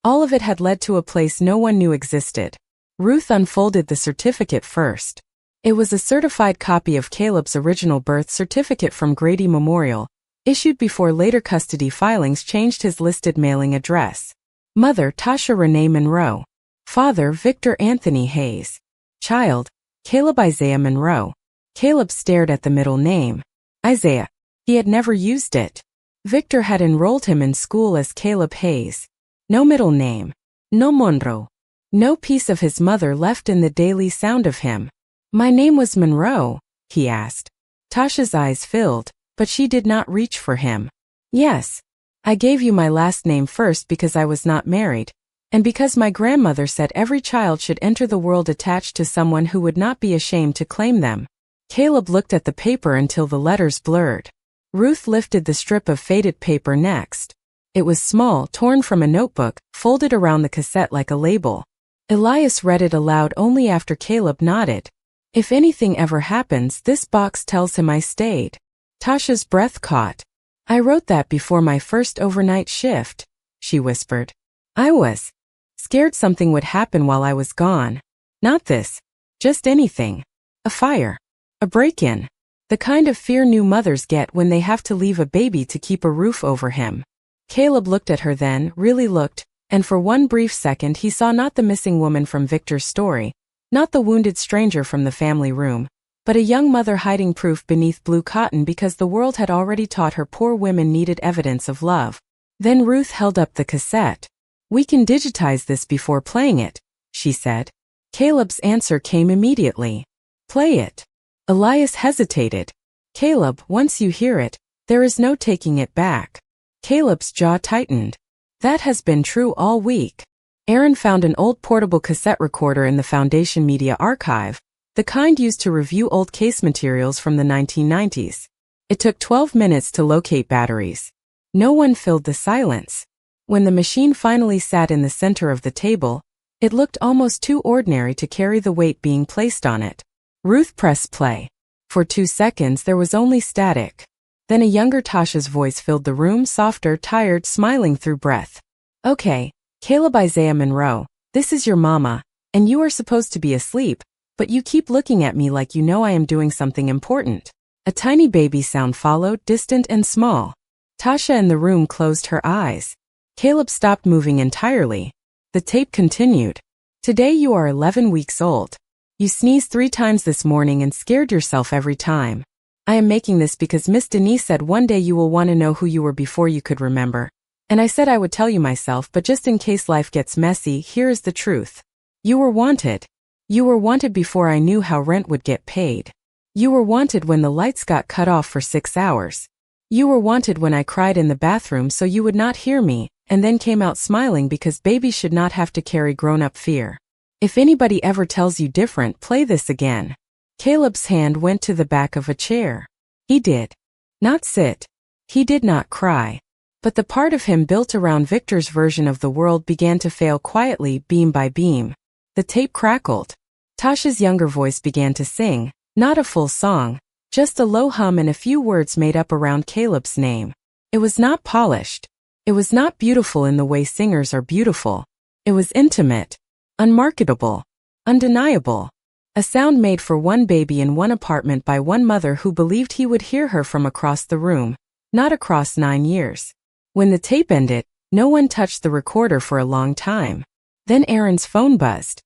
Speaker 1: all of it had led to a place no one knew existed. Ruth unfolded the certificate first. It was a certified copy of Caleb's original birth certificate from Grady Memorial, issued before later custody filings changed his listed mailing address. Mother, Tasha Renee Monroe. Father, Victor Anthony Hayes. Child, Caleb Isaiah Monroe. Caleb stared at the middle name. Isaiah. He had never used it. Victor had enrolled him in school as Caleb Hayes. No middle name. No Monroe. No piece of his mother left in the daily sound of him. My name was Monroe, he asked. Tasha's eyes filled, but she did not reach for him. Yes. I gave you my last name first because I was not married, and because my grandmother said every child should enter the world attached to someone who would not be ashamed to claim them. Caleb looked at the paper until the letters blurred. Ruth lifted the strip of faded paper next. It was small, torn from a notebook, folded around the cassette like a label. Elias read it aloud only after Caleb nodded. If anything ever happens, this box tells him I stayed. Tasha's breath caught. I wrote that before my first overnight shift, she whispered. I was scared something would happen while I was gone. Not this. Just anything. A fire. A break-in. The kind of fear new mothers get when they have to leave a baby to keep a roof over him. Caleb looked at her then, really looked, and for one brief second he saw not the missing woman from Victor's story, not the wounded stranger from the family room, but a young mother hiding proof beneath blue cotton because the world had already taught her poor women needed evidence of love. Then Ruth held up the cassette. We can digitize this before playing it, she said. Caleb's answer came immediately. Play it. Elias hesitated. Caleb, once you hear it, there is no taking it back. Caleb's jaw tightened. That has been true all week. Aaron found an old portable cassette recorder in the Foundation Media Archive, the kind used to review old case materials from the 1990s. It took 12 minutes to locate batteries. No one filled the silence. When the machine finally sat in the center of the table, it looked almost too ordinary to carry the weight being placed on it. Ruth pressed play. For 2 seconds there was only static. Then a younger Tasha's voice filled the room, softer, tired, smiling through breath. Okay, Caleb Isaiah Monroe, this is your mama, and you are supposed to be asleep, but you keep looking at me like you know I am doing something important. A tiny baby sound followed, distant and small. Tasha in the room closed her eyes. Caleb stopped moving entirely. The tape continued. Today you are 11 weeks old. You sneezed 3 times this morning and scared yourself every time. I am making this because Miss Denise said one day you will want to know who you were before you could remember. And I said I would tell you myself, but just in case life gets messy, here is the truth. You were wanted. You were wanted before I knew how rent would get paid. You were wanted when the lights got cut off for 6 hours. You were wanted when I cried in the bathroom so you would not hear me, and then came out smiling because babies should not have to carry grown-up fear. If anybody ever tells you different, play this again. Caleb's hand went to the back of a chair. He did not sit. He did not cry. But the part of him built around Victor's version of the world began to fail quietly, beam by beam. The tape crackled. Tasha's younger voice began to sing, not a full song, just a low hum and a few words made up around Caleb's name. It was not polished. It was not beautiful in the way singers are beautiful. It was intimate, unmarketable, undeniable. A sound made for one baby in one apartment by one mother who believed he would hear her from across the room, not across 9 years. When the tape ended, no one touched the recorder for a long time. Then Aaron's phone buzzed.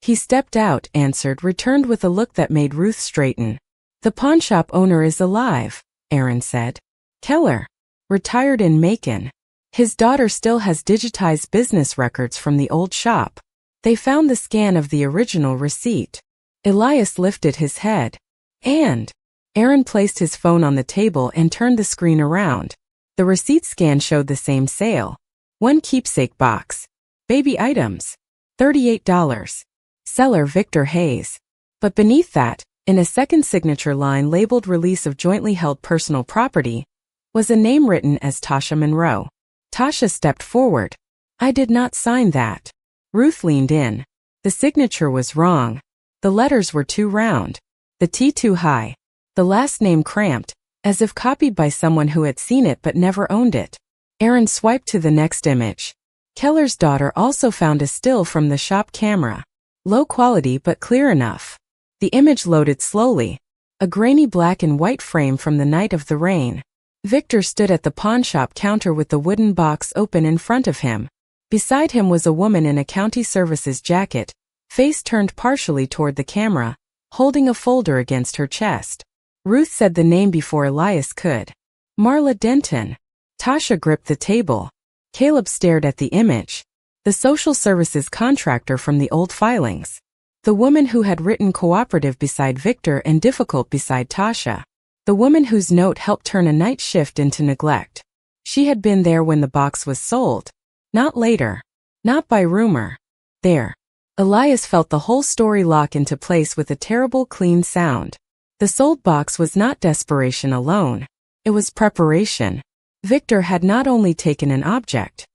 Speaker 1: He stepped out, answered, returned with a look that made Ruth straighten. "The pawnshop owner is alive," Aaron said. "Keller. Retired in Macon. His daughter still has digitized business records from the old shop. They found the scan of the original receipt." Elias lifted his head. "And?" Aaron placed his phone on the table and turned the screen around. The receipt scan showed the same sale. 1 keepsake box. Baby items. $38. Seller Victor Hayes. But beneath that, in a second signature line labeled Release of Jointly Held Personal Property, was a name written as Tasha Monroe. Tasha stepped forward. "I did not sign that." Ruth leaned in. The signature was wrong. The letters were too round. The T too high. The last name cramped, as if copied by someone who had seen it but never owned it. Aaron swiped to the next image. Keller's daughter also found a still from the shop camera. Low quality but clear enough. The image loaded slowly. A grainy black and white frame from the night of the rain. Victor stood at the pawnshop counter with the wooden box open in front of him. Beside him was a woman in a county services jacket, face turned partially toward the camera, holding a folder against her chest. Ruth said the name before Elias could. "Marla Denton." Tasha gripped the table. Caleb stared at the image. The social services contractor from the old filings. The woman who had written cooperative beside Victor and difficult beside Tasha. The woman whose note helped turn a night shift into neglect. She had been there when the box was sold. Not later. Not by rumor. There. Elias felt the whole story lock into place with a terrible clean sound. The sold box was not desperation alone. It was preparation. Victor had not only taken an object.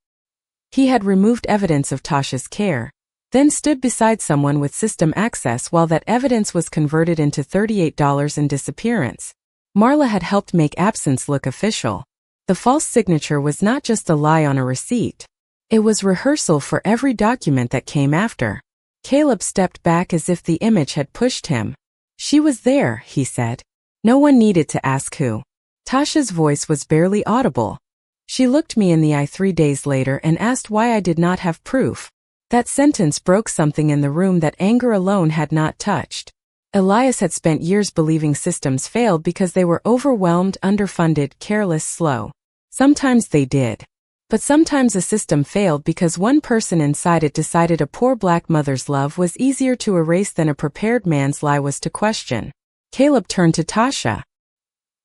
Speaker 1: He had removed evidence of Tasha's care, then stood beside someone with system access while that evidence was converted into $38 in disappearance. Marla had helped make absence look official. The false signature was not just a lie on a receipt. It was rehearsal for every document that came after. Caleb stepped back as if the image had pushed him. "She was there," he said. No one needed to ask who. Tasha's voice was barely audible. "She looked me in the eye 3 days later and asked why I did not have proof." That sentence broke something in the room that anger alone had not touched. Elias had spent years believing systems failed because they were overwhelmed, underfunded, careless, slow. Sometimes they did. But sometimes a system failed because one person inside it decided a poor black mother's love was easier to erase than a prepared man's lie was to question. Caleb turned to Tasha.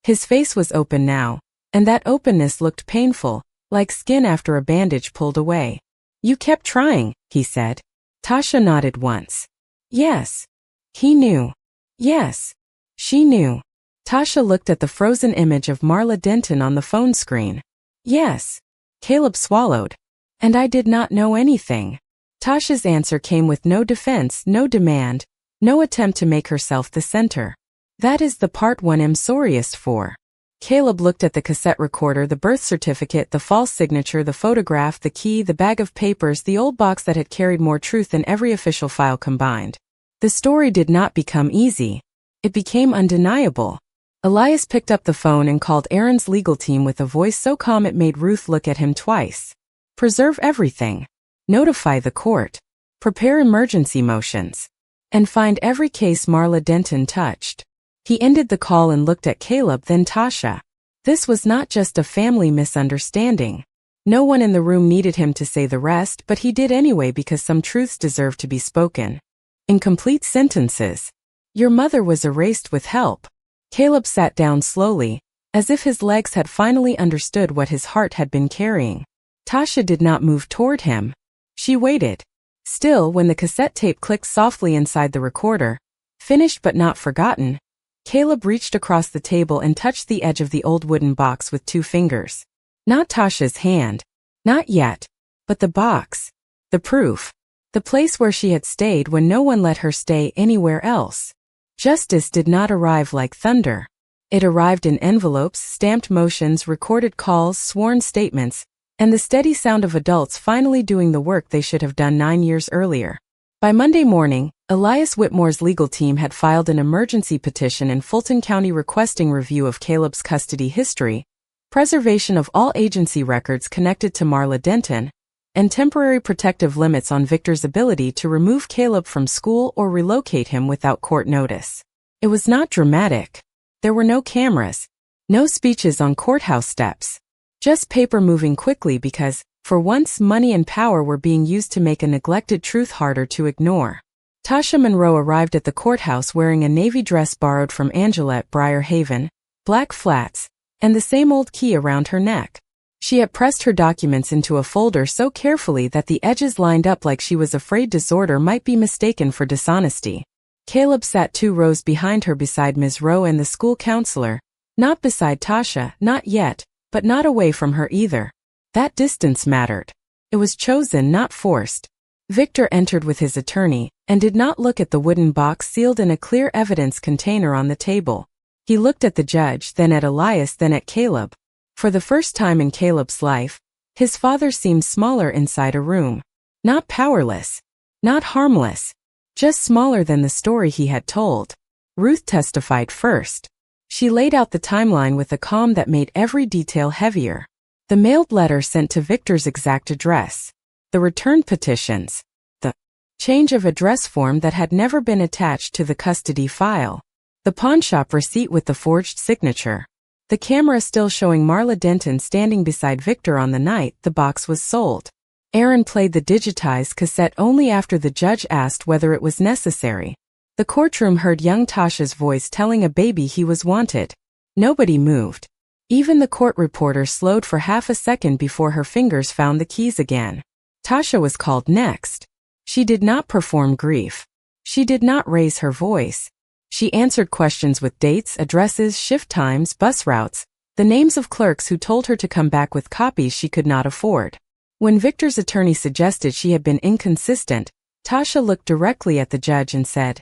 Speaker 1: His face was open now, and that openness looked painful, like skin after a bandage pulled away. "You kept trying," he said. Tasha nodded once. "Yes." He knew. Yes. She knew. Tasha looked at the frozen image of Marla Denton on the phone screen. "Yes." Caleb swallowed. "And I did not know anything." Tasha's answer came with no defense, no demand, no attempt to make herself the center. "That is the part one am sorriest for." Caleb looked at the cassette recorder, the birth certificate, the false signature, the photograph, the key, the bag of papers, the old box that had carried more truth than every official file combined. The story did not become easy. It became undeniable. Elias picked up the phone and called Aaron's legal team with a voice so calm it made Ruth look at him twice. "Preserve everything. Notify the court. Prepare emergency motions. And find every case Marla Denton touched." He ended the call and looked at Caleb, then Tasha. This was not just a family misunderstanding. No one in the room needed him to say the rest, but he did anyway because some truths deserved to be spoken. Incomplete sentences. "Your mother was erased with help." Caleb sat down slowly, as if his legs had finally understood what his heart had been carrying. Tasha did not move toward him. She waited. Still, when the cassette tape clicked softly inside the recorder, finished but not forgotten, Caleb reached across the table and touched the edge of the old wooden box with 2 fingers. Not Tasha's hand. Not yet. But the box. The proof. The place where she had stayed when no one let her stay anywhere else. Justice did not arrive like thunder. It arrived in envelopes, stamped motions, recorded calls, sworn statements, and the steady sound of adults finally doing the work they should have done 9 years earlier. By Monday morning, Elias Whitmore's legal team had filed an emergency petition in Fulton County requesting review of Caleb's custody history, preservation of all agency records connected to Marla Denton, and temporary protective limits on Victor's ability to remove Caleb from school or relocate him without court notice. It was not dramatic. There were no cameras, no speeches on courthouse steps, just paper moving quickly because, for once, money and power were being used to make a neglected truth harder to ignore. Tasha Monroe arrived at the courthouse wearing a navy dress borrowed from Angela at Briar Haven, black flats, and the same old key around her neck. She had pressed her documents into a folder so carefully that the edges lined up like she was afraid disorder might be mistaken for dishonesty. Caleb sat 2 rows behind her beside Ms. Rowe and the school counselor, not beside Tasha, not yet, but not away from her either. That distance mattered. It was chosen, not forced. Victor entered with his attorney, and did not look at the wooden box sealed in a clear evidence container on the table. He looked at the judge, then at Elias, then at Caleb. For the first time in Caleb's life, his father seemed smaller inside a room. Not powerless. Not harmless. Just smaller than the story he had told. Ruth testified first. She laid out the timeline with a calm that made every detail heavier. The mailed letter sent to Victor's exact address. The return petitions. The change of address form that had never been attached to the custody file. The pawnshop receipt with the forged signature. The camera still showing Marla Denton standing beside Victor on the night the box was sold. Aaron played the digitized cassette only after the judge asked whether it was necessary. The courtroom heard young Tasha's voice telling a baby he was wanted. Nobody moved. Even the court reporter slowed for half a second before her fingers found the keys again. Tasha was called next. She did not perform grief. She did not raise her voice. She answered questions with dates, addresses, shift times, bus routes, the names of clerks who told her to come back with copies she could not afford. When Victor's attorney suggested she had been inconsistent, Tasha looked directly at the judge and said,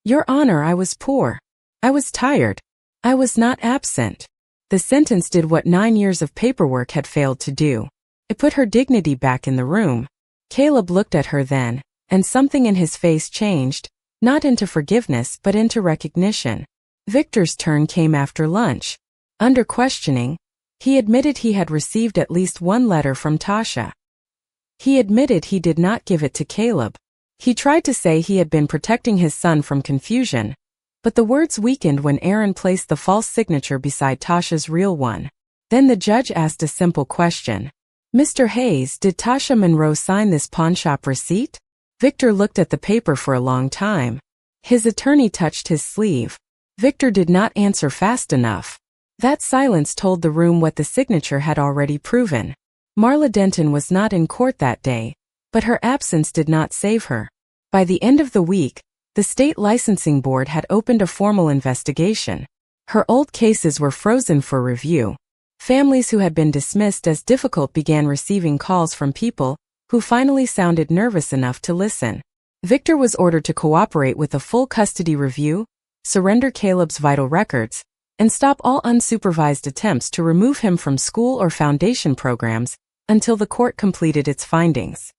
Speaker 1: "Your Honor, I was poor. I was tired. I was not absent." The sentence did what 9 years of paperwork had failed to do. It put her dignity back in the room. Caleb looked at her then, and something in his face changed. Not into forgiveness but into recognition. Victor's turn came after lunch. Under questioning, he admitted he had received at least 1 letter from Tasha. He admitted he did not give it to Caleb. He tried to say he had been protecting his son from confusion, but the words weakened when Aaron placed the false signature beside Tasha's real one. Then the judge asked a simple question. "Mr. Hayes, did Tasha Monroe sign this pawnshop receipt?" Victor looked at the paper for a long time. His attorney touched his sleeve. Victor did not answer fast enough. That silence told the room what the signature had already proven. Marla Denton was not in court that day, but her absence did not save her. By the end of the week, the state licensing board had opened a formal investigation. Her old cases were frozen for review. Families who had been dismissed as difficult began receiving calls from people who finally sounded nervous enough to listen. Victor was ordered to cooperate with a full custody review, surrender Caleb's vital records, and stop all unsupervised attempts to remove him from school or foundation programs until the court completed its findings.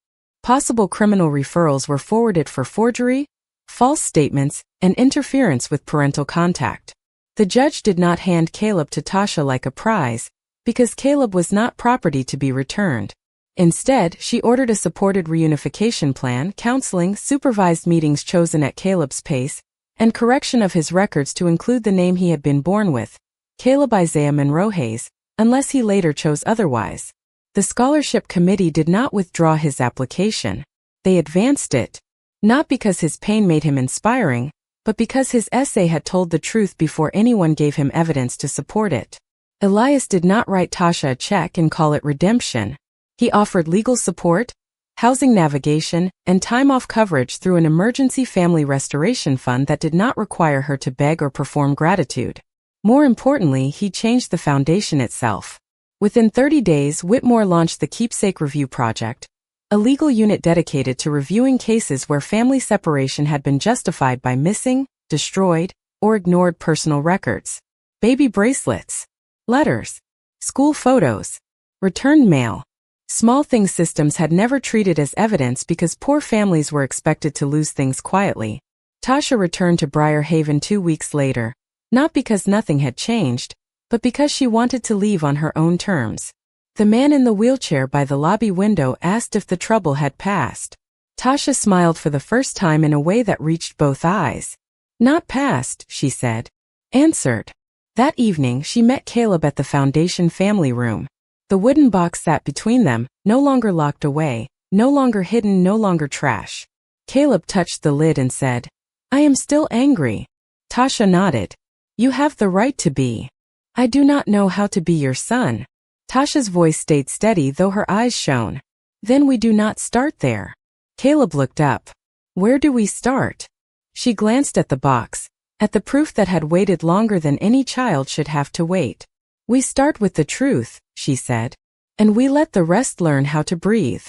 Speaker 1: Possible criminal referrals were forwarded for forgery, false statements, and interference with parental contact. The judge did not hand Caleb to Tasha like a prize, because Caleb was not property to be returned. Instead, she ordered a supported reunification plan, counseling, supervised meetings chosen at Caleb's pace, and correction of his records to include the name he had been born with, Caleb Isaiah Monroe Hayes, unless he later chose otherwise. The scholarship committee did not withdraw his application. They advanced it, not because his pain made him inspiring, but because his essay had told the truth before anyone gave him evidence to support it. Elias did not write Tasha a check and call it redemption. He offered legal support, housing navigation, and time-off coverage through an emergency family restoration fund that did not require her to beg or perform gratitude. More importantly, he changed the foundation itself. Within 30 days, Whitmore launched the Keepsake Review Project, a legal unit dedicated to reviewing cases where family separation had been justified by missing, destroyed, or ignored personal records. Baby bracelets, letters, school photos, returned mail, Small things systems had never treated as evidence because poor families were expected to lose things quietly. Tasha returned to Briar Haven 2 weeks later, not because nothing had changed, but because she wanted to leave on her own terms. The man in the wheelchair by the lobby window asked if the trouble had passed. Tasha smiled for the first time in a way that reached both eyes. Not passed, she said. Answered. That evening she met Caleb at the Foundation family room. The wooden box sat between them, no longer locked away, no longer hidden, no longer trash. Caleb touched the lid and said, I am still angry. Tasha nodded. You have the right to be. I do not know how to be your son. Tasha's voice stayed steady though her eyes shone. Then we do not start there. Caleb looked up. Where do we start? She glanced at the box, at the proof that had waited longer than any child should have to wait. We start with the truth, she said, and we let the rest learn how to breathe.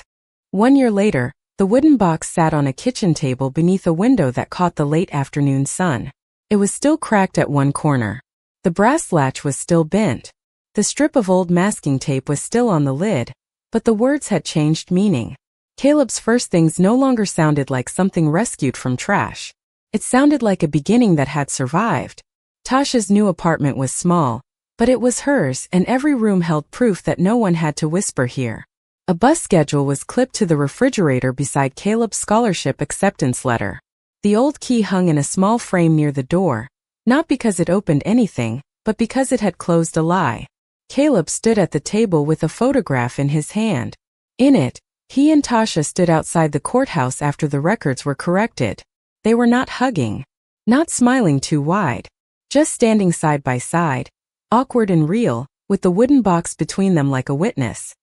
Speaker 1: 1 year later, the wooden box sat on a kitchen table beneath a window that caught the late afternoon sun. It was still cracked at one corner. The brass latch was still bent. The strip of old masking tape was still on the lid, but the words had changed meaning. Caleb's first things no longer sounded like something rescued from trash. It sounded like a beginning that had survived. Tasha's new apartment was small, but it was hers, and every room held proof that no one had to whisper here. A bus schedule was clipped to the refrigerator beside Caleb's scholarship acceptance letter. The old key hung in a small frame near the door, not because it opened anything, but because it had closed a lie. Caleb stood at the table with a photograph in his hand. In it, he and Tasha stood outside the courthouse after the records were corrected. They were not hugging, not smiling too wide, just standing side by side, awkward and real, with the wooden box between them like a witness.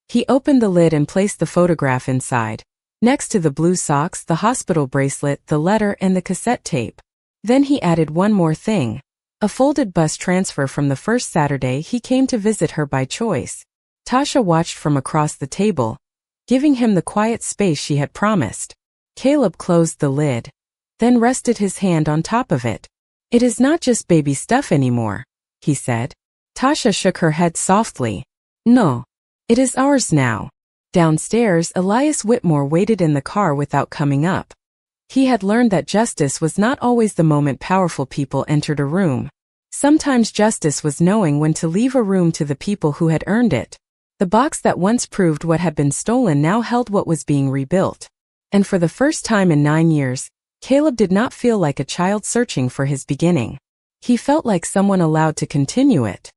Speaker 1: He opened the lid and placed the photograph inside, next to the blue socks, the hospital bracelet, the letter, and the cassette tape. Then he added one more thing, a folded bus transfer from the first Saturday he came to visit her by choice. Tasha watched from across the table, giving him the quiet space she had promised. Caleb closed the lid, then rested his hand on top of it. It is not just baby stuff anymore, he said. Tasha shook her head softly. No. It is ours now. Downstairs, Elias Whitmore waited in the car without coming up. He had learned that justice was not always the moment powerful people entered a room. Sometimes justice was knowing when to leave a room to the people who had earned it. The box that once proved what had been stolen now held what was being rebuilt. And for the first time in 9 years, Caleb did not feel like a child searching for his beginning. He felt like someone allowed to continue it.